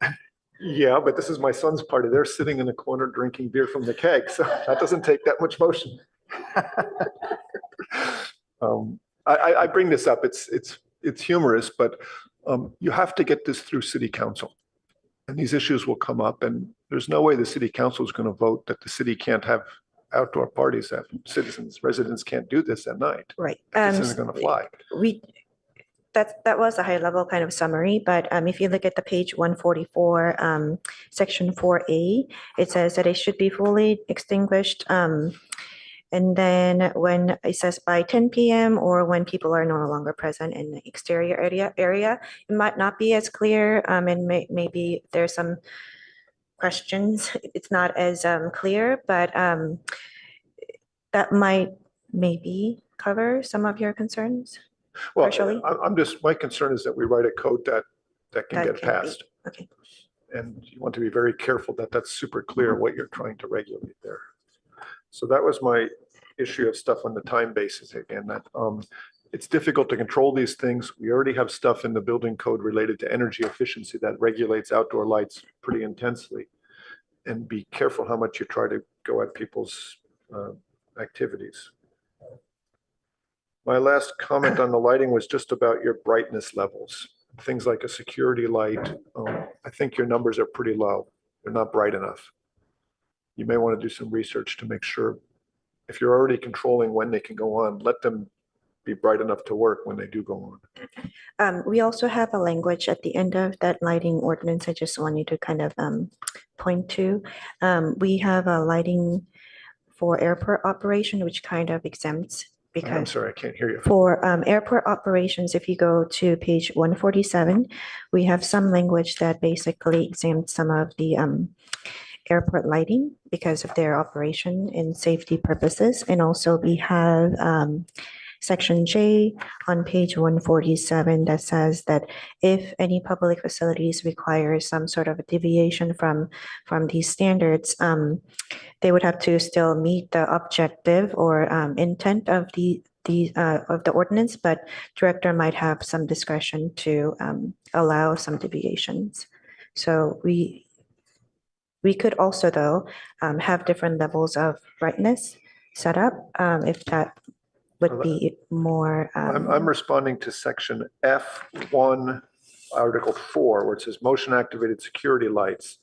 11:30. Yeah, but this is my son's party. They're sitting in the corner drinking beer from the keg, so that doesn't take that much motion. I bring this up. It's humorous, but you have to get this through city council. And these issues will come up, and there's no way the city council is going to vote that the city can't have outdoor parties, that residents can't do this at night. Right. This isn't going to fly. That was a high level kind of summary, but if you look at the page 144, section 4A, it says that it should be fully extinguished. And then when it says by 10 p.m. or when people are no longer present in the exterior area, it might not be as clear, and maybe there's some questions. It's not as clear, but that might maybe cover some of your concerns. Well, partially. my concern is that we write a code that can get passed. Okay. And you want to be very careful that that's super clear what you're trying to regulate there. So that was my issue of stuff on the time basis again, that it's difficult to control these things. We already have stuff in the building code related to energy efficiency that regulates outdoor lights pretty intensely. And be careful how much you try to go at people's activities. My last comment on the lighting was just about your brightness levels. Things like a security light, I think your numbers are pretty low. They're not bright enough. You may want to do some research to make sure if you're already controlling when they can go on, let them be bright enough to work when they do go on. We also have a language at the end of that lighting ordinance. I just want you to kind of point to. We have a lighting for airport operation, which kind of exempts I'm because sorry, I can't hear you. for airport operations, if you go to page 147, we have some language that basically exempts some of the airport lighting because of their operation and safety purposes. And also we have Section J on page 147 that says that if any public facilities require some sort of a deviation from these standards, they would have to still meet the objective or intent of the ordinance, but director might have some discretion to allow some deviations. So we could also, though, have different levels of brightness set up if that would be more. I'm responding to section F1, Article 4, where it says motion activated security lights.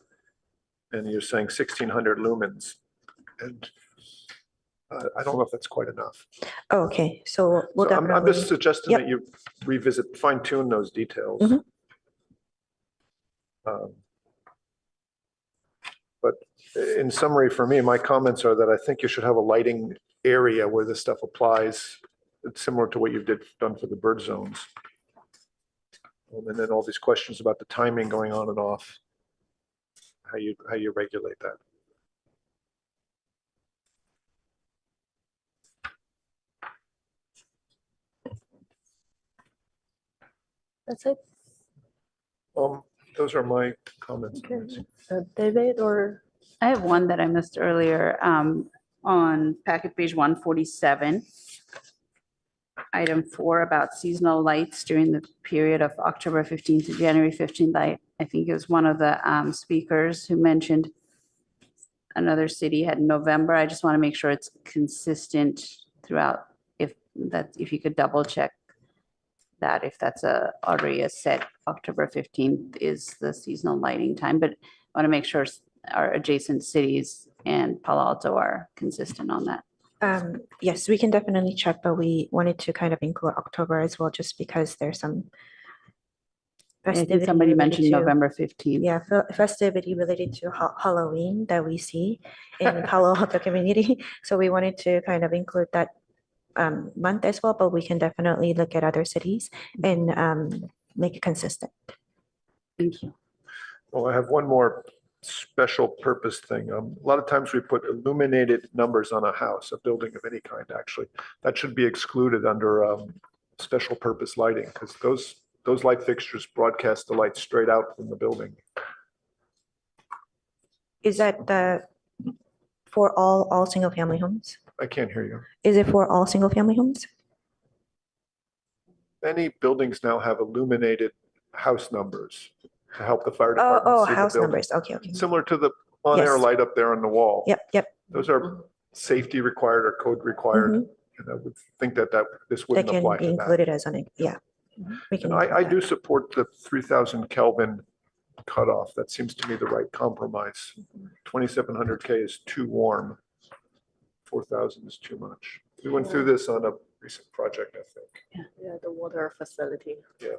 And you're saying 1600 lumens. And I don't know if that's quite enough. Oh, okay, so we'll So I'm definitely. just suggesting Yep. that you revisit, fine tune those details. Mhm. But in summary, for me, my comments are that I think you should have a lighting area where this stuff applies. It's similar to what you done for the bird zones. And then all these questions about the timing going on and off, how you regulate that. That's it. Those are my comments. Okay. David or? I have one that I missed earlier on packet page 147. Item 4 about seasonal lights during the period of October 15th to January 15th. I think it was one of the speakers who mentioned another city had November. I just want to make sure it's consistent throughout. If you could double check that, if that's already a set, October 15th is the seasonal lighting time, but I want to make sure our adjacent cities and Palo Alto are consistent on that. Yes, we can definitely check, but we wanted to kind of include October as well, just because there's some I think festivity. somebody related mentioned to- November 15th. Yeah, festivity related to Halloween that we see in Palo Alto community. So we wanted to kind of include that month as well, but we can definitely look at other cities and make it consistent. Thank you. Well, I have one more special purpose thing. A lot of times we put illuminated numbers on a house, a building of any kind, actually. That should be excluded under special purpose lighting, because those light fixtures broadcast the light straight out from the building. Is that for all single family homes? I can't hear you. Is it for all single family homes? Many buildings now have illuminated house numbers to help the fire department Oh, see the house building. numbers. Okay, okay. Similar to the on-air Yes. light up there on the wall. Yep. Those are safety required or code required. Mhm. And I would think that this That wouldn't can apply be to that. included as yeah. We can And I include do that. support the 3000 Kelvin cutoff. That seems to me the right compromise. 2700K is too warm. 4000 is too much. We went through this on a recent project, I think. Yeah, the water facility. Yeah.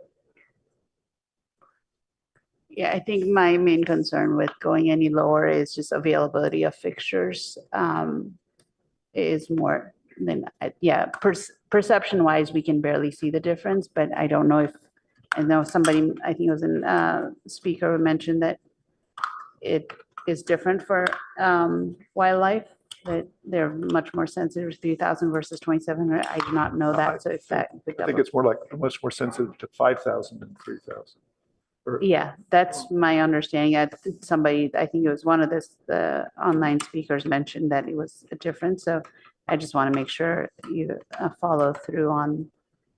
Yeah, I think my main concern with going any lower is just availability of fixtures is more than, perception wise, we can barely see the difference, but I don't know if, I know somebody, I think it was a speaker who mentioned that it is different for wildlife, that they're much more sensitive to 3000 versus 2700. I do not know that, so if that. I think it's much more sensitive to 5000 than 3000. Yeah, that's my understanding. Somebody, I think it was one of the online speakers mentioned that it was a difference. So I just want to make sure you follow through on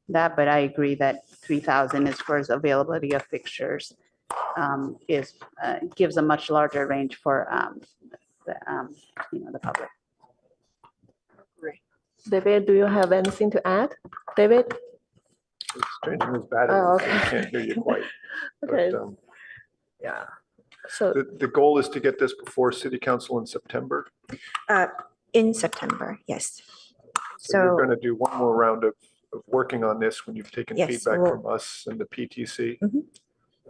that. But I agree that 3000 as far as availability of fixtures gives a much larger range for the public. Great. David, do you have anything to add? David? Changing is bad. Oh, I okay. can't hear you quite. Okay. But, Yeah. So the goal is to get this before city council in September. In September, yes. So you're So going to do one more round of working on this when you've taken Yes, feedback we'll- from us and the PTC.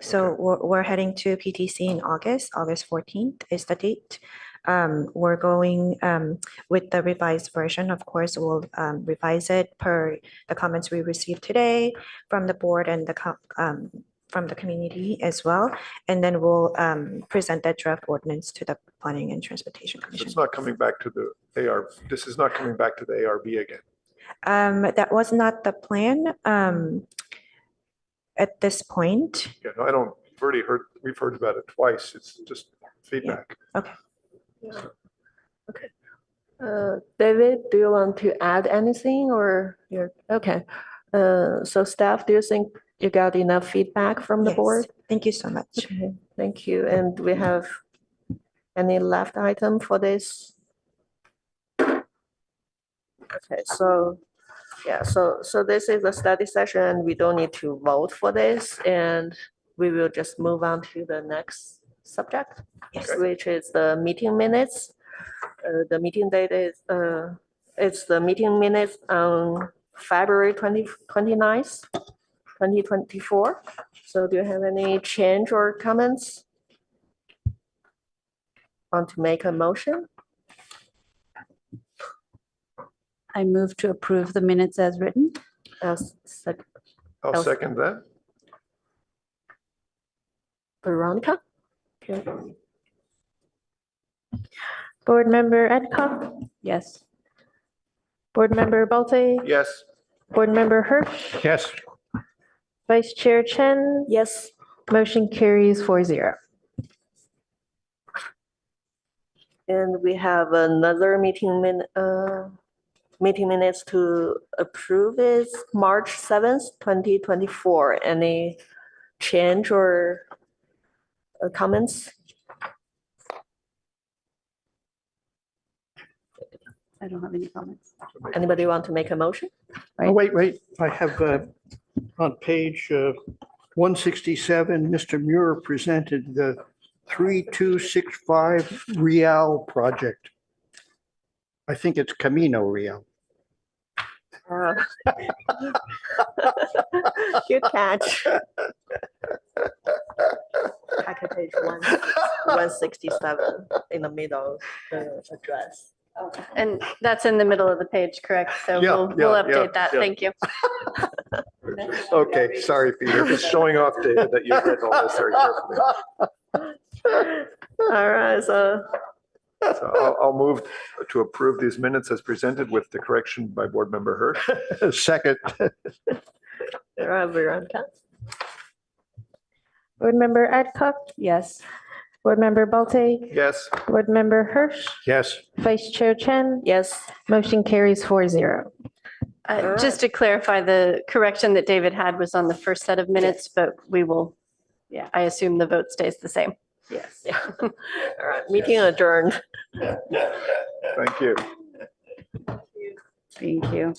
So we're heading to PTC in August 14th is the date. we're going with the revised version. Of course, we'll revise it per the comments we received today from the board and from the community as well. And then we'll present that draft ordinance to the Planning and Transportation So Commission. it's not coming back to the AR, this is not coming back to the ARB again. That was not the plan at this point. Yeah, no, I don't, we've heard about it twice. It's just feedback. Okay. Okay. David, do you want to add anything or you're okay? So staff, do you think you got enough feedback from the Yes. board? Thank you so much. Okay, thank you. And we have any left item for this? Okay, so yeah, so this is a study session. We don't need to vote for this, and we will just move on to the next subject, which is the meeting minutes. The meeting date is it's the meeting minutes on February 29th, 2024. So do you have any change or comments? Want to make a motion? I move to approve the minutes as written. I'll second that. Veronica? Okay. Board Member Adcock? Yes. Board Member Balte? Yes. Board Member Hirsch? Yes. Vice Chair Chen? Yes. Motion carries 4-0. And we have another meeting minutes to approve is March 7th, 2024. Any change or comments? I don't have any comments. Anybody want to make a motion? Oh, wait. I have on page 167, Mr. Muir presented the 3265 Real project. I think it's Camino Real. Good catch. Packet page 167 in the middle, the address. And that's in the middle of the page, correct? So Yeah, we'll yeah, update that. yeah. Thank you. Okay, sorry, Peter, just showing off, David, that you've read all this very carefully. All right, so So I'll move to approve these minutes as presented with the correction by Board Member Hirsch. Second. all right, Veronica. Board Member Adcock? Yes. Board Member Balte? Yes. Board Member Hirsch? Yes. Vice Chair Chen? Yes. Motion carries 4-0. Just to clarify, the correction that David had was on the first set of minutes, but we will, yeah, I assume the vote stays the same. Yes. Yeah. All right, meeting adjourned. Thank you. Thank you.